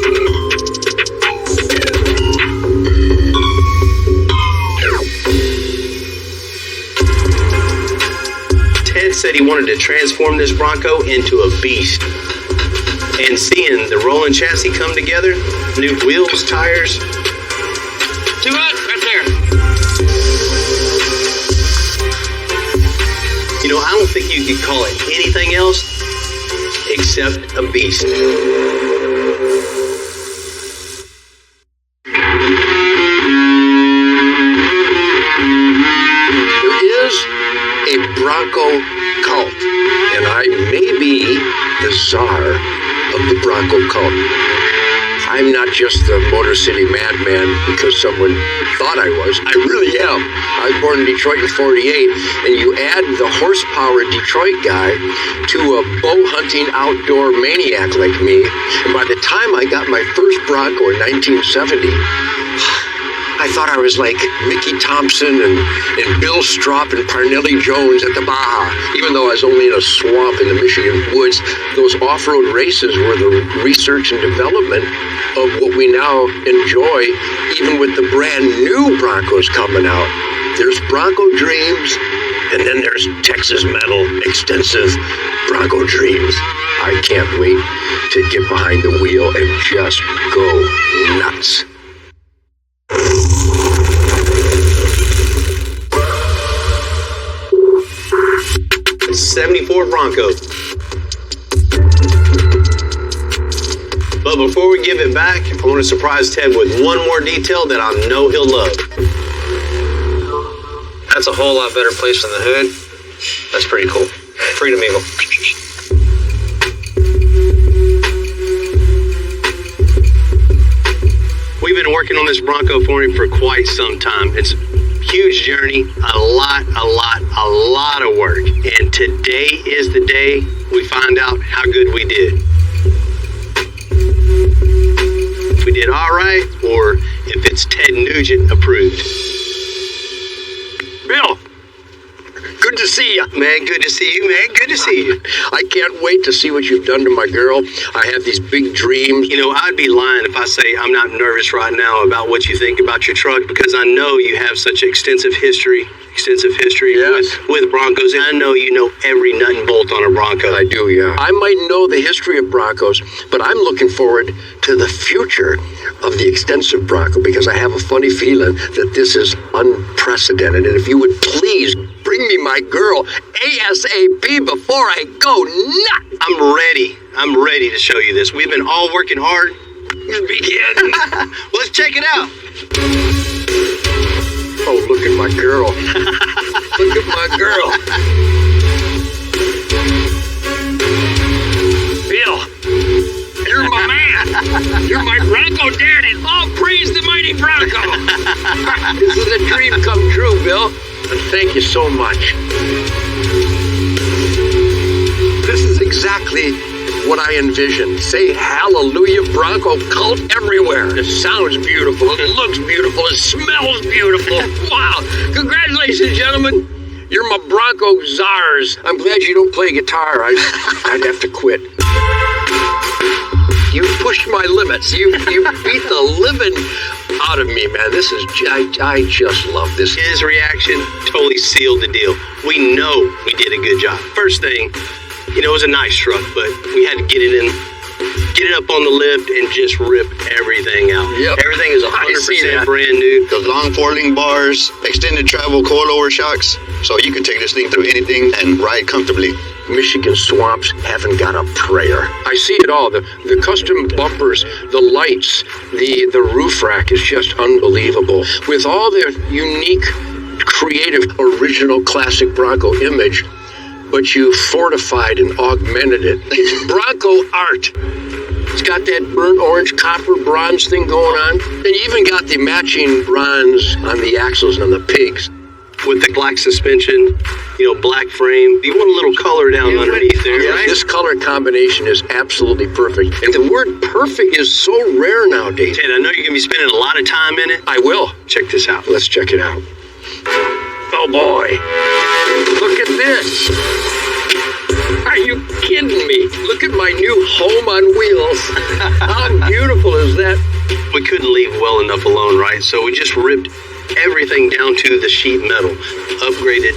Said he wanted to transform this Bronco into a beast. And seeing the rolling chassis come together, new wheels, tires. Too much, right there. You know, I don't think you could call it anything else except a beast. There is a Bronco cult, and I may be the czar of the Bronco cult. I'm not just the Motor City madman because someone thought I was. I really am. I was born in Detroit in '48, and you add the horsepower Detroit guy to a bow hunting outdoor maniac like me, and by the time I got my first Bronco in 1970, I thought I was like Mickey Thompson and Bill Strop and Parnelli Jones at the Baja. Even though I was only in a swamp in the Michigan woods, those off-road races were the research and development of what we now enjoy, even with the brand new Broncos coming out. There's Bronco Dreams, and then there's Texas Metal Extensive Bronco Dreams. I can't wait to get behind the wheel and just go nuts. 74 Bronco. But before we give it back, I want to surprise Ted with one more detail that I know he'll love. That's a whole lot better place than the hood. That's pretty cool. Freedom Eagle. We've been working on this Bronco for him for quite some time. It's a huge journey, a lot of work. And today is the day we find out how good we did. If we did all right, or if it's Ted Nugent approved. Bill, good to see you. Man, good to see you, man. Good to see you. I can't wait to see what you've done to my girl. I have these big dreams. You know, I'd be lying if I say I'm not nervous right now about what you think about your truck, because I know you have such extensive history with Broncos, and I know you know every nut and bolt on a Bronco. I do, yeah. I might know the history of Broncos, but I'm looking forward to the future of the extensive Bronco, because I have a funny feeling that this is unprecedented. And if you would please bring me my girl ASAP before I go nuts. I'm ready to show you this. We've been all working hard. Begin. Let's check it out. Oh, look at my girl. Look at my girl. Bill, you're my man. You're my Bronco daddy. All praise the mighty Bronco. This is a dream come true, Bill. And thank you so much. This is exactly what I envisioned. Say hallelujah, Bronco cult everywhere. It sounds beautiful. It looks beautiful. It smells beautiful. Wow. Congratulations, gentlemen. You're my Bronco czars. I'm glad you don't play guitar. I'd have to quit. You pushed my limits. You beat the living out of me, man. This is, I just love this. His reaction totally sealed the deal. We know we did a good job. First thing, you know, it was a nice truck, but we had to get it up on the lift and just rip everything out. Yep. Everything is 100% brand new. The long folding bars, extended travel coilover shocks, so you can take this thing through anything and ride comfortably. Michigan swamps haven't got a prayer. I see it all. The custom bumpers, the lights, the roof rack is just unbelievable. With all their unique, creative, original classic Bronco image, but you fortified and augmented it. It's Bronco art. It's got that burnt orange copper bronze thing going on. And you even got the matching bronze on the axles and the pigs. With the black suspension, you know, black frame. You want a little color down underneath there, right? This color combination is absolutely perfect. And the word perfect is so rare nowadays. Ted, I know you're going to be spending a lot of time in it. I will. Check this out. Let's check it out. Oh, boy. Look at this. Are you kidding me? Look at my new home on wheels. How beautiful is that? We couldn't leave well enough alone, right? So we just ripped everything down to the sheet metal, upgraded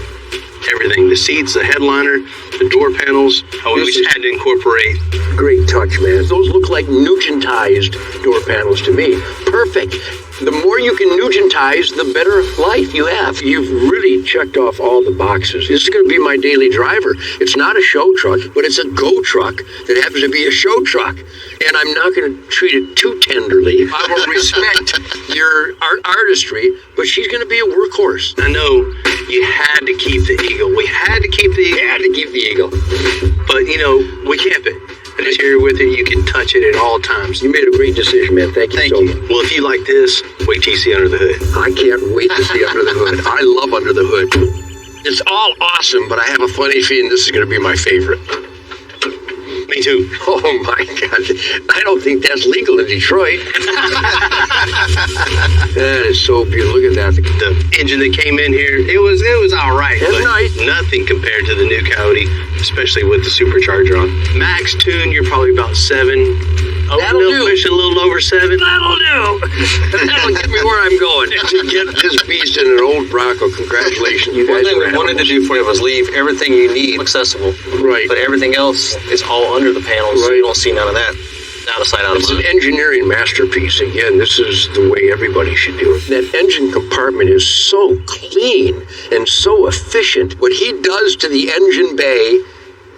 everything, the seats, the headliner, the door panels. We just had to incorporate. Great touch, man. Those look like Nugentized door panels to me. Perfect. The more you can Nugentize, the better life you have. You've really checked off all the boxes. This is going to be my daily driver. It's not a show truck, but it's a go truck that happens to be a show truck. And I'm not going to treat it too tenderly. I will respect your artistry, but she's going to be a workhorse. I know you had to keep the Eagle. We had to keep the Eagle. Had to keep the Eagle. But, you know, we kept it. And it's here with it. You can touch it at all times. You made a great decision, man. Thank you so much. Well, if you like this, wait till you see Under the Hood. I can't wait to see Under the Hood. I love Under the Hood. It's all awesome, but I have a funny feeling this is going to be my favorite. Me too. Oh, my God. I don't think that's legal in Detroit. That is so beautiful. Look at that. The engine that came in here, it was all right. That's nice. Nothing compared to the new Coyote, especially with the supercharger on. Max tune, you're probably about 7. That'll do. Pushing a little over 7. That'll do. That'll get me where I'm going. To get this beast in an old Bronco. Congratulations. You One guys thing we wanted to do for you was leave everything you need accessible. Right. But everything else is all under the panels, so you don't see none of that. Out of sight, out of It's mind. an engineering masterpiece. Again, this is the way everybody should do it. That engine compartment is so clean and so efficient. What he does to the engine bay,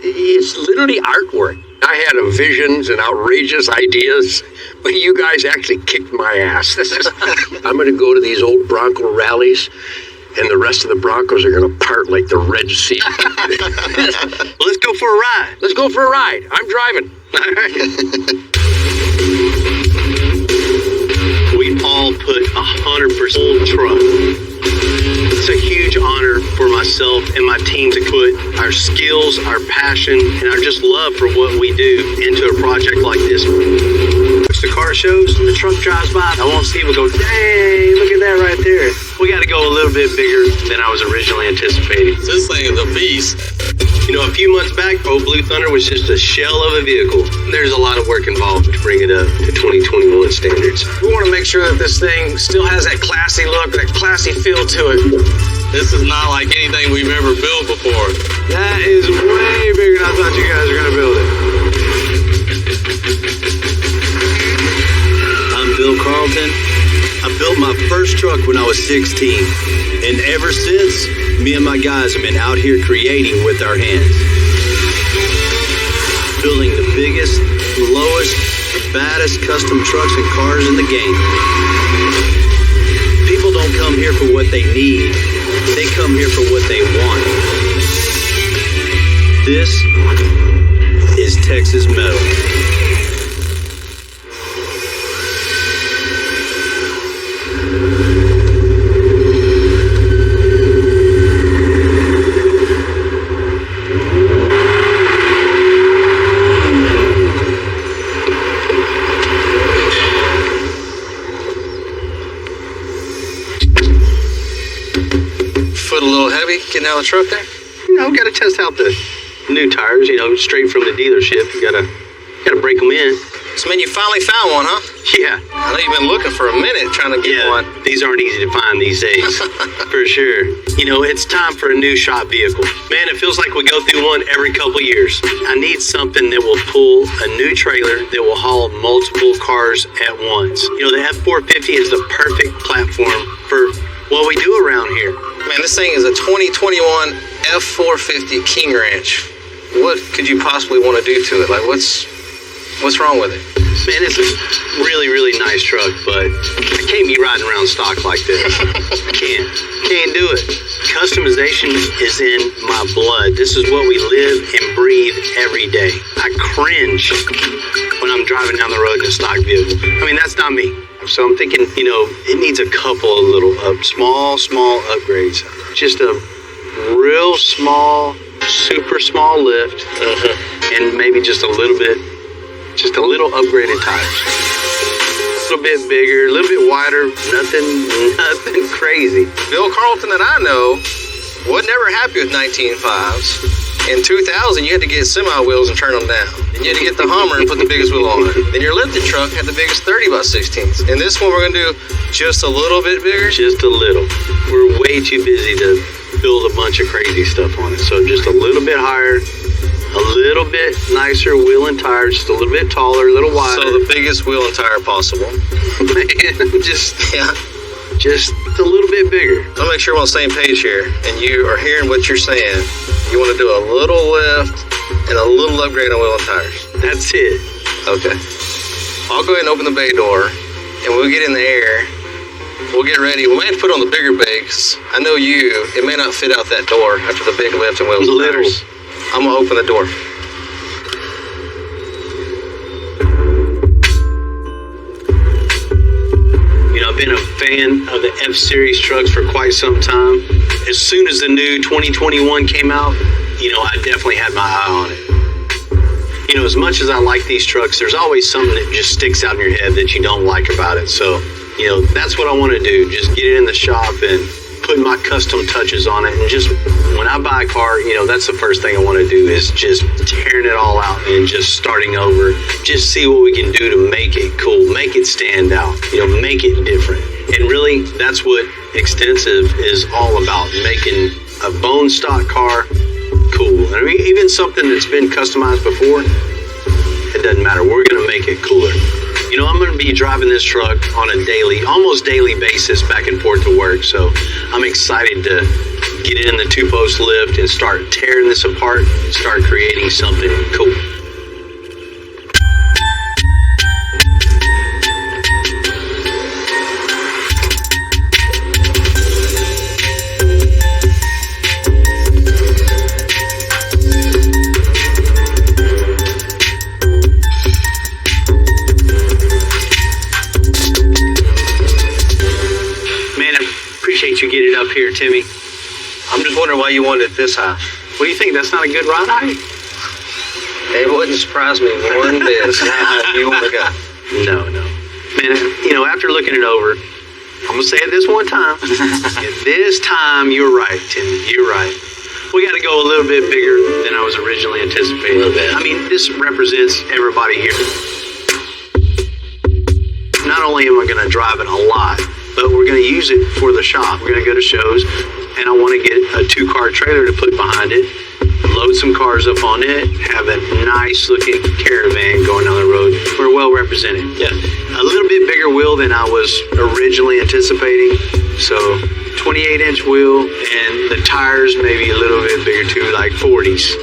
it's literally artwork. I had visions and outrageous ideas, but you guys actually kicked my ass. I'm going to go to these old Bronco rallies and the rest of the Broncos are going to part like the Red Sea. Well, let's go for a ride. Let's go for a ride. I'm driving. We all put 100% full truck. It's a huge honor for myself and my team to put our skills, our passion, and our just love for what we do into a project like this. The car shows, the truck drives by, I won't see, we go, dang, look at that right there. We got to go a little bit bigger than I was originally anticipating. This thing is a beast. You know, a few months back, old Blue Thunder was just a shell of a vehicle. There's a lot of work involved to bring it up to 2021 standards. We want to make sure that this thing still has that classy look, that classy feel to it. This is not like anything we've ever built before. That is way bigger than I thought you guys were going to build it. I'm Bill Carlton. I built my first truck when I was 16. And ever since, me and my guys have been out here creating with our hands. Building the biggest, lowest, baddest custom trucks and cars in the game. People don't come here for what they need. They come here for what they want. This is Texas Metal. Foot a little heavy getting out of the truck there? You know, got to test out the new tires, you know, straight from the dealership. You got to break them in. So, man, you finally found one, huh? Yeah. I know you've been looking for a minute trying to get one. These aren't easy to find these days, for sure. You know, it's time for a new shop vehicle. Man, it feels like we go through one every couple years. I need something that will pull a new trailer that will haul multiple cars at once. You know, the F450 is the perfect platform for what we do around here. Man, this thing is a 2021 F450 King Ranch. What could you possibly want to do to it? Like, what's wrong with it? Man, it's a really, really nice truck, but I can't be riding around stock like this. I can't do it. Customization is in my blood. This is what we live and breathe every day. I cringe when I'm driving down the road in a stock vehicle. I mean, that's not me. So I'm thinking, you know, it needs a couple of little small upgrades. Just a real small, super small lift, and maybe just a little upgraded tires. A little bit bigger, a little bit wider, nothing crazy. Bill Carlton that I know wasn't ever happy with 19.5s. In 2000, you had to get semi wheels and turn them down. Then you had to get the Hummer and put the biggest wheel on it. Then your lifted truck had the biggest 30x16s. And this one we're going to do just a little bit bigger? Just a little. We're way too busy to build a bunch of crazy stuff on it. So just a little bit higher, a little bit nicer wheel and tire, just a little bit taller, a little wider. So the biggest wheel and tire possible. Man, just a little bit bigger. I'll make sure we're on the same page here, and you are hearing what you're saying. You want to do a little lift and a little upgrade on wheel and tires. That's it. Okay. I'll go ahead and open the bay door, and we'll get in the air. We'll get ready. We might have to put on the bigger bay, because I know it may not fit out that door after the big lift and wheels and tires. I'm going to open the door. You know, I've been a fan of the F-Series trucks for quite some time. As soon as the new 2021 came out, you know, I definitely had my eye on it. You know, as much as I like these trucks, there's always something that just sticks out in your head that you don't like about it. So, you know, that's what I want to do. Just get it in the shop and put my custom touches on it. And just when I buy a car, you know, that's the first thing I want to do is just tearing it all out and just starting over. Just see what we can do to make it cool, make it stand out, you know, make it different. And really, that's what Extensive is all about, making a bone stock car cool. I mean, even something that's been customized before, it doesn't matter. We're going to make it cooler. You know, I'm going to be driving this truck on a almost daily basis back and forth to work. So I'm excited to get it in the two-post lift and start tearing this apart and start creating something cool. up here, Timmy. I'm just wondering why you wanted it this high. What do you think? That's not a good ride height? It wouldn't surprise me one bit how high you want to go. No. Man, you know, after looking it over, I'm going to say it this one time. This time, you're right, Timmy. You're right. We got to go a little bit bigger than I was originally anticipating. A little bit. I mean, this represents everybody here. Not only am I going to drive it a lot, but we're going to use it for the shop. We're going to go to shows, and I want to get a 2-car trailer to put behind it, load some cars up on it, have a nice-looking caravan going down the road. We're well represented. Yeah. A little bit bigger wheel than I was originally anticipating, so 28-inch wheel, and the tires maybe a little bit bigger too, like 40s.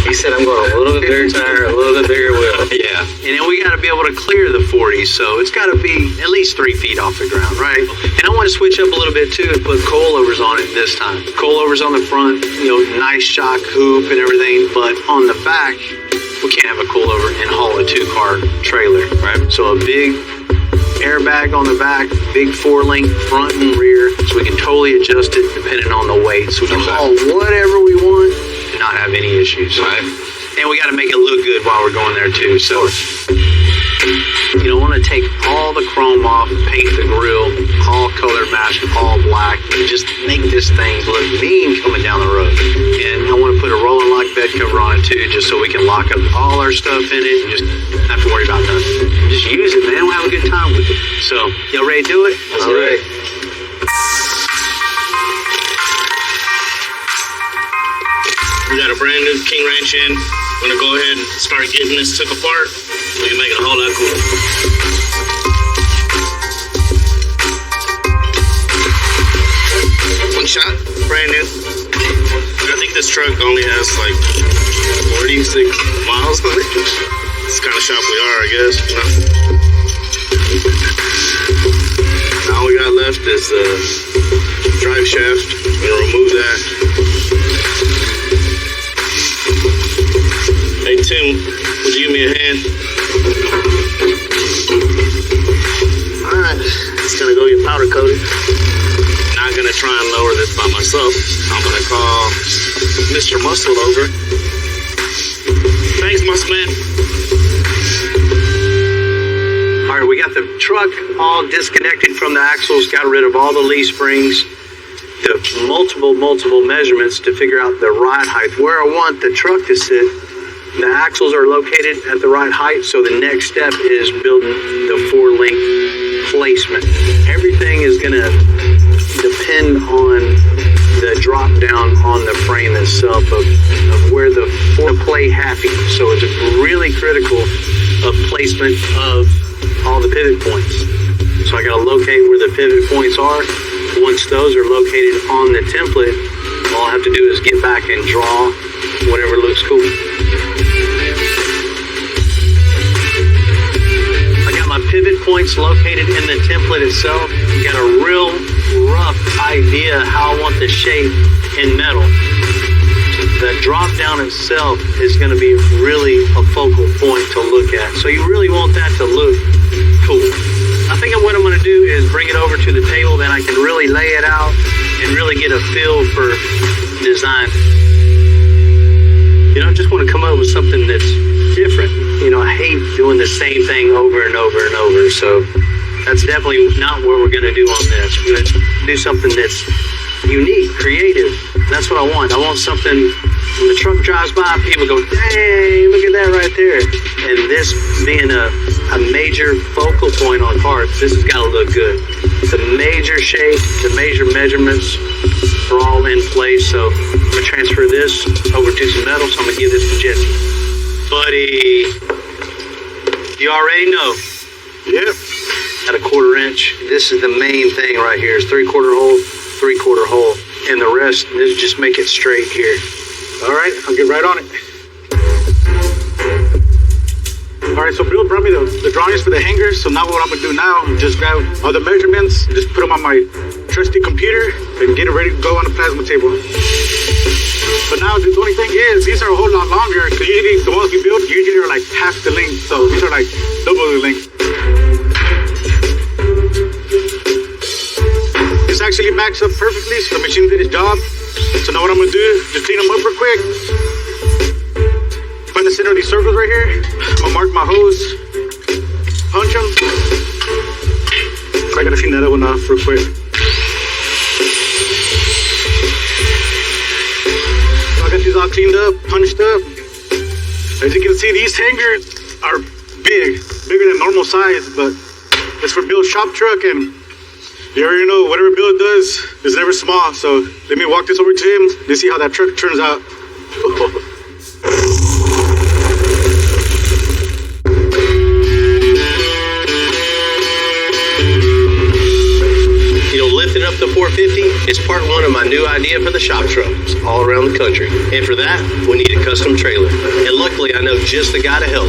He said I'm going a little bit bigger tire, a little bit bigger wheel. Yeah. And then we got to be able to clear the 40s, so it's got to be at least 3 feet off the ground, right? And I want to switch up a little bit too and put coilovers on it this time. Coilovers on the front, you know, nice shock hoop and everything, but on the back, we can't have a coilover and haul a 2-car trailer, right? So a big airbag on the back, big 4-link front and rear, so we can totally adjust it depending on the weight. So we can haul whatever we want and not have any issues. Right. And we got to make it look good while we're going there too. So you don't want to take all the chrome off, paint the grill, all color match, all black, and just make this thing look mean coming down the road. And I want to put a rolling lock bed cover on it too, just so we can lock up all our stuff in it and just not have to worry about nothing. Just use it, man. We'll have a good time with it. So, y'all ready to do it? Let's do it. We got a brand new King Ranch in. I'm gonna go ahead and start getting this took apart. We can make it a whole lot cooler. One shot, brand new. I think this truck only has like 46 miles on it. It's the kind of shop we are, I guess. You know? All we got left is the drive shaft. I'm gonna remove that. Hey Tim, would you give me a hand? Alright, it's gonna go get powder coated. Not gonna try and lower this by myself. I'm gonna call Mr. Muscle over. Thanks, Muscle Man. Alright, we got the truck all disconnected from the axles, got rid of all the leaf springs, the multiple measurements to figure out the ride height, where I want the truck to sit. The axles are located at the right height, so the next step is building the 4-link placement. Everything is going to depend on the drop down on the frame itself of where the play happy. So it's really critical of placement of all the pivot points. So I got to locate where the pivot points are. Once those are located on the template, all I have to do is get back and draw whatever looks cool. I got my pivot points located in the template itself. Got a real rough idea how I want the shape in metal. The drop down itself is going to be really a focal point to look at. So you really want that to look cool. I think what I'm going to do is bring it over to the table, then I can really lay it out and really get a feel for design. You know, I just want to come up with something that's different. You know, I hate doing the same thing over and over and over. So that's definitely not what we're going to do on this. We're going to do something that's unique, creative. That's what I want. I want something, when the truck drives by, people go, dang, look at that right there. And this being a major focal point on parts, this has got to look good. The major shape, the major measurements are all in place. So I'm going to transfer this over to some metal. So I'm going to give this to Jesse. Buddy, you already know. Yep. At a 1/4 inch. This is the main thing right here. It's 3/4 hole, 3/4 hole. And the rest, this just make it straight here. All right, I'll get right on it. All right, so Bill brought me the drawings for the hangers. So now what I'm gonna do now is just grab all the measurements, just put them on my trusty computer, and get it ready to go on the plasma table. But now the only thing is, these are a whole lot longer, because usually the ones we build usually are like half the length. So these are like double the length. It's actually backs up perfectly, so the machine did its job. So now what I'm gonna do, just clean them up real quick. Find the center of these circles right here. I'm gonna mark my hose, punch them. I gotta clean that one off real quick. So I got these all cleaned up, punched up. As you can see, these hangers are big, bigger than normal size, but it's for Bill's shop truck, and you already know whatever Bill does is never small. So let me walk this over to him to see how that truck turns out. Lifting up the 450 is part one of my new idea for the shop trucks all around the country. And for that, we need a custom trailer. And luckily, I know just the guy to help.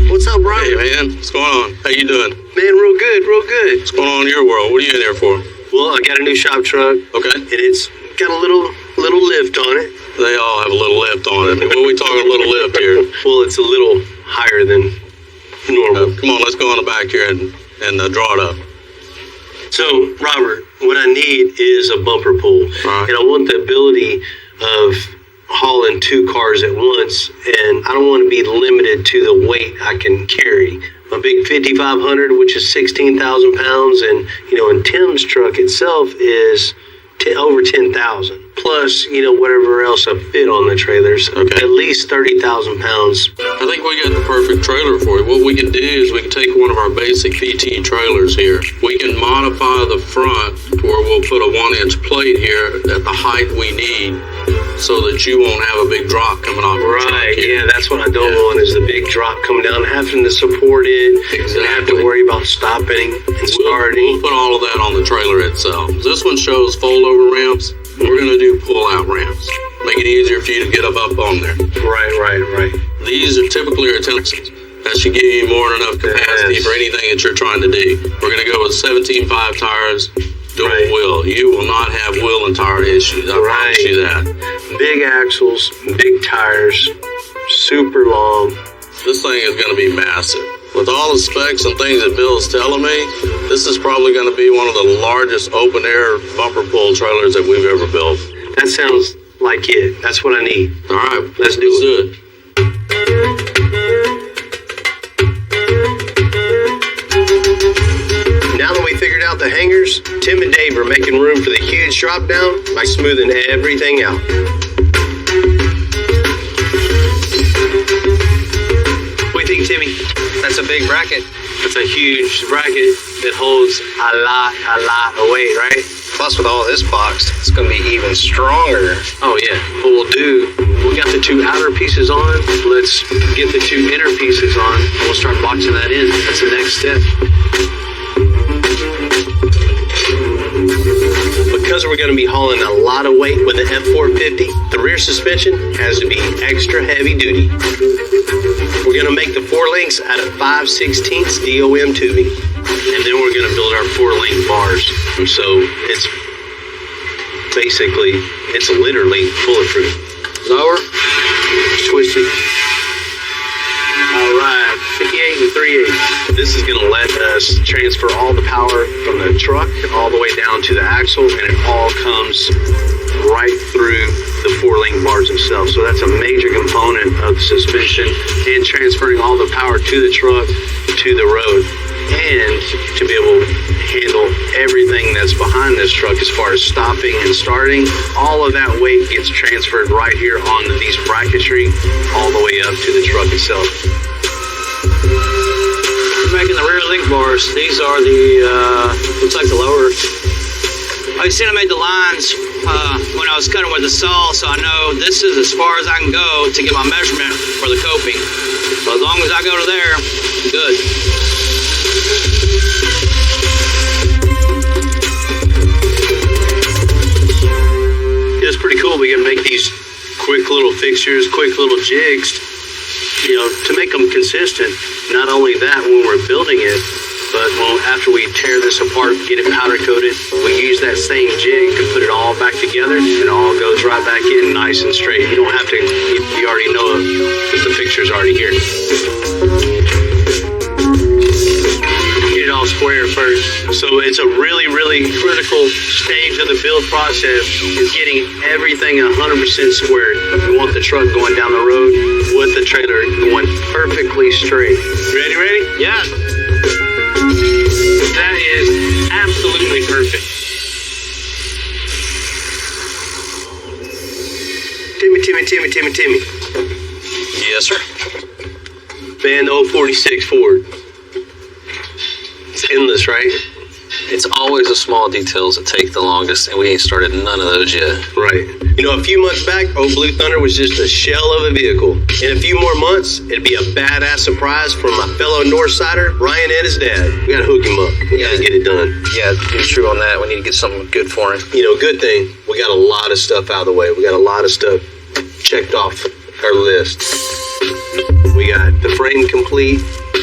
What's up, Brian? Hey, man. What's going on? How you doing? Man, real good, real good. What's going on in your world? What are you in there for? Well, I got a new shop truck. Okay. And it's got a little lift on it. They all have a little lift on it. What are we talking a little lift here? Well, it's a little higher than normal. Come on, let's go in the back here and draw it up. So, Robert, what I need is a bumper pull. Right. And I want the ability of hauling two cars at once, and I don't want to be limited to the weight I can carry. My big 5500, which is 16,000 pounds, and, and Tim's truck itself is over 10,000. Plus, whatever else I fit on the trailers. Okay. At least 30,000 pounds. I think we got the perfect trailer for you. What we can do is we can take one of our basic PT trailers here. We can modify the front to where we'll put a 1-inch plate here at the height we need so that you won't have a big drop coming off the truck. Right, yeah, that's what I don't want is the big drop coming down, having to support it, and have to worry about stopping and starting. We'll put all of that on the trailer itself. This one shows fold-over ramps. We're going to do pull-out ramps. Make it easier for you to get up on there. Right. These are typically attempts. That should give you more than enough capacity for anything that you're trying to do. We're going to go with 17.5 tires, dual wheel. You will not have wheel and tire issues. I promise you that. Big axles, big tires, super long. This thing is going to be massive. With all the specs and things that Bill's telling me, this is probably going to be one of the largest open-air bumper pull trailers that we've ever built. That sounds like it. That's what I need. All right, let's do it. Now that we figured out the hangers, Tim and Dave are making room for the huge drop down by smoothing everything out. What do you think, Timmy? That's a big bracket. It's a huge bracket that holds a lot of weight, right? Plus, with all this boxed, it's going to be even stronger. Oh, yeah. What we'll do, we got the two outer pieces on. Let's get the two inner pieces on, and we'll start boxing that in. That's the next step. Because we're going to be hauling a lot of weight with the F450, the rear suspension has to be extra heavy duty. We're going to make the 4 links out of 5/16 DOM tubing. And then we're going to build our 4-link bars. So it's literally bulletproof. Lower. Twist it. All right, 58 and 3/8. This is going to let us transfer all the power from the truck all the way down to the axle, and it all comes right through the 4-link bars themselves. So that's a major component of the suspension and transferring all the power to the truck to the road, and to be able to handle everything that's behind this truck as far as stopping and starting. All of that weight gets transferred right here onto these bracketry all the way up to the truck itself. We're making the rear link bars. These are the, looks like the lower. I seen I made the lines when I was cutting with the saw, so I know this is as far as I can go to get my measurement for the coping. So as long as I go to there, I'm good. It's pretty cool. We can make these quick little fixtures, quick little jigs, to make them consistent. Not only that, when we're building it, but after we tear this apart, get it powder coated, we use that same jig to put it all back together, and it all goes right back in nice and straight. You don't have to, you already know it because the fixture's already here. Get it all square first. So it's a really, really critical stage of the build process is getting everything 100% square. We want the truck going down the road with the trailer going perfectly straight. Ready? Yeah. That is absolutely perfect. Timmy. Yes, sir. Man, the 046 Ford. It's endless, right? It's always the small details that take the longest, and we ain't started none of those yet. Right. You know, a few months back, old Blue Thunder was just a shell of a vehicle. In a few more months, it'd be a badass surprise from my fellow Northsider, Ryan and his dad. We gotta hook him up. We gotta get it done. Yeah, you're true on that. We need to get something good for him. You know, good thing, we got a lot of stuff out of the way. We got a lot of stuff checked off our list. We got the frame complete.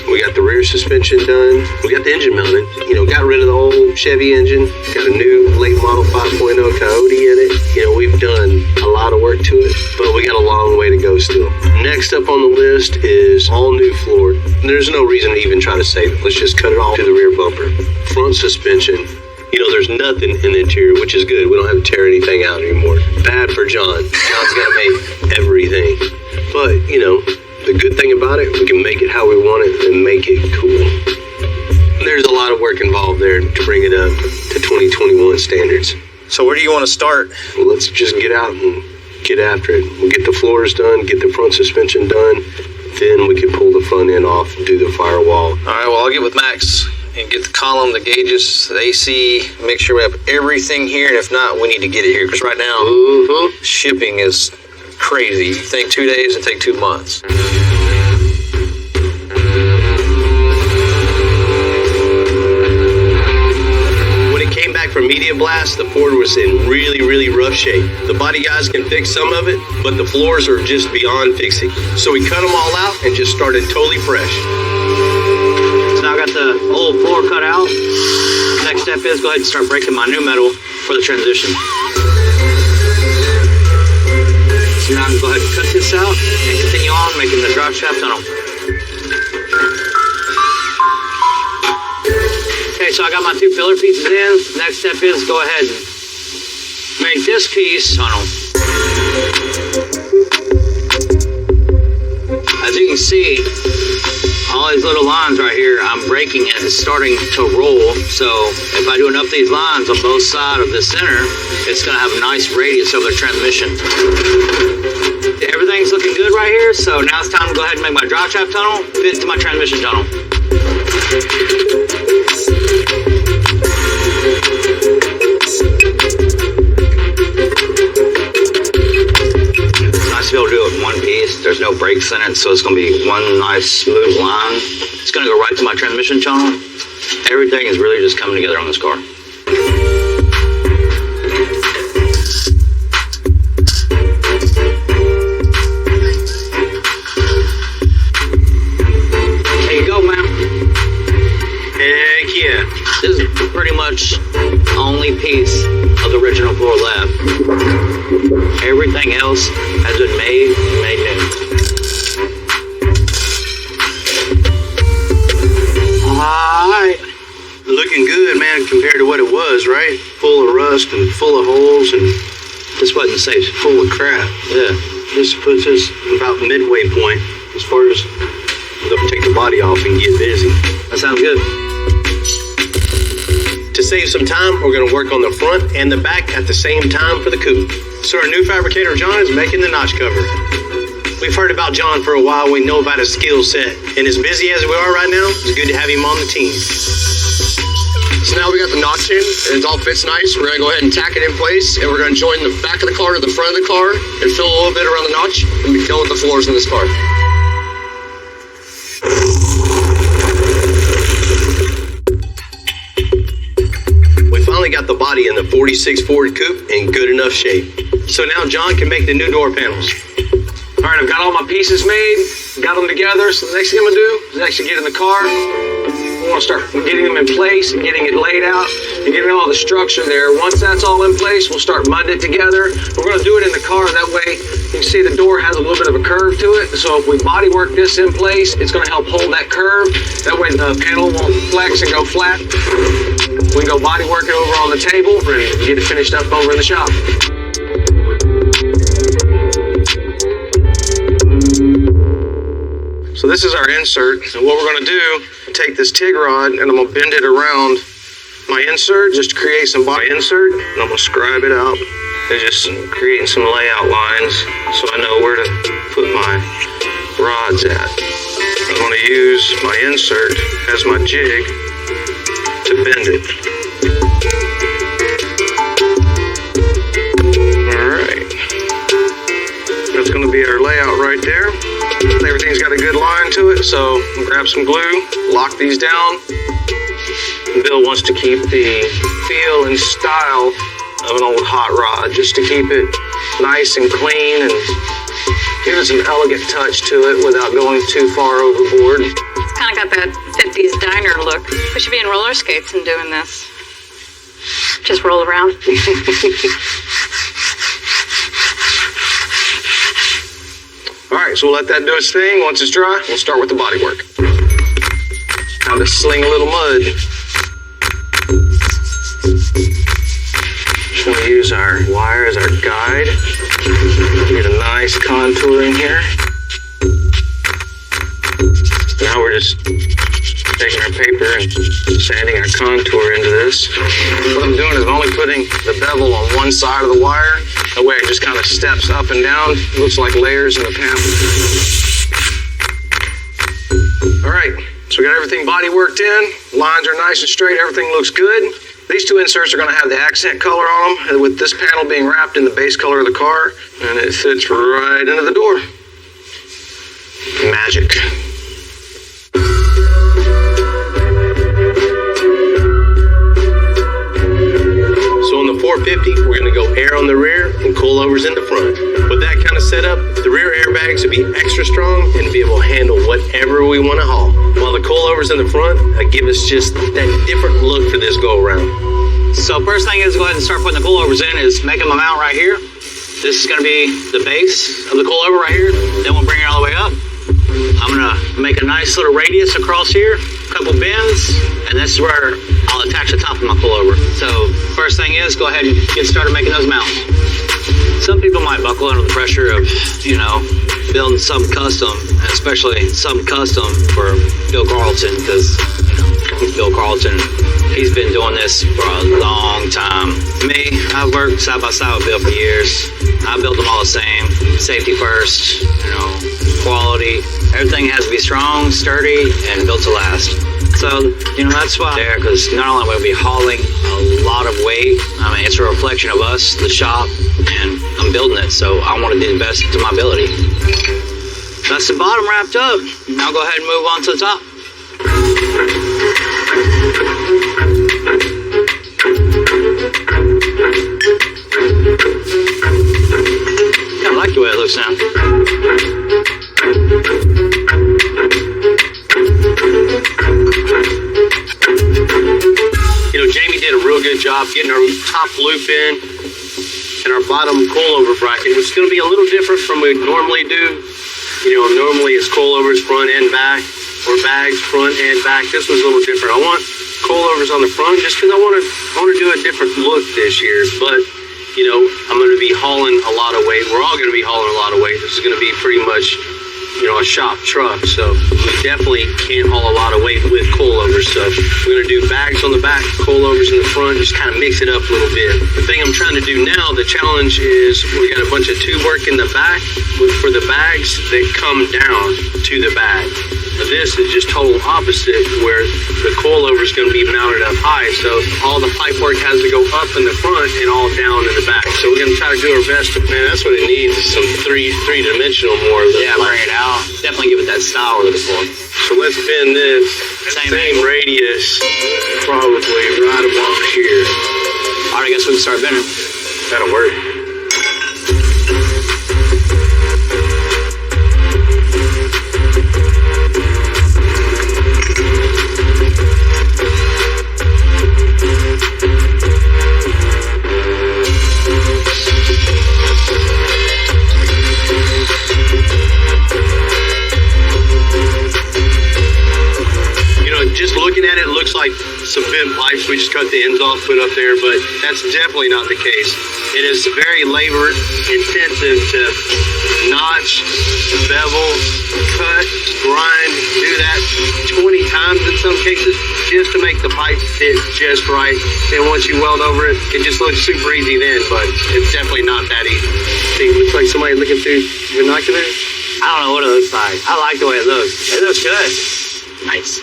We got the rear suspension done. We got the engine mounted. You know, got rid of the old Chevy engine. Got a new late model 5.0 Coyote in it. You know, we've done a lot of work to it, but we got a long way to go still. Next up on the list is all new floor. There's no reason to even try to save it. Let's just cut it all to the rear bumper. Front suspension. You know, there's nothing in the interior, which is good. We don't have to tear anything out anymore. Bad for John. John's got to make everything. But, you know, the good thing about it, we can make it how we want it and make it cool. There's a lot of work involved there to bring it up to 2021 standards. So where do you want to start? Well, let's just get out and get after it. We'll get the floors done, get the front suspension done, then we can pull the front end off, do the firewall. All right, well, I'll get with Max and get the column, the gauges, the AC, make sure we have everything here, and if not, we need to get it here, because right now, shipping is crazy. You think 2 days and take 2 months. When it came back from Media Blast, the Ford was in really, really rough shape. The body guys can fix some of it, but the floors are just beyond fixing. So we cut them all out and just started totally fresh. So now I got the old floor cut out. Next step is go ahead and start breaking my new metal for the transition. So now I'm going to go ahead and cut this out and continue on making the drop shaft tunnel. Okay, so I got my 2 filler pieces in. Next step is go ahead and make this piece tunnel. As you can see, all these little lines right here, I'm breaking it. It's starting to roll. So if I do enough of these lines on both sides of the center, it's going to have a nice radius of the transmission. Everything's looking good right here. So now it's time to go ahead and make my drive shaft tunnel fit to my transmission tunnel. It's nice to be able to do it in one piece. There's no breaks in it, so it's going to be one nice smooth line. It's going to go right to my transmission tunnel. Everything is really just coming together on this car. There you go, man. Heck yeah. This is pretty much the only piece of the original floor left. Everything else has been made new. Alright. Looking good, man, compared to what it was, right? Full of rust and full of holes, and this wasn't safe. Full of crap. Yeah. This puts us about midway point as far as they'll take the body off and get busy. That sounds good. To save some time, we're going to work on the front and the back at the same time for the coupe. So our new fabricator, John, is making the notch cover. We've heard about John for a while. We know about his skill set. And as busy as we are right now, it's good to have him on the team. So now we got the notch in, and it all fits nice. We're gonna go ahead and tack it in place, and we're gonna join the back of the car to the front of the car and fill a little bit around the notch, and be done with the floors in this car. We finally got the body in the 46 Ford Coupe in good enough shape. So now John can make the new door panels. All right, I've got all my pieces made, got them together. So the next thing I'm gonna do is actually get in the car, want to start getting them in place and getting it laid out and getting all the structure there. Once that's all in place, we'll start mudding it together. We're going to do it in the car. That way you can see the door has a little bit of a curve to it. So if we body work this in place, it's going to help hold that curve. That way the panel won't flex and go flat. We can go body work it over on the table and get it finished up over in the shop. So this is our insert, and what we're going to do, take this TIG rod and I'm going to bend it around my insert just to create some body insert, and I'm going to scribe it out and just creating some layout lines so I know where to put my rods at. I'm going to use my insert as my jig to bend it. Alright, that's going to be our layout right there. Everything's got a good line to it, so grab some glue, lock these down. Bill wants to keep the feel and style of an old hot rod, just to keep it nice and clean and give it some elegant touch to it without going too far overboard. It's kind of got that 50s diner look. We should be in roller skates and doing this. Just roll around. Alright, so we'll let that do its thing. Once it's dry, we'll start with the body work. Time to sling a little mud. Just want to use our wire as our guide. Get a nice contour in here. Now we're just taking our paper and sanding our contour into this. What I'm doing is I'm only putting the bevel on one side of the wire. That way it just kind of steps up and down. It looks like layers in the panel. All right, so we got everything body worked in. Lines are nice and straight. Everything looks good. These two inserts are going to have the accent color on them, and with this panel being wrapped in the base color of the car, and it fits right into the door. Magic. So on the 450, we're going to go air on the rear and coilovers in the front. With that kind of setup, the rear airbags will be extra strong and be able to handle whatever we want to haul. While the coilovers in the front give us just that different look for this go-around. So first thing is go ahead and start putting the coilovers in is making them mount right here. This is going to be the base of the coilover right here. Then we'll bring it all the way up. I'm going to make a nice little radius across here, a couple bends, and this is where I'll attach the top of my coilover. So first thing is go ahead and get started making those mounts. Some people might buckle under the pressure of, building some custom, especially some custom for Bill Carlton, because, Bill Carlton, he's been doing this for a long time. Me, I've worked side by side with Bill for years. I built them all the same. Safety first, quality. Everything has to be strong, sturdy, and built to last. So, that's why I'm there, because not only will we be hauling a lot of weight, it's a reflection of us, the shop, and I'm building it, so I want to do the best to my ability. That's the bottom wrapped up. Now go ahead and move on to the top. I like the way it looks now. Jamie did a real good job getting our top loop in and our bottom coilover bracket. It's going to be a little different from what we normally do. Normally it's coilovers front and back, or bags front and back. This was a little different. I want coilovers on the front just because I want to do a different look this year. But I'm going to be hauling a lot of weight. We're all going to be hauling a lot of weight. This is going to be pretty much a shop truck, so we definitely can't haul a lot of weight with coilovers. So we're going to do bags on the back, coilovers in the front, just kind of mix it up a little bit. The thing I'm trying to do now, the challenge is we got a bunch of tube work in the back for the bags that come down to the bag. Now this is just total opposite, where the coilover is going to be mounted up high, so all the pipe work has to go up in the front and all down in the back. So we're going to try to do our best. Man, that's what it needs, is some three-dimensional more. Yeah, bring it out. Definitely give it that style we're looking for. So let's bend this same radius, probably right about here. All right, I guess we can start bending. That'll work. like some bent pipes. We just cut the ends off, put up there, but that's definitely not the case. It is very labor intensive to notch, bevel, cut, grind, do that 20 times in some cases just to make the pipe fit just right. And once you weld over it, it just looks super easy then, but it's definitely not that easy. It looks like somebody looking through binoculars. I don't know what it looks like. I like the way it looks. It looks good. Nice.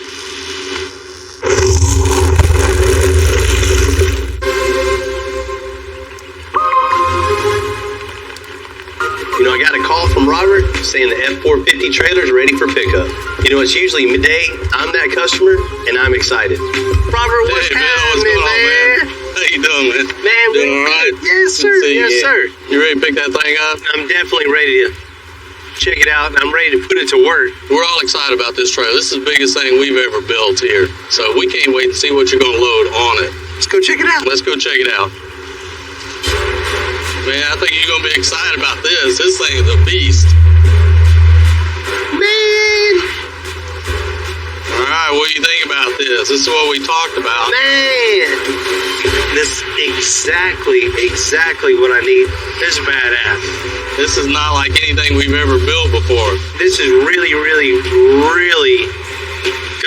You know, I got a call from Robert saying the F450 trailer is ready for pickup. You know, it's usually midday. I'm that customer, and I'm excited. Robert, what's happening, man? How you doing, man? Man, doing all right? Yes, sir. Yes, sir. You ready to pick that thing up? I'm definitely ready to check it out, and I'm ready to put it to work. We're all excited about this trailer. This is the biggest thing we've ever built here. So we can't wait to see what you're going to load on it. Let's go check it out. Let's go check it out. Man, I think you're going to be excited about this. This thing is a beast. Man! All right, what do you think about this? This is what we talked about. Man! This is exactly what I need. This is badass. This is not like anything we've ever built before. This is really going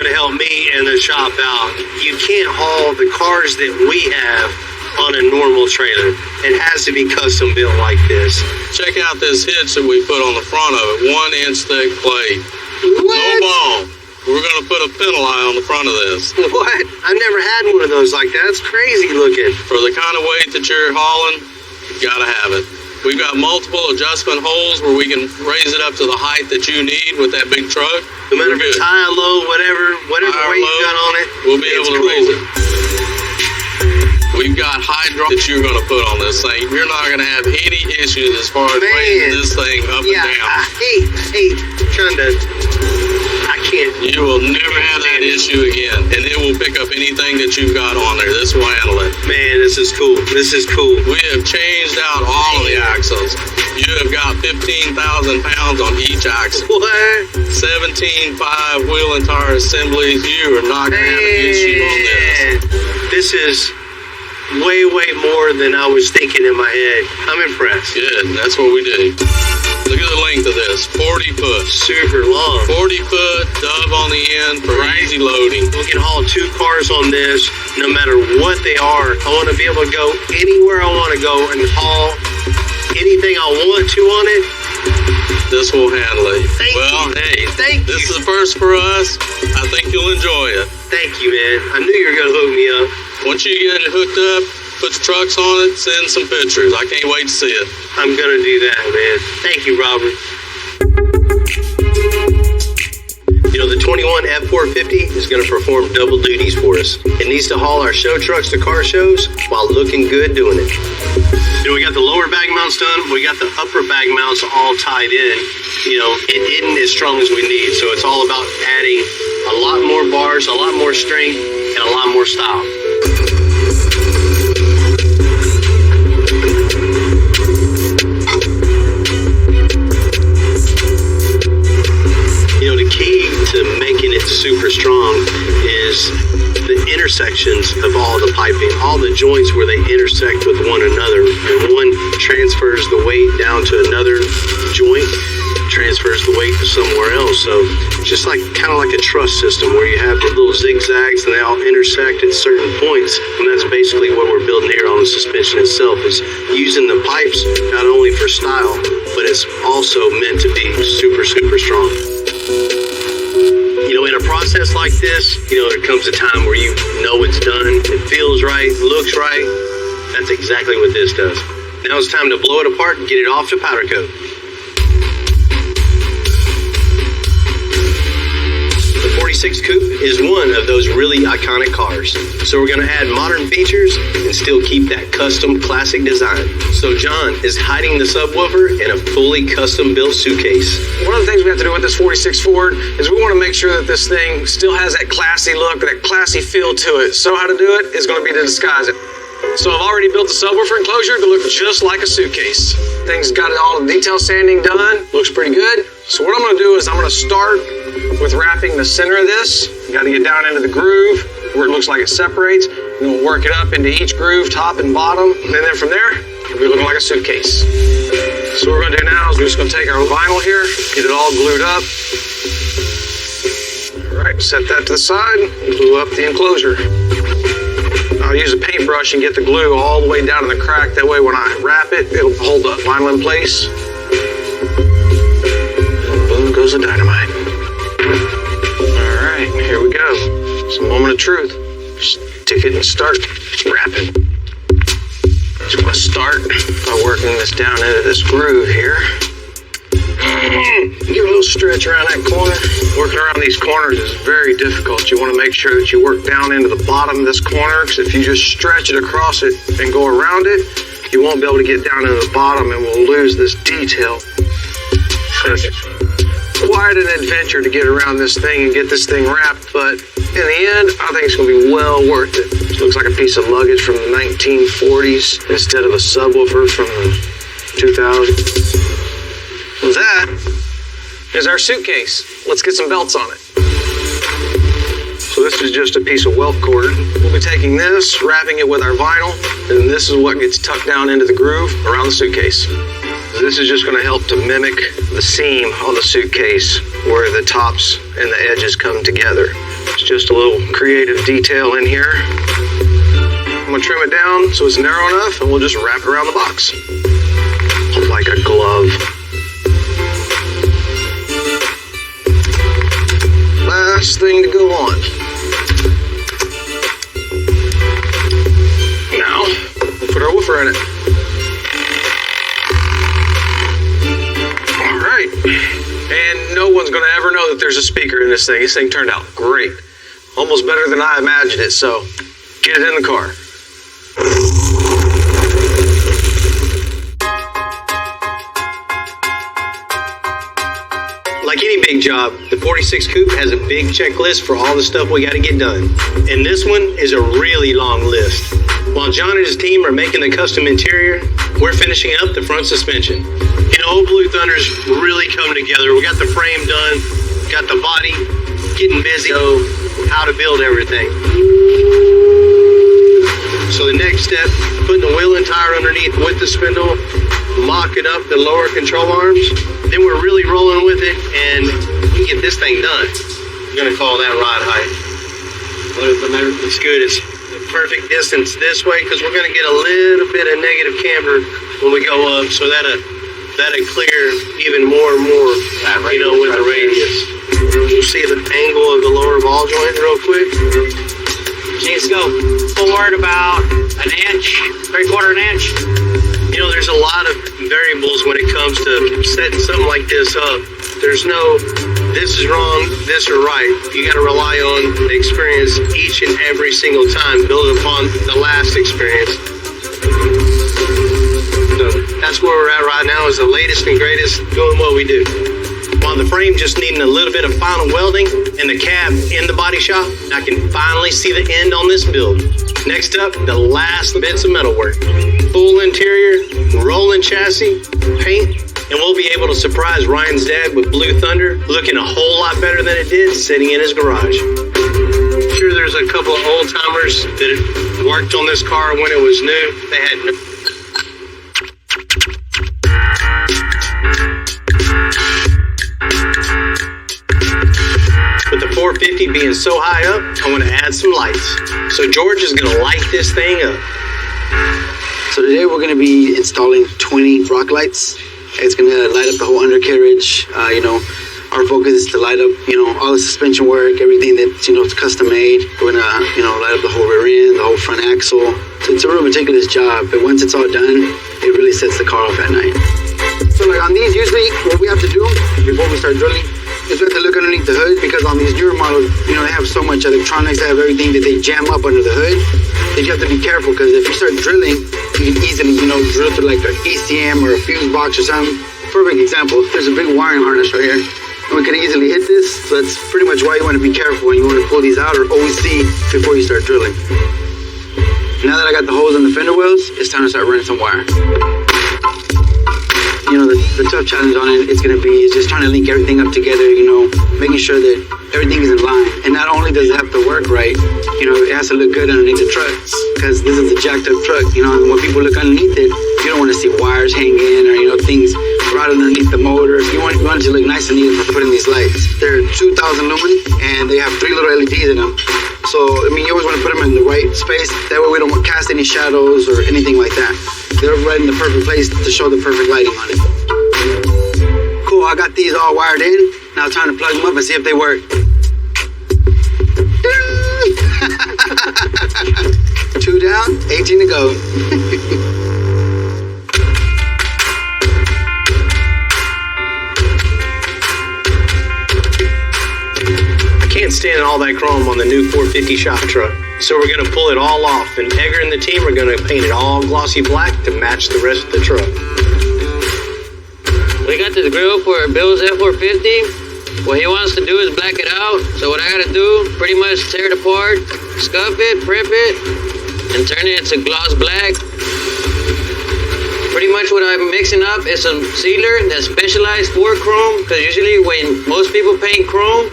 to help me and the shop out. You can't haul the cars that we have on a normal trailer. It has to be custom built like this. Check out this hitch that we put on the front of it. 1 inch thick plate. What? No ball. We're going to put a penalty on the front of this. What? I've never had one of those like that. It's crazy looking. For the kind of weight that you're hauling, you got to have it. We've got multiple adjustment holes where we can raise it up to the height that you need with that big truck. No matter if it's high, low, whatever weight you got on it, we'll be able to raise it. We've got hydraulic that you're going to put on this thing. You're not going to have any issues as far as raising this thing up and down. I hate trying to. I can't. You will never have that issue again, and it will pick up anything that you've got on there. This will handle it. Man, this is cool. This is cool. We have changed out all of the axles. You have got 15,000 pounds on each axle. What? 17 5-wheel and tire assemblies. You are not going to have an issue on this. This is way more than I was thinking in my head. I'm impressed. Good. That's what we do. Look at the length of this. 40 foot. Super long. 40 foot, dove on the end for easy loading. We can haul 2 cars on this no matter what they are. I want to be able to go anywhere I want to go and haul anything I want to on it. This will handle it. Thank you. This is the first for us. I think you'll enjoy it. Thank you, man. I knew you were going to hook me up. Once you get it hooked up, put the trucks on it, send some pictures. I can't wait to see it. I'm going to do that, man. Thank you, Robert. You know, the 21 F450 is going to perform double duties for us. It needs to haul our show trucks to car shows while looking good doing it. You know, we got the lower bag mounts done. We got the upper bag mounts all tied in. You know, it isn't as strong as we need. So it's all about adding a lot more bars, a lot more strength, and a lot more style. You know, the key to making it super strong is the intersections of all the piping, all the joints where they intersect with one another. And one transfers the weight down to another joint, transfers the weight to somewhere else. So just like kind of like a truss system where you have the little zigzags and they all intersect at certain points. And that's basically what we're building here on the suspension itself, is using the pipes not only for style, but it's also meant to be super strong. You know, in a process like this, you know, there comes a time where you know it's done, it feels right, looks right. That's exactly what this does. Now it's time to blow it apart and get it off to powder coat. The 46 Coupe is one of those really iconic cars. So we're going to add modern features and still keep that custom classic design. So John is hiding the subwoofer in a fully custom built suitcase. One of the things we have to do with this 46 Ford is we want to make sure that this thing still has that classy look, that classy feel to it. So how to do it is going to be to disguise it. So I've already built the subwoofer enclosure to look just like a suitcase. Things got all the detail sanding done, looks pretty good. So what I'm going to do is I'm going to start with wrapping the center of this. You got to get down into the groove. where it looks like it separates. And we'll work it up into each groove, top and bottom. And then from there, it'll be looking like a suitcase. So what we're gonna do now is we're just gonna take our vinyl here, get it all glued up. All right, set that to the side, and glue up the enclosure. I'll use a paintbrush and get the glue all the way down in the crack. That way when I wrap it, it'll hold the vinyl in place. And boom goes the dynamite. All right, here we go. It's a moment of truth. Stick it and start wrapping. Just want to start by working this down into this groove here. Give a little stretch around that corner. Working around these corners is very difficult. You want to make sure that you work down into the bottom of this corner, because if you just stretch it across it and go around it, you won't be able to get down into the bottom and we'll lose this detail. It's quite an adventure to get around this thing and get this thing wrapped, but in the end, I think it's going to be well worth it. It looks like a piece of luggage from the 1940s instead of a subwoofer from the 2000s. That is our suitcase. Let's get some belts on it. So this is just a piece of welt cord. We'll be taking this, wrapping it with our vinyl, and this is what gets tucked down into the groove around the suitcase. This is just going to help to mimic the seam on the suitcase where the tops and the edges come together. It's just a little creative detail in here. I'm going to trim it down so it's narrow enough, and we'll just wrap it around the box like a glove. Last thing to go on. Now, we'll put our woofer in it. All right. And no one's going to ever know that there's a speaker in this thing. This thing turned out great. Almost better than I imagined it, so get it in the car. Like any big job, the 46 Coupe has a big checklist for all the stuff we got to get done. And this one is a really long list. While John and his team are making the custom interior, we're finishing up the front suspension. You know, Old Blue Thunder's really come together. We got the frame done, got the body, getting busy, so how to build everything. So the next step, putting the wheel and tire underneath with the spindle, mocking up the lower control arms. Then we're really rolling with it, and we get this thing done. I'm gonna call that ride height. It's good. It's the perfect distance this way, because we're gonna get a little bit of negative camber when we go up, so that'll clear even more and more, you know, with the radius. You'll see the angle of the lower ball joint real quick. Let's go forward about an inch, 3/4 inch. You know, there's a lot of variables when it comes to setting something like this up. There's no, this is wrong, this is right. You got to rely on the experience each and every single time, build upon the last experience. So that's where we're at right now, is the latest and greatest doing what we do. While the frame just needing a little bit of final welding and the cab in the body shop, I can finally see the end on this build. Next up, the last bits of metal work. Full interior, rolling chassis, paint, and we'll be able to surprise Ryan's dad with Blue Thunder looking a whole lot better than it did sitting in his garage. I'm sure there's a couple of old timers that worked on this car when it was new. They had no... With the 450 being so high up, I want to add some lights. So George is going to light this thing up. So today we're going to be installing 20 rock lights. It's going to light up the whole undercarriage. Our focus is to light up, all the suspension work, everything that's, it's custom made. We're going to, light up the whole rear end, the whole front axle. So it's a real meticulous job, but once it's all done, it really sets the car off at night. So like on these, usually what we have to do before we start drilling is we have to look underneath the hood, because on these newer models, they have so much electronics, they have everything that they jam up under the hood, that you have to be careful, because if you start drilling, you can easily, drill through like an ECM or a fuse box or something. Perfect example, there's a big wiring harness right here, and we could easily hit this, so that's pretty much why you want to be careful when you want to pull these out, or always see before you start drilling. Now that I got the holes in the fender wells, it's time to start running some wire. The tough challenge on it, it's going to be is just trying to link everything up together, making sure that everything is in line. And not only does it have to work right, it has to look good underneath the truck because this is a jacked up truck, and when people look underneath it, you don't want to see wires hanging or, things right underneath the motors. You want it to look nice and neat for putting these lights. They're 2,000 lumen and they have 3 little LEDs in them. So, you always want to put them in the right space. That way we don't cast any shadows or anything like that. They're right in the perfect place to show the perfect lighting on it. Cool, I got these all wired in. Now time to plug them up and see if they work. 2 down, 18 to go. I can't stand all that chrome on the new 450 shop truck. So we're gonna pull it all off, and Edgar and the team are gonna paint it all glossy black to match the rest of the truck. We got this grill for Bill's F450. What he wants to do is black it out. So what I gotta do, pretty much tear it apart, scuff it, prep it, and turn it into gloss black. Pretty much what I'm mixing up is some sealer that's specialized for chrome, because usually when most people paint chrome,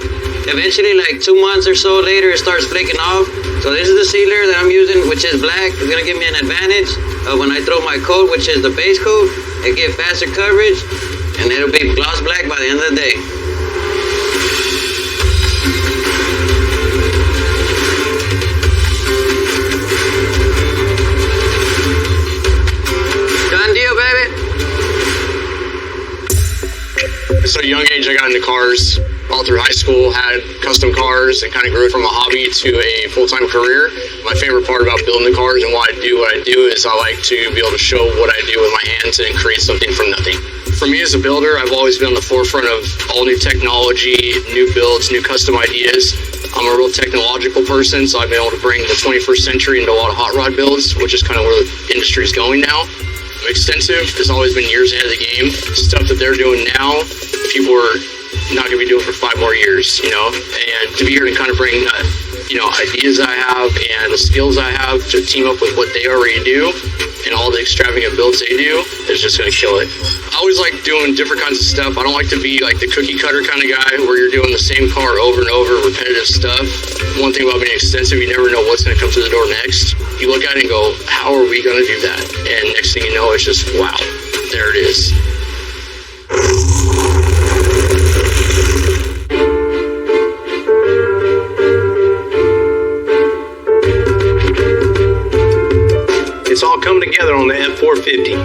eventually like 2 months or so later it starts flaking off. So this is the sealer that I'm using, which is black. It's gonna give me an advantage of when I throw my coat, which is the base coat. It gives faster coverage, and it'll be gloss black by the end of the day. Done deal, baby. So at a young age, I got into cars. All through high school, had custom cars and kind of grew from a hobby to a full-time career. My favorite part about building the cars and why I do what I do is I like to be able to show what I do with my hands and create something from nothing. For me as a builder, I've always been on the forefront of all new technology, new builds, new custom ideas. I'm a real technological person, so I've been able to bring the 21st century into a lot of hot rod builds, which is kind of where the industry is going now. Extensive has always been years ahead of the game. Stuff that they're doing now, people are not going to be doing for 5 more years, and to be here and kind of bring, ideas I have and the skills I have to team up with what they already do and all the extravagant builds they do is just going to kill it. I always like doing different kinds of stuff. I don't like to be like the cookie cutter kind of guy where you're doing the same car over and over, repetitive stuff. One thing about being extensive, you never know what's going to come through the door next. You look at it and go, how are we going to do that? And next thing you know, it's just, wow, there it is. It's all coming together on the F450.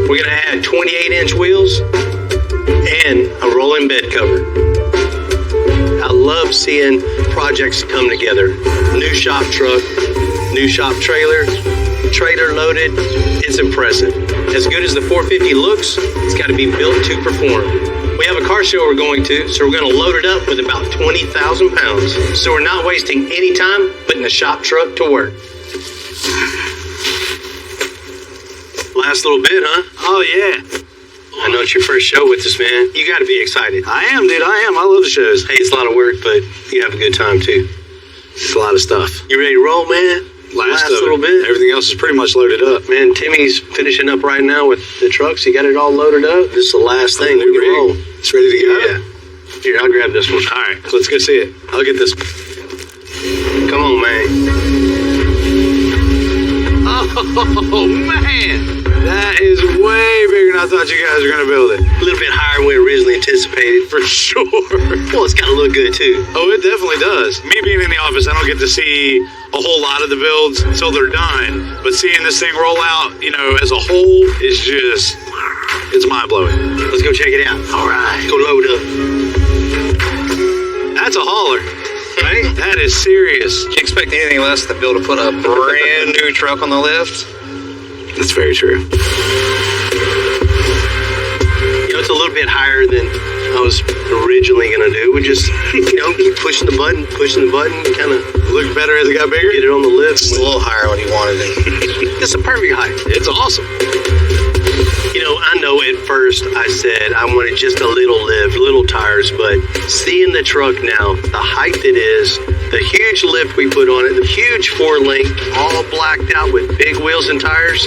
We're gonna add 28-inch wheels and a rolling bed cover. I love seeing projects come together. New shop truck, new shop trailer loaded. It's impressive. As good as the 450 looks, it's got to be built to perform. We have a car show we're going to, so we're going to load it up with about 20,000 pounds. So we're not wasting any time putting the shop truck to work. Last little bit, huh? Oh, yeah. I know it's your first show with us, man. You got to be excited. I am, dude. I am. I love the shows. Hey, it's a lot of work, but you have a good time, too. It's a lot of stuff. You ready to roll, man? Last little bit. Everything else is pretty much loaded up. Man, Timmy's finishing up right now with the trucks. He got it all loaded up. This is the last thing. We can roll. It's ready to go? Yeah. Here, I'll grab this one. All right, so let's go see it. I'll get this one. Come on, man. Oh, man. That is way bigger than I thought you guys were going to build it. A little bit higher than we originally anticipated. For sure. Well, it's got to look good, too. Oh, it definitely does. Me being in the office, I don't get to see a whole lot of the builds until they're done. But seeing this thing roll out, as a whole is just, it's mind-blowing. Let's go check it out. All right. Let's go load up. That's a hauler. Right? That is serious. Do you expect anything less than Bill to put a brand new truck on the lift? That's very true. It's a little bit higher than I was originally going to do. We just, keep pushing the button, kind of look better as it got bigger. Get it on the lift. It's a little higher when he wanted it. It's a perfect height. It's awesome. I know at first I said I wanted just a little lift, little tires, but seeing the truck now, the height it is, the huge lift we put on it, the huge 4-link, all blacked out with big wheels and tires,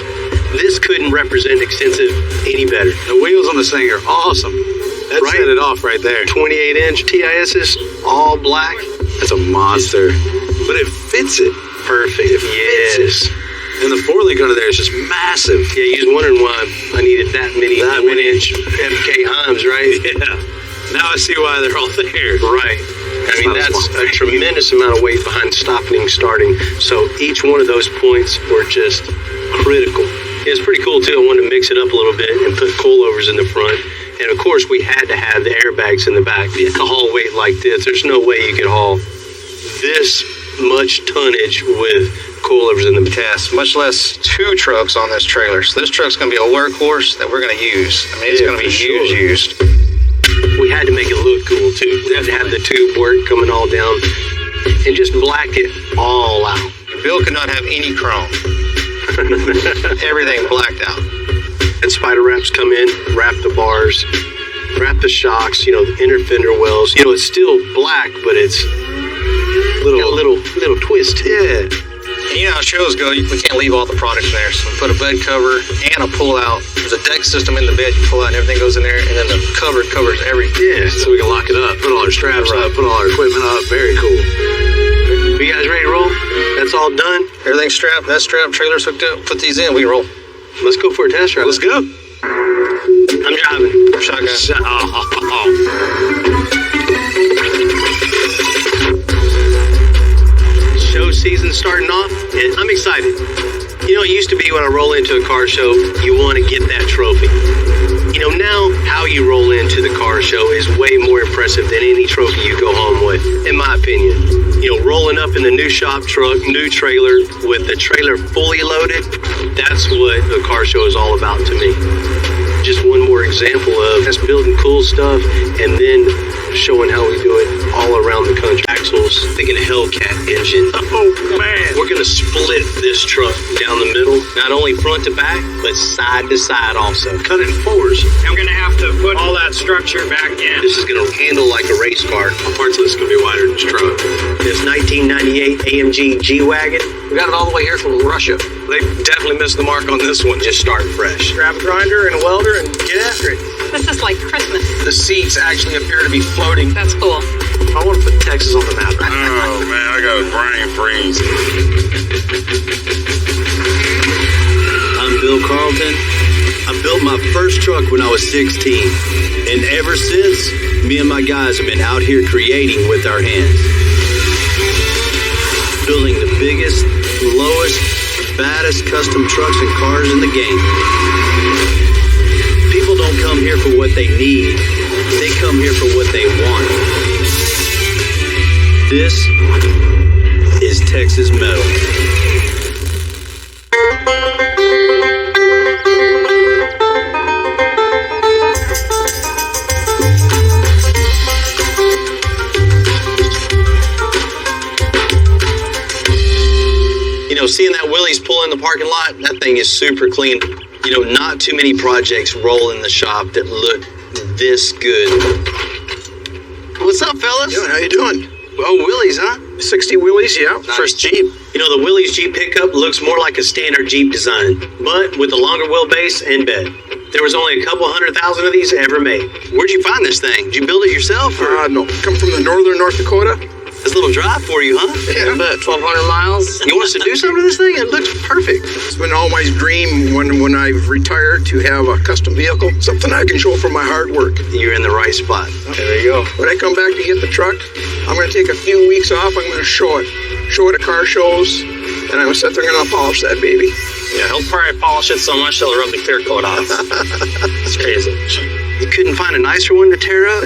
this couldn't represent Extensive any better. The wheels on this thing are awesome. That set it off right there. 28-inch TISs. all black. That's a monster. But it fits it. Perfect. Yes. And the 4-link under there is just massive. Yeah, you was wondering why I needed that many 1-inch FK Heims, right? Yeah. Now I see why they're all there. Right. I mean, that's a tremendous amount of weight behind stopping and starting. So each one of those points were just critical. It's pretty cool, too. I wanted to mix it up a little bit and put coilovers in the front. And, of course, we had to have the airbags in the back. To haul weight like this, there's no way you could haul this much tonnage with coilovers in the test, Much less 2 trucks on this trailer. So this truck's going to be a workhorse that we're going to use. I mean, it's going to be used. We had to make it look cool, too. We had to have the tube work coming all down and just black it all out. Bill could not have any chrome. Everything blacked out. And spider wraps come in, wrap the bars, wrap the shocks, the inner fender wells. It's still black, but it's little twist. Yeah. And how shows go, we can't leave all the products in there. So we put a bed cover and a pull out. There's a deck system in the bed. You pull out and everything goes in there. And then the cover covers everything. Yeah, so we can lock it up, put all our straps up, put all our equipment up. Very cool. You guys ready to roll? That's all done? Everything's strapped. That's strapped. Trailer's hooked up. Put these in. We can roll. Let's go for a test drive. Let's go. I'm driving. Shotgun. Show season starting off, and I'm excited. It used to be when I roll into a car show, you want to get that trophy. Now how you roll into the car show is way more impressive than any trophy you go home with, in my opinion. Rolling up in the new shop truck, new trailer, with the trailer fully loaded, that's what the car show is all about to me. Just one more example of us building cool stuff and then showing how we do it all around the country. Axles, thinking a Hellcat engine. Oh, man. We're going to split this truck down the middle, not only front to back, but side to side also. Cut it in 4s. I'm going to have to put all that structure back in. This is going to handle like a race car. Parts of this is going to be wider than this truck. This 1998 AMG G-Wagon. We got it all the way here from Russia. They definitely missed the mark on this one. Just start fresh. Grab a grinder and a welder and get after it. This is like Christmas. The seats actually appear to be floating. That's cool. I want to put Texas on the map. Oh, man, I got a brain freeze. I'm Bill Carlton. I built my first truck when I was 16. And ever since, me and my guys have been out here creating with our hands. Building the biggest, lowest, baddest custom trucks and cars in the game. People don't come here for what they need. They come here for what they want. This is Texas Metal. Seeing that Willys pull in the parking lot, that thing is super clean. Not too many projects roll in the shop that look this good. What's up, fellas? How you doing? Oh, Willys, huh? 60 Willys, yeah. Nice. First Jeep. The Willys Jeep pickup looks more like a standard Jeep design, but with a longer wheelbase and bed. There was only a couple 100,000 of these ever made. Where'd you find this thing? Did you build it yourself? Or? No. Come from the northern North Dakota. It's a little drive for you, huh? Yeah. About 1,200 miles. You want us to do something to this thing? It looks perfect. It's been always dream when I've retired to have a custom vehicle, something I can show for my hard work. You're in the right spot. There you go. When I come back to get the truck, I'm going to take a few weeks off. I'm going to show it at car shows, and I'm going to sit there and I'll polish that baby. Yeah, he'll probably polish it so much he'll rub the clear coat off. It's crazy. You couldn't find a nicer one to tear up?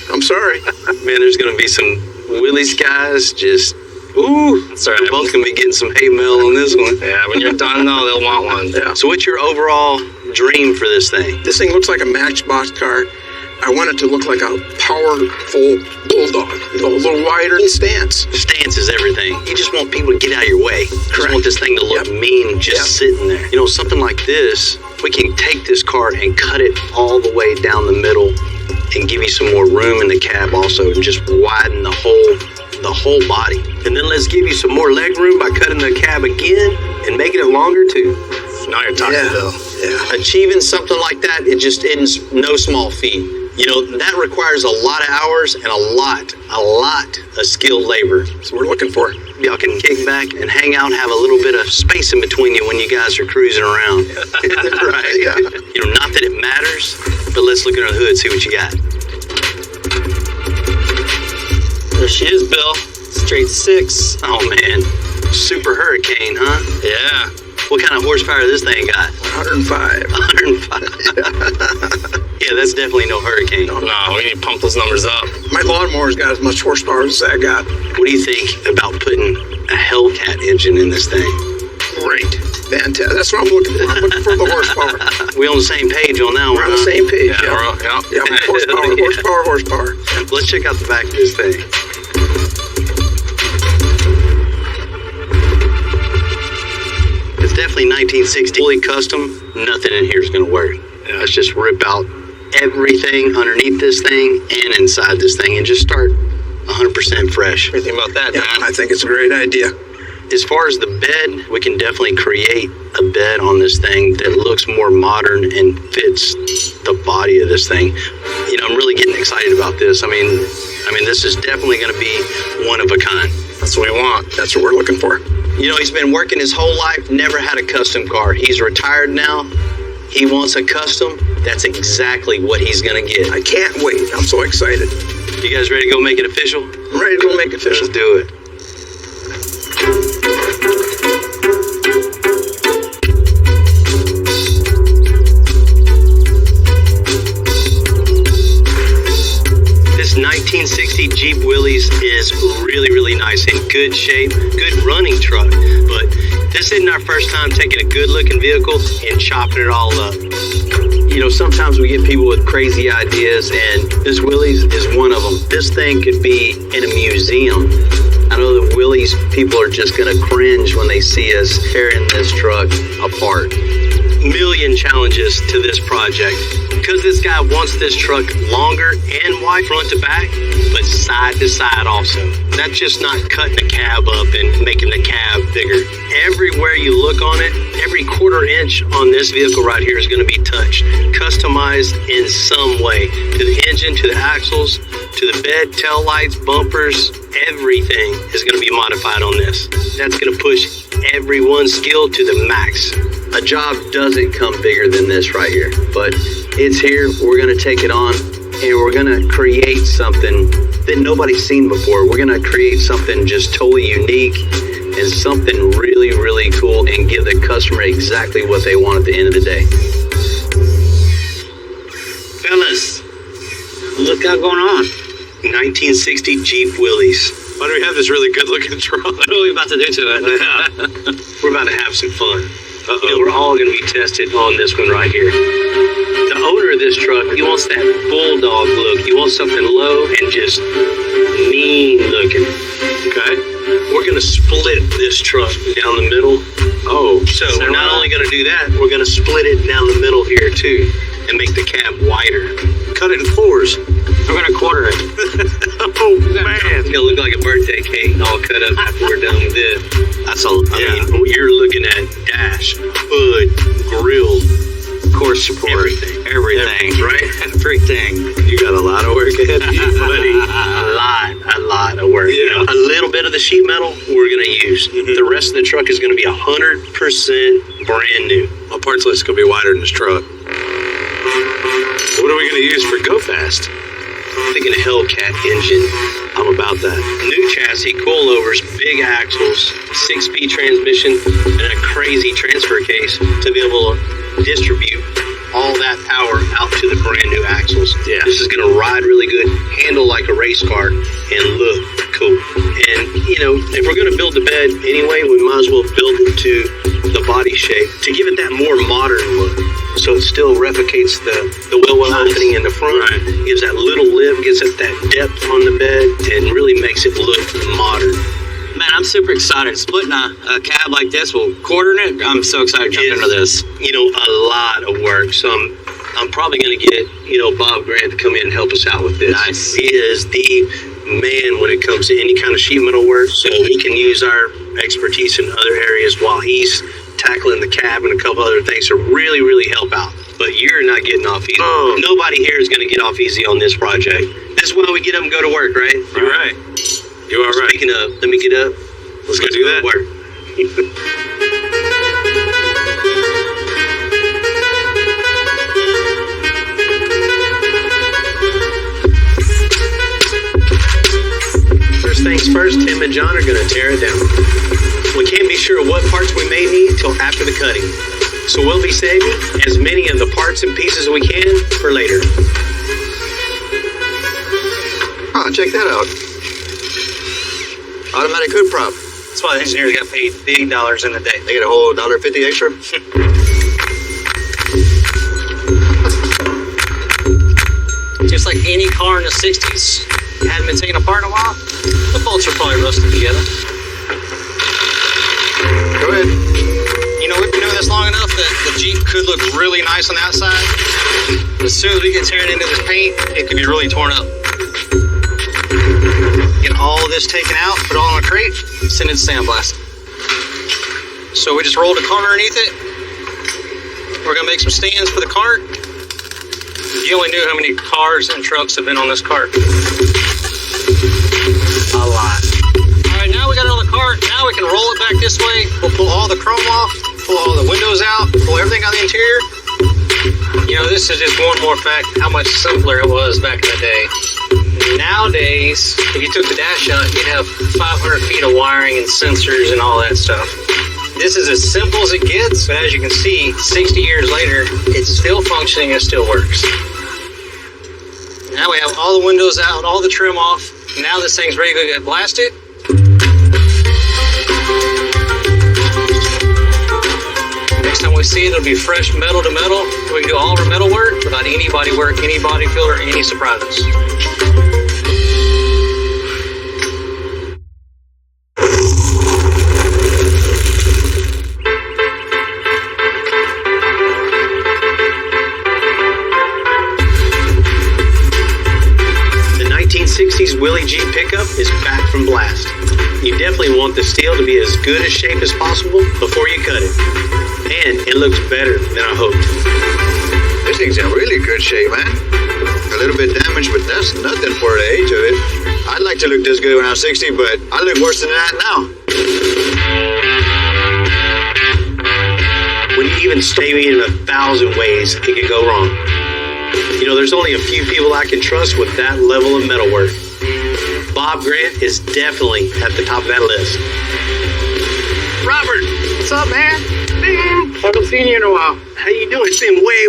I'm sorry. Man, there's going to be some Willys guys just, ooh. That's all right. We're both going to be getting some hate mail on this one. Yeah, when you're done, though, they'll want one. Yeah. So what's your overall dream for this thing? This thing looks like a Matchbox car. I want it to look like a powerful bulldog, a little wider in stance. Stance is everything. You just want people to get out of your way. You just want this thing to look mean just sitting there. Something like this, we can take this car and cut it all the way down the middle and give you some more room in the cab also, and just widen the whole body. And then let's give you some more leg room by cutting the cab again and making it longer too. Now you're talking, Bill. Yeah. Achieving something like that, it just isn't no small feat. You know, that requires a lot of hours and a lot of skilled labor. That's what we're looking for. Y'all can kick back and hang out and have a little bit of space in between you when you guys are cruising around. Right. Yeah. You know, not that it matters, but let's look under the hood, see what you got. There she is, Bill. Straight 6. Oh, man. Super Hurricane, huh? Yeah. What kind of horsepower this thing got? 105. 105. Yeah, that's definitely no Hurricane. No, we need to pump those numbers up. My lawnmower's got as much horsepower as that got. What do you think about putting a Hellcat engine in this thing? Great. Fantastic. That's what I'm looking for. I'm looking for the horsepower. We on the same page on that We're one, on the huh? same page. Yeah, Yeah, horsepower. Let's check out the back of this thing. It's definitely 1960, fully custom. Nothing in here is going to work. Let's just rip out everything underneath this thing and inside this thing and just start 100% fresh. What do you think about that, Yeah, man? I think it's a great idea. As far as the bed, we can definitely create a bed on this thing that looks more modern and fits the body of this thing. You know, I'm really getting excited about this. I mean, this is definitely going to be one of a kind. That's what we want. That's what we're looking for. You know, he's been working his whole life, never had a custom car. He's retired now. He wants a custom. That's exactly what he's going to get. I can't wait. I'm so excited. You guys ready to go make it official? I'm ready to go make it official. Let's do it. This 1960 Jeep Willys is really, really nice, in good shape, good running truck. But this isn't our first time taking a good-looking vehicle and chopping it all up. You know, sometimes we get people with crazy ideas, and this Willys is one of them. This thing could be in a museum. I know the Willys people are just going to cringe when they see us tearing this truck apart. Million challenges to this project, because this guy wants this truck longer and wide front to back, but side to side also. That's just not cutting the cab up and making the cab bigger. Everywhere you look on it, every quarter inch on this vehicle right here is going to be touched, customized in some way, to the engine, to the axles, to the bed, tail lights, bumpers. Everything is going to be modified on this. That's going to push everyone's skill to the max. A job doesn't come bigger than this right here, but it's here. We're going to take it on, and we're going to create something that nobody's seen before. We're going to create something just totally unique and something really, really cool, and give the customer exactly what they want at the end of the day. Fellas, look out going on. 1960 Jeep Willys. Why do we have this really good-looking truck? What are we about to do to it? We're about to have some fun. You know, we're all going to be tested on this one right here. The owner of this truck, he wants that bulldog look. He wants something low and just mean looking. Okay? We're going to split this truck down the middle. Oh, so we're not only going to do that, we're going to split it down the middle here too and make the cab wider. Cut it in fours. We're going to quarter it. Oh, man. It's going to look like a birthday cake all cut up after we're done with this. That's all. I mean, you're looking at dash, hood, grill, course support, everything, right? Everything. You got a lot of work ahead of you, buddy. A lot of work. Yeah. A little bit of the sheet metal we're going to use. The rest of the truck is going to be 100% brand new. My parts list is going to be wider than this truck. What are we going to use for Go Fast? I'm thinking a Hellcat engine. I'm about that. New chassis, coilovers, big axles, 6-speed transmission, and a crazy transfer case to be able to distribute all that power out to the brand new axles. Yeah. This is going to ride really good, handle like a race car, and look cool. And, you know, if we're going to build the bed anyway, we might as well build it to the body shape to give it that more modern look. So it still replicates the wheel well opening in the front, gives that little lift, gives it that depth on the bed, and really makes it look modern. Man, I'm super excited. Splitting a cab like this, quartering it, I'm so excited to jump into this. You know, a lot of work. So I'm probably going to get, you know, Bob Grant to come in and help us out with this. Nice. He is the man when it comes to any kind of sheet metal work, so he can use our expertise in other areas while he's tackling the cab and a couple other things to really, really help out. but you're not getting off easy. Nobody here is going to get off easy on this project. This is why we get them to go to work, right? You're right. You are right. Speaking of, let me get up. Let's go do that. Work. First things first, Tim and John are going to tear it down. We can't be sure what parts we may need till after the cutting. So we'll be saving as many of the parts and pieces as we can for later. Oh, check that out. Automatic hood prop. That's why the engineers got paid big dollars in a day. They get a whole $1.50 extra. Just like any car in the 60s, hadn't been taken apart in a while, the bolts are probably rusted together. Go ahead. You know, we've been doing this long enough that the Jeep could look really nice on the outside. But as soon as we get tearing into this paint, it could be really torn up. Get all this taken out, put it all in a crate, send it to sandblast. So we just rolled a cart underneath it. We're gonna make some stands for the cart. You only knew how many cars and trucks have been on this cart. A lot. All right, now we got it on the cart. Now we can roll it back this way. We'll pull all the chrome off, pull all the windows out, pull everything out of the interior. You know, this is just one more fact how much simpler it was back in the day. Nowadays, if you took the dash out, you'd have 500 feet of wiring and sensors and all that stuff. This is as simple as it gets, but as you can see, 60 years later, it's still functioning and it still works. Now we have all the windows out, all the trim off. Now this thing's ready to get blasted. Next time we see it, it'll be fresh metal to metal. We can do all of our metal work without any body work, any body filler, any surprises. The 1960s Willie Jeep pickup is back from blast. You definitely want the steel to be as good a shape as possible before you cut it. And it looks better than I hoped. This thing's in really good shape, man. A little bit damaged, but that's nothing for the age of it. I'd like to look this good when I'm 60, but I look worse than that now. When you even stay me in 1,000 ways, it could go wrong. You know, there's only a few people I can trust with that level of metal work. Bob Grant is definitely at the top of that list. Robert, what's up, man? Haven't seen you in a while. How you doing? It's been way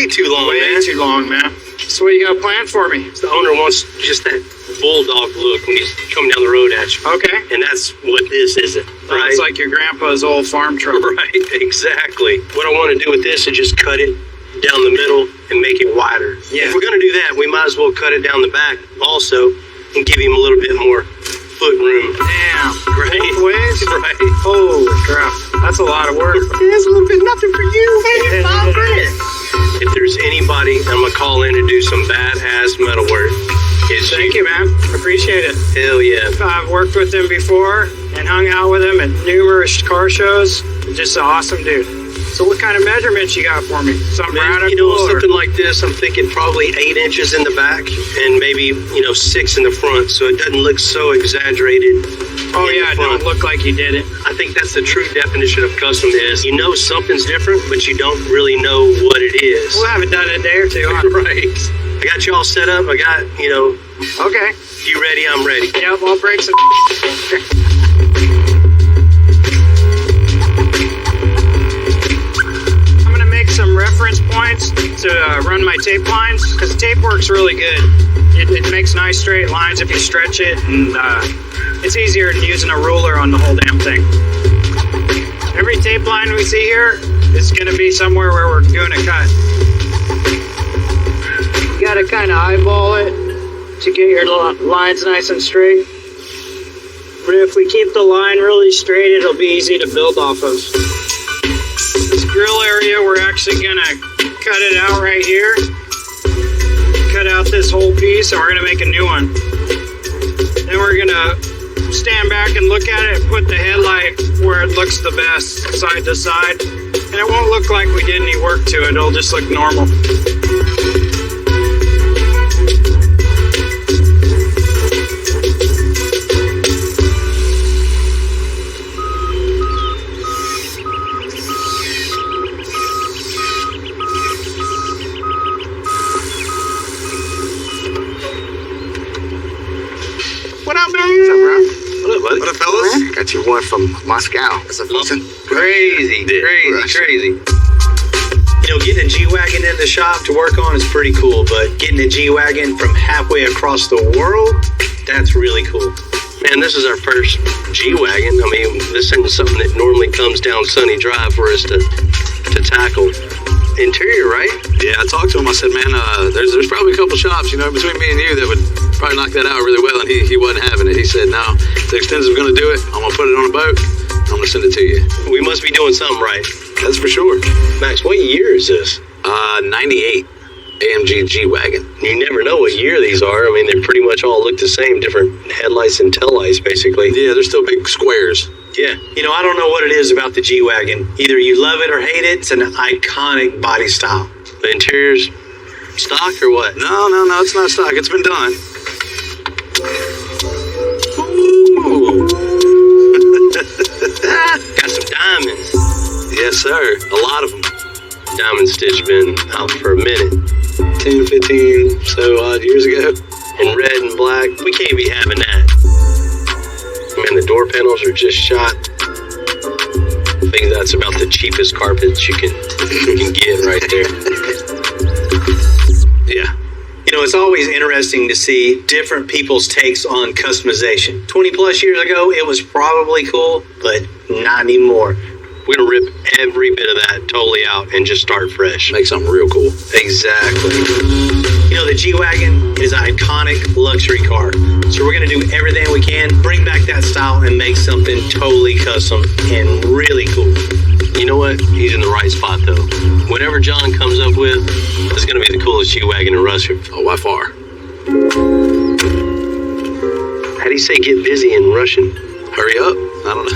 too long, man. Way too long, man. So what you got planned for me? The owner wants just that bulldog look when he's coming down the road at you. Okay. And that's what this isn't, right? It's like your grandpa's old farm truck. Right, exactly. What I want to do with this is just cut it down the middle and make it wider. Yeah. If we're going to do that, we might as well cut it down the back also and give him a little bit more foot room. Damn. Right. Both ways? Right. Holy crap. That's a lot of work. It's a little bit nothing for you, man. Bob Grant. If there's anybody I'm going to call in to do some badass metal work, it's Thank you, man. Appreciate it. Hell yeah. I've worked with him before and hung out with him at numerous car shows. Just an awesome dude. So what kind of measurements you got for me? Something radical? You know, something like this, I'm thinking probably 8 inches in the back and maybe, 6 in the front, so it doesn't look so exaggerated. Oh yeah, it don't look like you did it. I think that's the true definition of custom is you know something's different, but you don't really know what it is. We'll have it done in a day or two, huh? Right. I got you all set up. I got, Okay. You ready? I'm ready. Yep, I'll break some. I'm gonna make some reference points to run my tape lines because the tape works really good. It makes nice straight lines if you stretch it, and it's easier than using a ruler on the whole damn thing. Every tape line we see here is gonna be somewhere where we're doing a cut. You gotta kind of eyeball it to get your lines nice and straight. But if we keep the line really straight, it'll be easy to build off of. This grill area, we're actually gonna cut it out right here. Cut out this whole piece and we're gonna make a new one. Then we're gonna stand back and look at it, put the headlight where it looks the best, side to side. And And it won't look like we did any work to it. It'll just look normal. What up, man? What's up, bro? What up, buddy? What up, fellas? Got you one from Moscow. That's a listen. Crazy. You know, getting a G-Wagon in the shop to work on is pretty cool, but getting a G-Wagon from halfway across the world, that's really cool. Man, this is our first G-Wagon. I mean, this isn't something that normally comes down Sunny Drive for us to tackle. Interior, right? Yeah, I talked to him. I said, man, there's probably a couple shops, you know, between me and you that would probably knock that out really well, and he wasn't having it. He said, no, if the Extensive's going to do it, I'm going to put it on a boat, I'm going to send it to you. We must be doing something right. That's for sure. Max, what year is this? 98 AMG G-Wagon. You never know what year these are. I mean, they pretty much all look the same, different headlights and tail lights, basically. Yeah, they're still big squares. Yeah. You know, I don't know what it is about the G-Wagon. Either you love it or hate it. It's an iconic body style. The interior's stock or what? No, it's not stock. It's been done. Ooh. Got some diamonds. Yes, sir. A lot of them. Diamond stitch been out for a minute. 10, 15, so odd years ago. In red and black. We can't be having that. Man, the door panels are just shot. I think that's about the cheapest carpets you can get right there. Yeah. You know, it's always interesting to see different people's takes on customization. 20 plus years ago, it was probably cool, but not anymore. We're going to rip every bit of that totally out and just start fresh. Make something real cool. Exactly. You know, the G-Wagon is an iconic luxury car. So we're going to do everything we can, bring back that style and make something totally custom and really cool. You know what? He's in the right spot, though. Whatever John comes up with is going to be the coolest G-Wagon in Russia. Oh, by far. How do you say get busy in Russian? Hurry up. I don't know.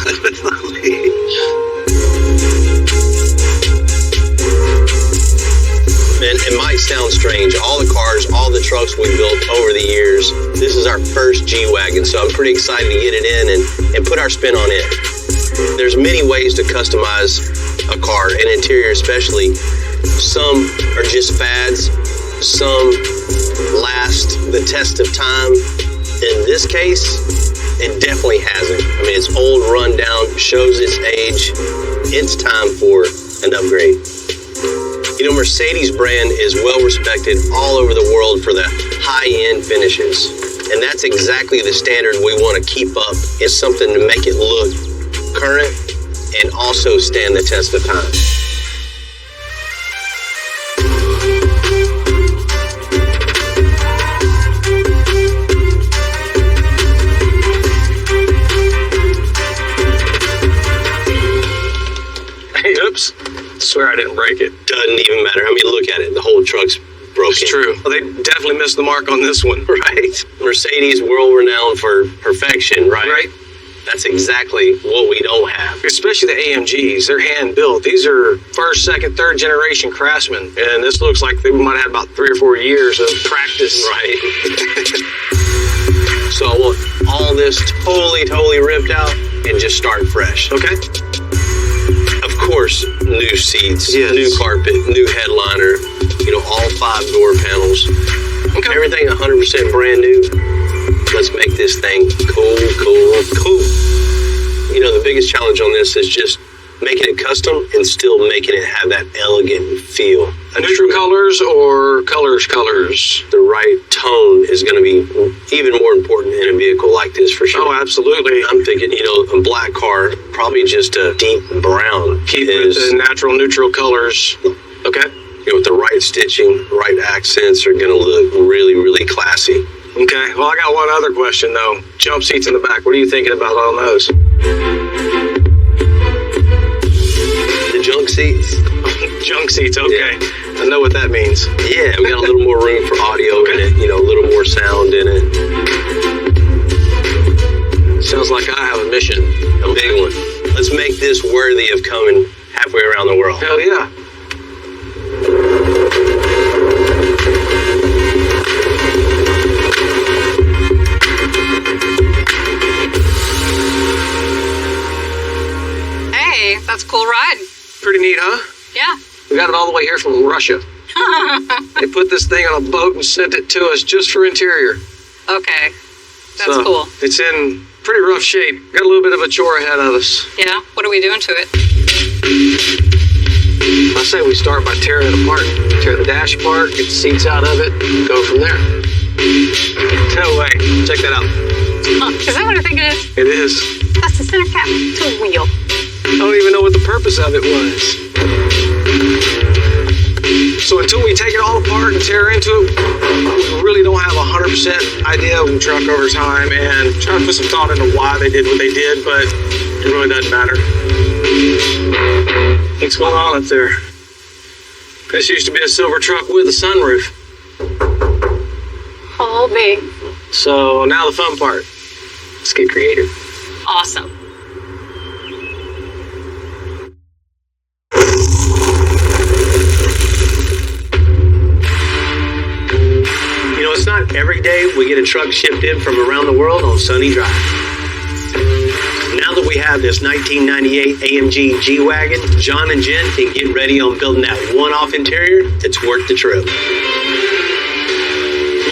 Man, it might sound strange. All the cars, all the trucks we built over the years, this is our first G-Wagon, so I'm pretty excited to get it in and put our spin on it. There's many ways to customize a car, and interior especially. Some are just fads. Some last the test of time. In this case, it definitely hasn't. I mean, it's old, run down, shows its age. It's time for an upgrade. You know, Mercedes brand is well respected all over the world for the high-end finishes. And that's exactly the standard we want to keep up. It's something to make it look current and also stand the test of time. Hey, oops. Swear I didn't break it. Doesn't even matter. I mean, look at it. The whole truck's broken. It's true. Well, they definitely missed the mark on this one. Right. Mercedes, world renowned for perfection, right? Right. That's exactly what we don't have. Especially the AMGs. They're hand built. These are first, second, third generation craftsmen. And this looks like they might have had about 3 or 4 years of practice. Right. So I want all this totally ripped out and just start fresh. Okay. Of course, new seats, yes. New carpet, new headliner, you know, all 5 door panels. Okay. Everything 100% brand new. Let's make this thing cool. You know, the biggest challenge on this is just making it custom and still making it have that elegant feel. Neutral colors or colors? The right tone is going to be even more important in a vehicle like this for sure. Oh, absolutely. I'm thinking, you know, a black car, probably just a deep brown. Keep with the natural neutral colors. Okay. You know, with the right stitching, right accents are going to look really classy. Okay. Well, I got one other question, though. Jump seats in the back. What are you thinking about on those? The junk seats? Junk seats, okay. Yeah. I know what that means. Yeah, we got a little more room for audio in it, you know, a little more sound in it. Sounds like I have a mission. A big one. Let's make this worthy of coming halfway around the world. Hell yeah. Hey, that's a cool ride. Pretty neat, huh? Yeah. We got it all the way here from Russia. They put this thing on a boat and sent it to us just for interior. Okay. That's So, cool. It's in pretty rough shape. Got a little bit of a chore ahead of us. Yeah. What are we doing to it? I say we start by tearing it apart. Tear the dash apart, get the seats out of it, go from there. No way. Check that out. Huh, is that what I think it is? It is. That's the center cap. It's a wheel. I don't even know what the purpose of it was. So until we take it all apart and tear into it, we really don't have 100% idea of the truck over time, and try to put some thought into why they did what they did, but it really doesn't matter. What's going on up there? This used to be a silver truck with a sunroof. Oh, big. So now the fun part. Let's get creative. Awesome. You know, it's not every day we get a truck shipped in from around the world on Sunny Drive. Now that we have this 1998 AMG G-Wagon, John and Jen can get ready on building that one-off interior that's worth the trip.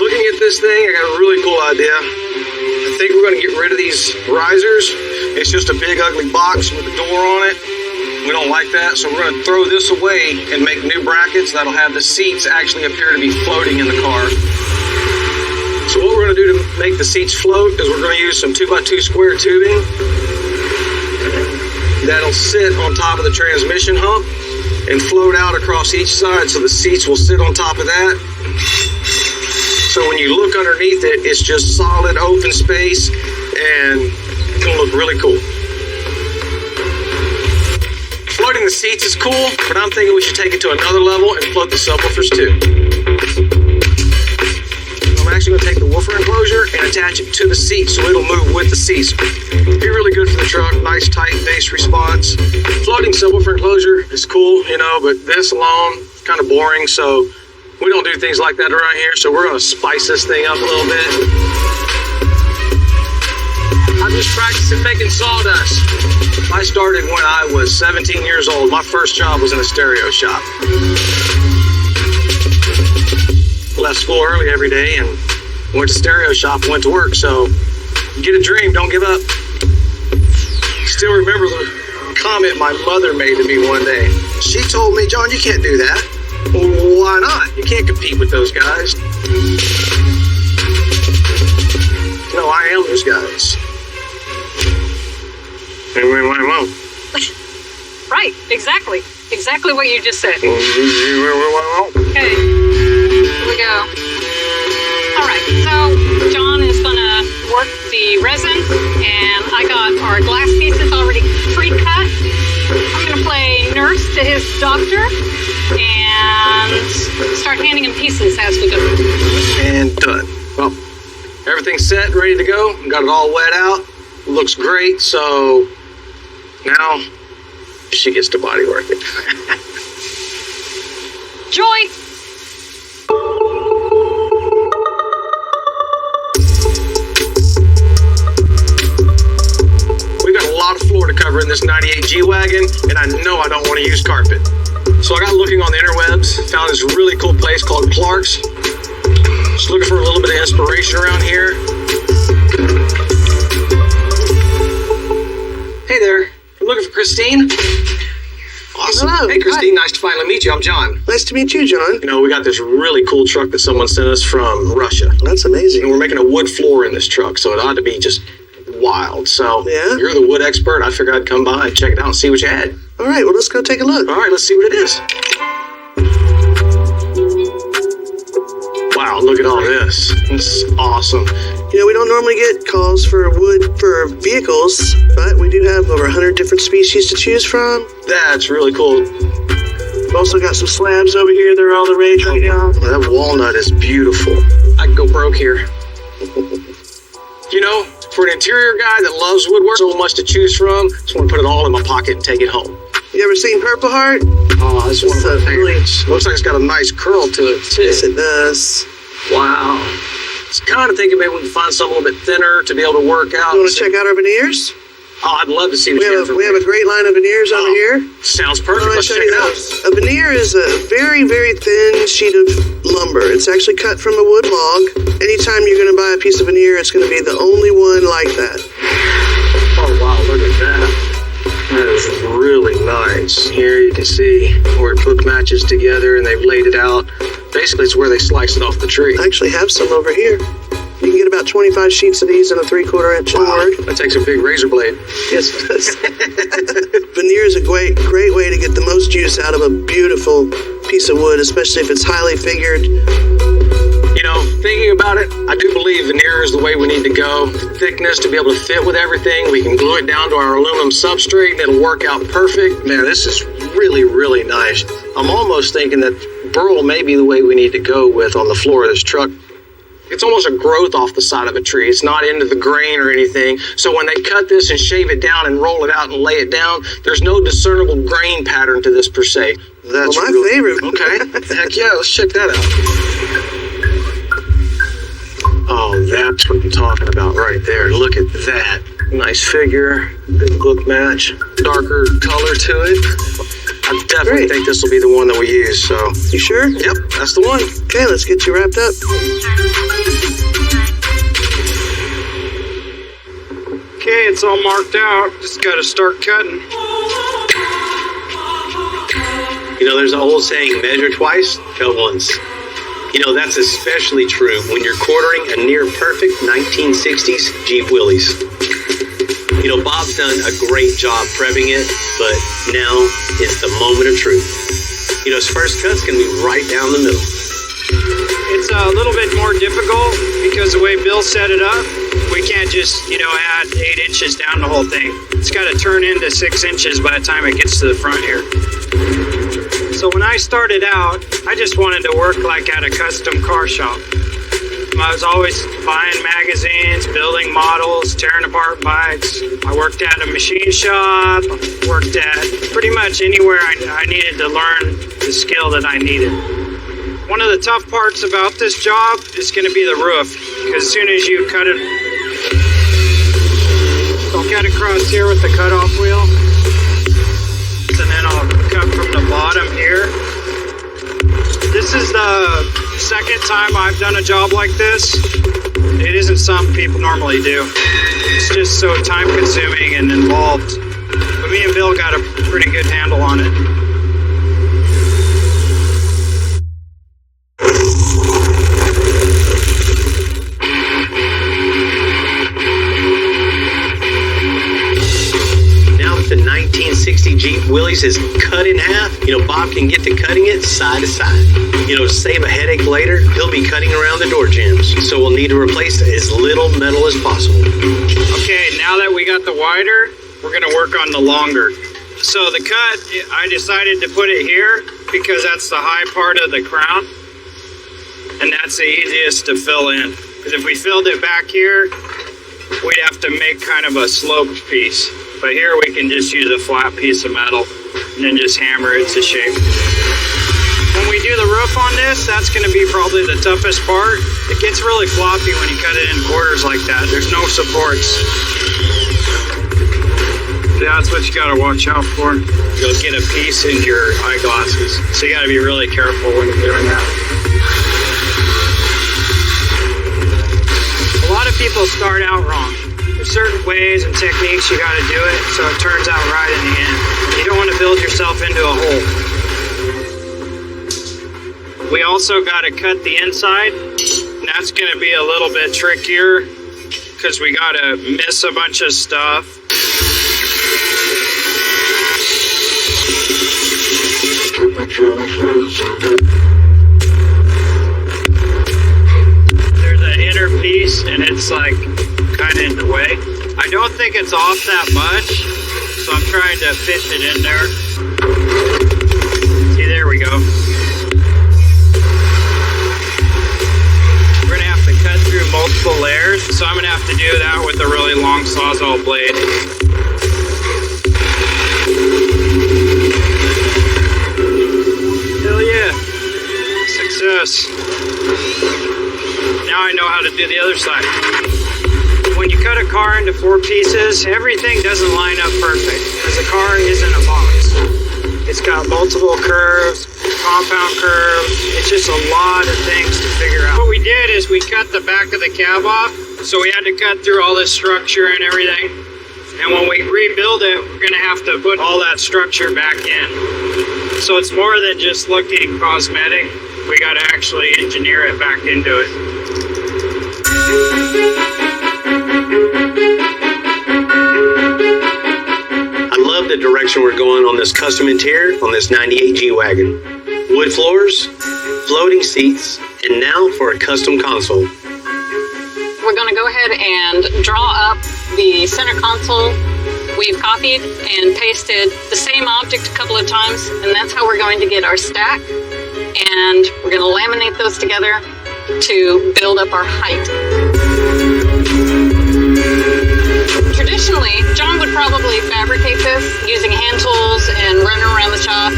Looking at this thing, I got a really cool idea. I think we're going to get rid of these risers. It's just a big ugly box with a door on it. We don't like that, so we're going to throw this away and make new brackets that'll have the seats actually appear to be floating in the car. So what we're going to do to make the seats float is we're going to use some 2x2 square tubing that'll sit on top of the transmission hump and float out across each side, so the seats will sit on top of that. So when you look underneath it, it's just solid open space, and it's going to look really cool. Floating the seats is cool, but I'm thinking we should take it to another level and float the subwoofers too. I'm actually going to take the woofer enclosure and attach it to the seat so it'll move with the seats. Be really good for the truck. Nice tight bass response. Floating subwoofer enclosure is cool, you know, but this alone is kind of boring, so we don't do things like that around here, so we're going to spice this thing up a little bit. I'm just practicing making sawdust. I started when I was 17 years old. My first job was in a stereo shop. Left school early every day and went to stereo shop and went to work, so get a dream, don't give up. Still remember the comment my mother made to me one day. She told me, John, you can't do that. Well, why not? You can't compete with those guys. No, I am those guys. Right, exactly. Exactly what you just said. Okay, here we go. All right, so John is gonna work the resin, and I got our glass pieces already pre-cut. I'm gonna play nurse to his doctor and start handing him pieces as we go. And done. Well, everything's set, ready to go. Got it all wet out. Looks great, so now she gets to body work it. Joy! We got a lot of floor to cover in this 98 G-Wagon, and I know I don't want to use carpet. So I got looking on the interwebs, found this really cool place called Clark's. Just looking for a little bit of inspiration around here. Hey there, I'm looking for Christine. Awesome. Hello. Hey Christine, nice to finally meet you. I'm John. Nice to meet you, John. You know, we got this really cool truck that someone sent us from Russia. That's amazing. And we're making a wood floor in this truck, so it ought to be just wild. So yeah? You're the wood expert. I figured I'd come by and check it out and see what you had. All right, well, let's go take a look. All right, let's see what it is. Wow, look at all this. This is awesome. You know, we don't normally get calls for wood for vehicles, but we do have over 100 different species to choose from. That's really cool. We've also got some slabs over here. They're all the rage right now. That walnut is beautiful. I could go broke here. You know, for an interior guy that loves woodwork so much to choose from, I just want to put it all in my pocket and take it home. You ever seen Purple Heart? Oh, that's one of my favorites. Looks like it's got a nice curl to it, too. Yes, it does. Wow. I was kind of thinking maybe we can find something a little bit thinner to be able to work out. You want to check out our veneers? Oh, I'd love to see We have a great line of veneers over here. Sounds perfect. Let me Let's show check you it out. those. A veneer is a very, very thin sheet of lumber. It's actually cut from a wood log. Anytime you're going to buy a piece of veneer, it's going to be the only one like that. Oh, wow, look at that. That is really nice. Here you can see where it book matches together and they've laid it out. Basically, it's where they sliced it off the tree. I actually have some over here. You can get about 25 sheets of these in a 3/4 inch board. That takes a big razor blade. Yes, it does. Veneer is a great way to get the most use out of a beautiful piece of wood, especially if it's highly figured. You know, thinking about it, I do believe veneer is the way we need to go. The thickness to be able to fit with everything. We can glue it down to our aluminum substrate and it'll work out perfect. Man, this is really, really nice. I'm almost thinking that burl may be the way we need to go with on the floor of this truck. It's almost a growth off the side of a tree. It's not into the grain or anything. So when they cut this and shave it down and roll it out and lay it down, there's no discernible grain pattern to this per se. That's my favorite. Okay. Heck yeah, let's check that out. Oh, that's what I'm talking about right there. Look at that. Nice figure, good look match, darker color to it. I definitely think this will be the one that we use, so. You sure? Yep, that's the one. Okay, let's get you wrapped up. Okay, it's all marked out. Just gotta start cutting. You know, there's an old saying, measure twice, cut once. You know, that's especially true when you're quartering a near-perfect 1960s Jeep Willys. You know, Bob's done a great job prepping it, but now is the moment of truth. You know, his first cut's gonna be right down the middle. It's a little bit more difficult because the way Bill set it up, we can't just, add 8 inches down the whole thing. It's got to turn into 6 inches by the time it gets to the front here. So when I started out, I just wanted to work like at a custom car shop. I was always buying magazines, building models, tearing apart bikes. I worked at a machine shop, worked at pretty much anywhere I needed to learn the skill that I needed. One of the tough parts about this job is going to be the roof, because as soon as you cut it, I'll cut across here with the cutoff wheel, and then I'll cut from the bottom here. This is the second time I've done a job like this. It isn't something people normally do. It's just so time consuming and involved. But me and Bill got a pretty good handle on it. The 1960 Jeep Willys is cut in half. Bob can get to cutting it side to side. To save a headache later, he'll be cutting around the door jambs. So we'll need to replace as little metal as possible. Okay, now that we got the wider, we're gonna work on the longer. So the cut, I decided to put it here because that's the high part of the crown. And that's the easiest to fill in. Because if we filled it back here, we'd have to make kind of a sloped piece. But here we can just use a flat piece of metal and then just hammer it to shape. When we do the roof on this, that's going to be probably the toughest part. It gets really floppy when you cut it in quarters like that. There's no supports. Yeah, that's what you got to watch out for. You'll get a piece in your eyeglasses. So you got to be really careful when you're doing that. A lot of people start out wrong. There's certain ways and techniques you got to do it so it turns out right in the end. You don't want to build yourself into a hole. We also got to cut the inside, and that's going to be a little bit trickier because we got to miss a bunch of stuff. There's an inner piece, and it's like kind of in the way. I don't think it's off that much, so I'm trying to fit it in there. See, there we go. We're gonna have to cut through multiple layers, so I'm gonna have to do that with a really long Sawzall blade. this. Now I know how to do the other side. When you cut a car into 4 pieces, everything doesn't line up perfect because the car isn't a box. It's got multiple curves, compound curves. It's just a lot of things to figure out. What we did is we cut the back of the cab off, so we had to cut through all this structure and everything. And when we rebuild it, we're gonna have to put all that structure back in. So it's more than just looking cosmetic. We gotta actually engineer it back into it. I love the direction we're going on this custom interior on this 98 G-Wagon. Wood floors, floating seats, and now for a custom console. We're going to go ahead and draw up the center console. We've copied and pasted the same object a couple of times, and that's how we're going to get our stack. And we're going to laminate those together to build up our height. Traditionally, John would probably fabricate this using hand tools and run around the shop.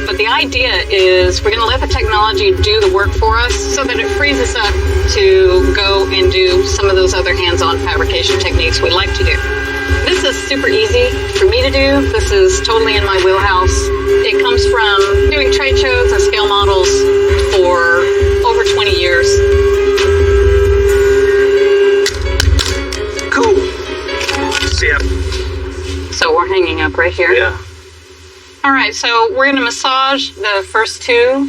But the idea is we're going to let the technology do the work for us so that it frees us up to go and do some of those other hands-on fabrication techniques we like to do. This is super easy for me to do. This is totally in my wheelhouse. It comes from doing trade shows and scale models for over 20 years. Cool. See ya. So we're hanging up right here. Yeah. All right, so we're going to massage the first 2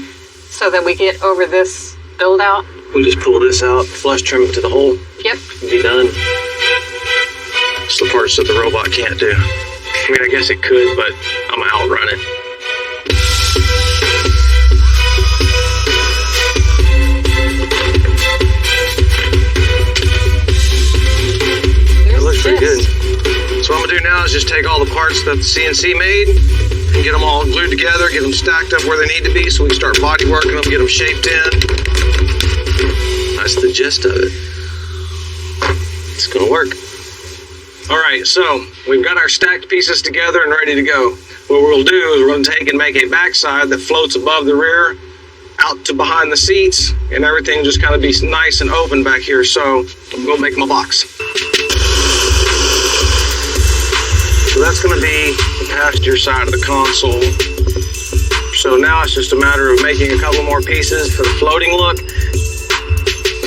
so that we get over this build out. We'll just pull this out, flush trim it to the hole. Yep. And be done. It's the parts that the robot can't do. I mean, I guess it could, but I'm gonna outrun it. It looks pretty good. So what I'm gonna do now is just take all the parts that the CNC made and get them all glued together, get them stacked up where they need to be so we can start body working them, get them shaped in. That's the gist of it. It's gonna work. All right, so we've got our stacked pieces together and ready to go. What we'll do is we're gonna take and make a backside that floats above the rear, out to behind the seats, and everything just kind of be nice and open back here. So I'm gonna make my box. So that's gonna be the passenger side of the console. So now it's just a matter of making a couple more pieces for the floating look.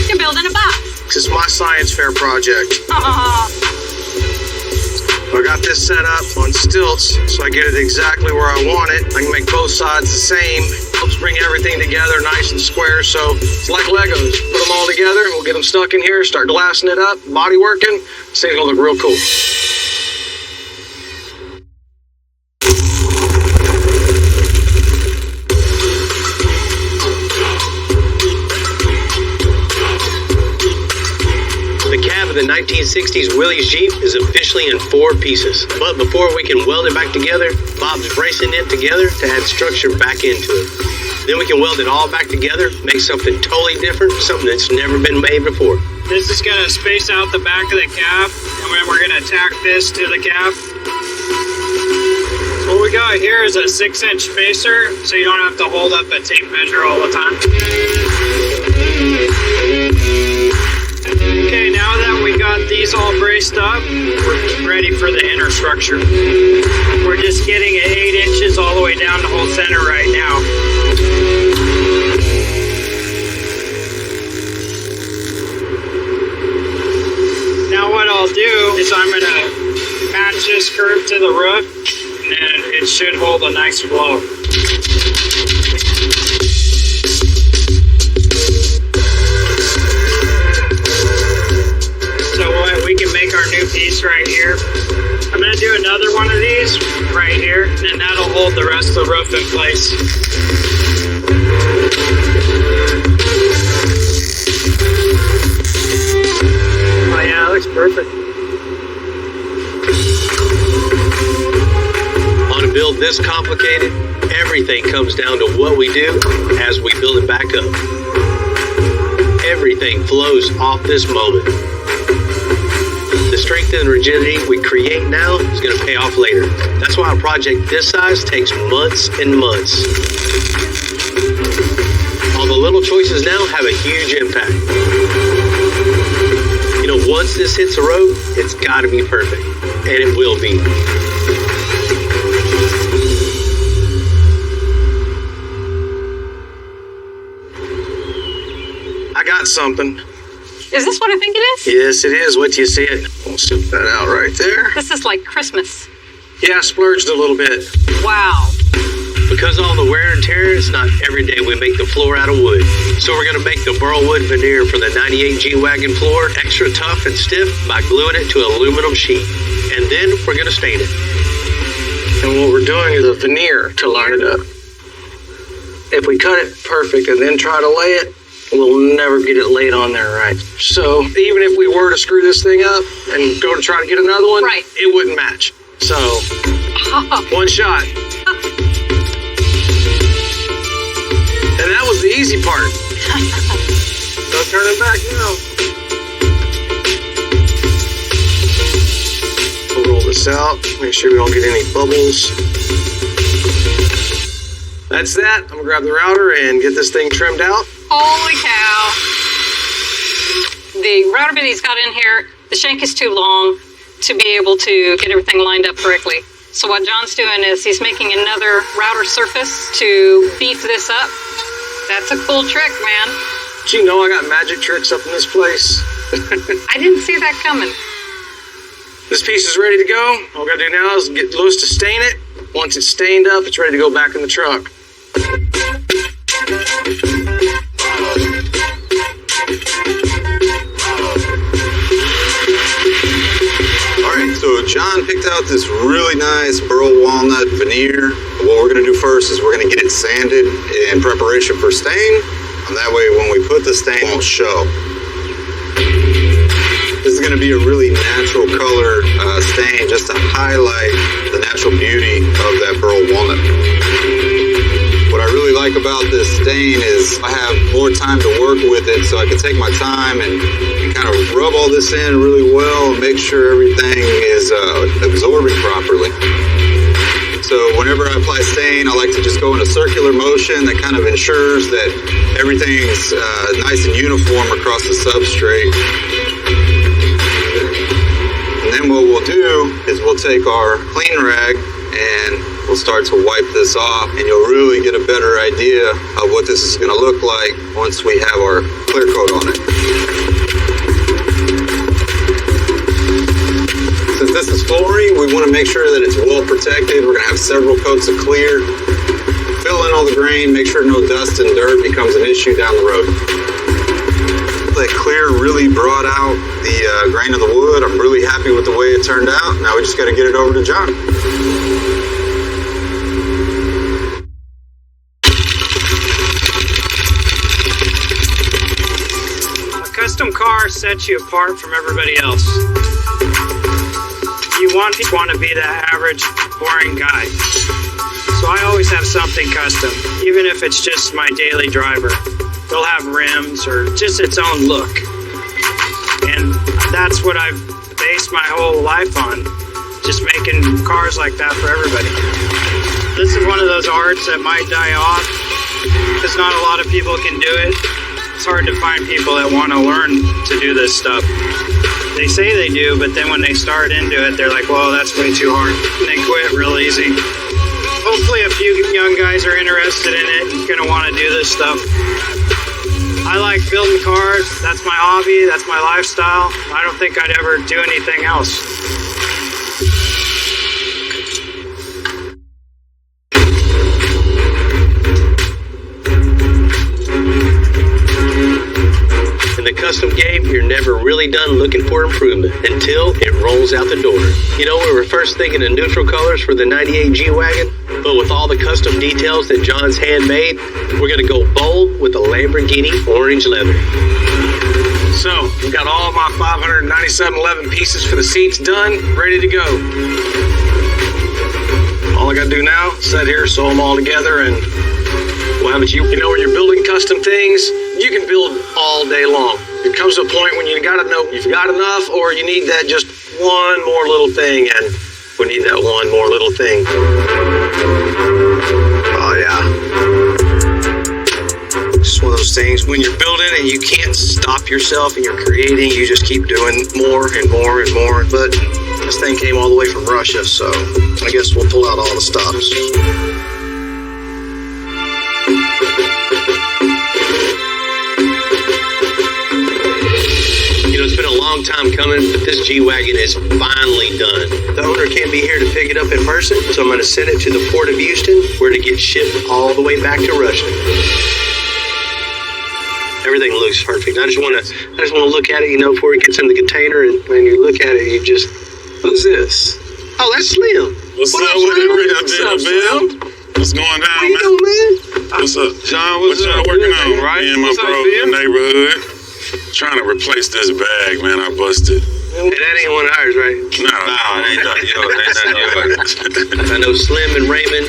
You're building a box. This is my science fair project. I got this set up on stilts so I get it exactly where I want it. I can make both sides the same. Helps bring everything together nice and square. So it's like Legos. Put them all together and we'll get them stuck in here, start glassing it up, body working. This thing's gonna look real cool. The 1960s Willys Jeep is officially in 4 pieces. But before we can weld it back together, Bob's bracing it together to add structure back into it. Then we can weld it all back together, make something totally different, something that's never been made before. This is going to space out the back of the cab, and then we're going to tack this to the cab. So what we got here is a 6-inch spacer, so you don't have to hold up a tape measure all the time. Okay, now that we got these all braced up, we're ready for the inner structure. We're just getting it 8 inches all the way down the whole center right now. Now what I'll do is I'm going to match this curve to the roof, and it should hold a nice flow. We can make our new piece right here. I'm going to do another one of these right here, and that'll hold the rest of the roof in place. Oh yeah, that looks perfect. On a build this complicated, everything comes down to what we do as we build it back up. Everything flows off this moment. The strength and rigidity we create now is going to pay off later. That's why a project this size takes months and months. All the little choices now have a huge impact. You know, once this hits the road, it's got to be perfect. And it will be. I got something. Is this what I think it is? Yes, it is. What you see it. We'll sit that out right there. This is like Christmas. Yeah, I splurged a little bit. Wow. Because all the wear and tear, it's not every day we make the floor out of wood. So we're going to make the burl wood veneer for the 98 G-Wagon floor extra tough and stiff by gluing it to an aluminum sheet. And then we're going to stain it. And what we're doing is a veneer to line it up. If we cut it perfect and then try to lay it, we'll never get it laid on there right. So even if we were to screw this thing up and go to try to get another one, right, it wouldn't match. So, one shot. And that was the easy part. No turning back now. We'll roll this out, make sure we don't get any bubbles. That's that. I'm gonna grab the router and get this thing trimmed out. Holy cow. The router bit he's got in here, the shank is too long to be able to get everything lined up correctly. So what John's doing is he's making another router surface to beef this up. That's a cool trick, man. Do you know I got magic tricks up in this place? I didn't see that coming. This piece is ready to go. All we gotta do now is get Lewis to stain it. Once it's stained up, it's ready to go back in the truck. Alright, so John picked out this really nice burl walnut veneer. What we're going to do first is we're going to get it sanded in preparation for stain. And that way when we put the stain, it won't show. This is going to be a really natural color stain just to highlight the natural beauty of that burl walnut. What I really like about this stain is I have more time to work with it, so I can take my time and kind of rub all this in really well and make sure everything is absorbing properly. So whenever I apply stain, I like to just go in a circular motion that kind of ensures that everything's nice and uniform across the substrate. And then what we'll do is we'll take our clean rag and we'll start to wipe this off, and you'll really get a better idea of what this is going to look like once we have our clear coat on it. Since this is flooring, we want to make sure that it's well protected. We're going to have several coats of clear. Fill in all the grain, make sure no dust and dirt becomes an issue down the road. That clear really brought out the grain of the wood. I'm really happy with the way it turned out. Now we just got to get it over to John. Custom car sets you apart from everybody else. You want to be the average, boring guy. So I always have something custom, even if it's just my daily driver. They'll have rims or just its own look. And that's what I've based my whole life on, just making cars like that for everybody. This is one of those arts that might die off because not a lot of people can do it. It's hard to find people that want to learn to do this stuff. They say they do, but then when they start into it, they're like, well, that's way too hard. And they quit real easy. Hopefully a few young guys are interested in it and going to want to do this stuff. I like building cars. That's my hobby. That's my lifestyle. I don't think I'd ever do anything else. In the custom game, you're never really done looking for improvement until it rolls out the door. You know, we were first thinking of neutral colors for the 98 G-Wagon, but with all the custom details that John's handmade, we're going to go bold with the Lamborghini orange leather. So, we got all my 597.11 pieces for the seats done, ready to go. All I got to do now is sit here, sew them all together, and we'll have it. You know, when you're building custom things, you can build all day long. It comes to a point when you got to know you've got enough, or you need that just one more little thing, and we need that one more little thing. Oh yeah. Just one of those things when you're building and you can't stop yourself and you're creating, you just keep doing more and more and more. But this thing came all the way from Russia, so I guess we'll pull out all the stops. It's been a long time coming, but this G-Wagon is finally done. The owner can't be here to pick it up in person, so I'm going to send it to the Port of Houston, where to get shipped all the way back to Russia. Everything looks perfect. I just want to look at it, before it gets in the container, and when you look at it, you just, who's this? Oh, that's Slim. What's up with it, Bill? What's going down, How you doing, man? What's up, John? What y'all working on, right? Me and my bro in the neighborhood. Trying to replace this bag, man. I busted. Hey, that ain't one of ours, right? No, it ain't nothing yours. I know Slim and Raymond,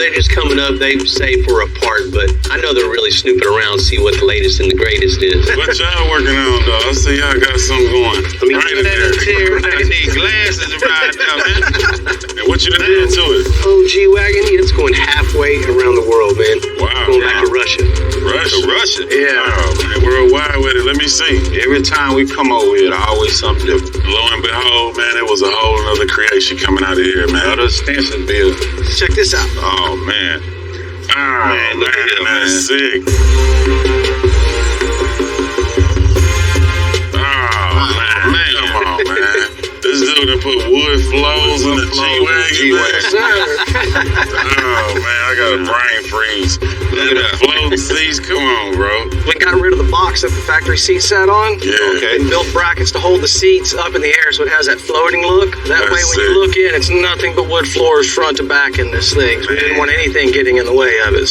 they're just coming up. They say for a part, but I know they're really snooping around, see what the latest and the greatest is. What y'all working on, though? I see y'all got something going. Right in there. I need glasses right now, man. And what you done did to it? Oh, G-Wagon, it's going halfway around the world, man. Wow. Going back to Russia. Russia? Yeah. Oh, man, worldwide with it. Let me see. Every time we come over here, always something different. Lo and behold, man, it was a whole other creation coming out of here, man. Other Stinson Bill. Check this out. Oh, man. Oh, man, look at that, man. Sick. Oh, man. Come on, man. This dude done put wood flows in the G-Wagon. Oh, man, I got a brain freeze. Look at that floating seats. Come on, bro. We got rid of the box that the factory seat sat on. Yeah. Okay. And built brackets to hold the seats up in the air so it has that floating look. That way when you look in, it's nothing but wood floors front to back in this thing. So we didn't want anything getting in the way of it.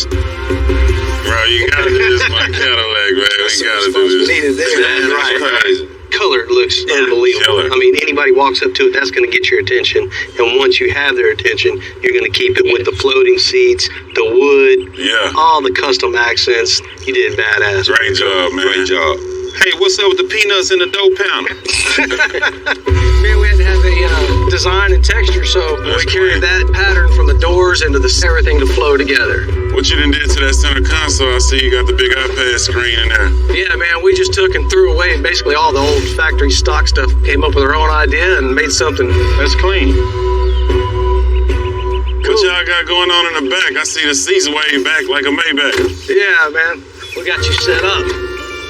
Bro, you gotta do this my Cadillac, man. We gotta do this. That's right. Color looks unbelievable. killer. I mean, anybody walks up to it, that's going to get your attention. And once you have their attention, you're going to keep it with the floating seats, the wood, all the custom accents. You did badass. Great job, man. Great job. Hey, what's up with the peanuts in the dough pounder? Man, we had to have a design and texture, so we carried that pattern from the doors into everything to flow together. What you done did to that center console? I see you got the big iPad screen in there. Yeah, man, we just took and threw away basically all the old factory stock stuff, came up with our own idea and made something that's clean. What y'all got going on in the back? I see the seats way back like a Maybach. Yeah, man, we got you set up.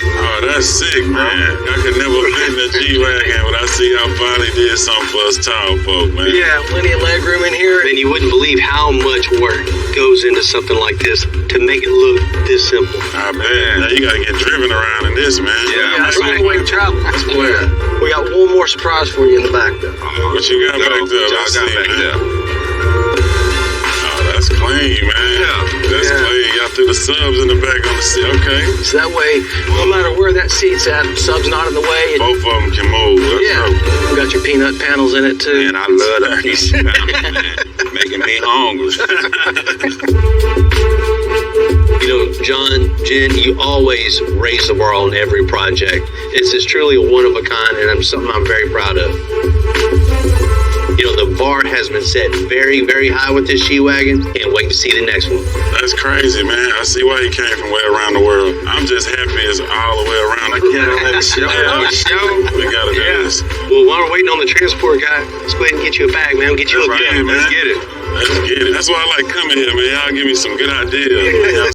Oh, that's sick, man. I could never fit in the G-Wagon, but I see y'all finally did something for us tall folk, man. Yeah, plenty of leg room in here. And you wouldn't believe how much work goes into something like this to make it look this simple. Ah, man, now you gotta get driven around in this, man. Yeah, that's the only way to travel. That's clear. We got one more surprise for you in the back, though. What you got back there? Let's see, man. That's clean, man. That's clean. Y'all threw the subs in the back on the seat. Okay. So that way, no matter where that seat's at, sub's not in the way. Both of them can move. That's dope. We got your peanut panels in it, too. Man, I love that piece of panel, man. Making me hungry. John, Jen, you always raise the bar on every project. This is truly a one of a kind, and something I'm very proud of. The bar has been set very, very high with this G-Wagon. Can't wait to see the next one. That's crazy, man. I see why he came from way around the world. I'm just happy it's all the way around the Cadillac show. We gotta do this. Well, while we're waiting on the transport guy, let's go ahead and get you a bag, man. We'll get you hooked up. Let's get it. Let's get it. That's why I like coming here, man. Y'all give me some good ideas.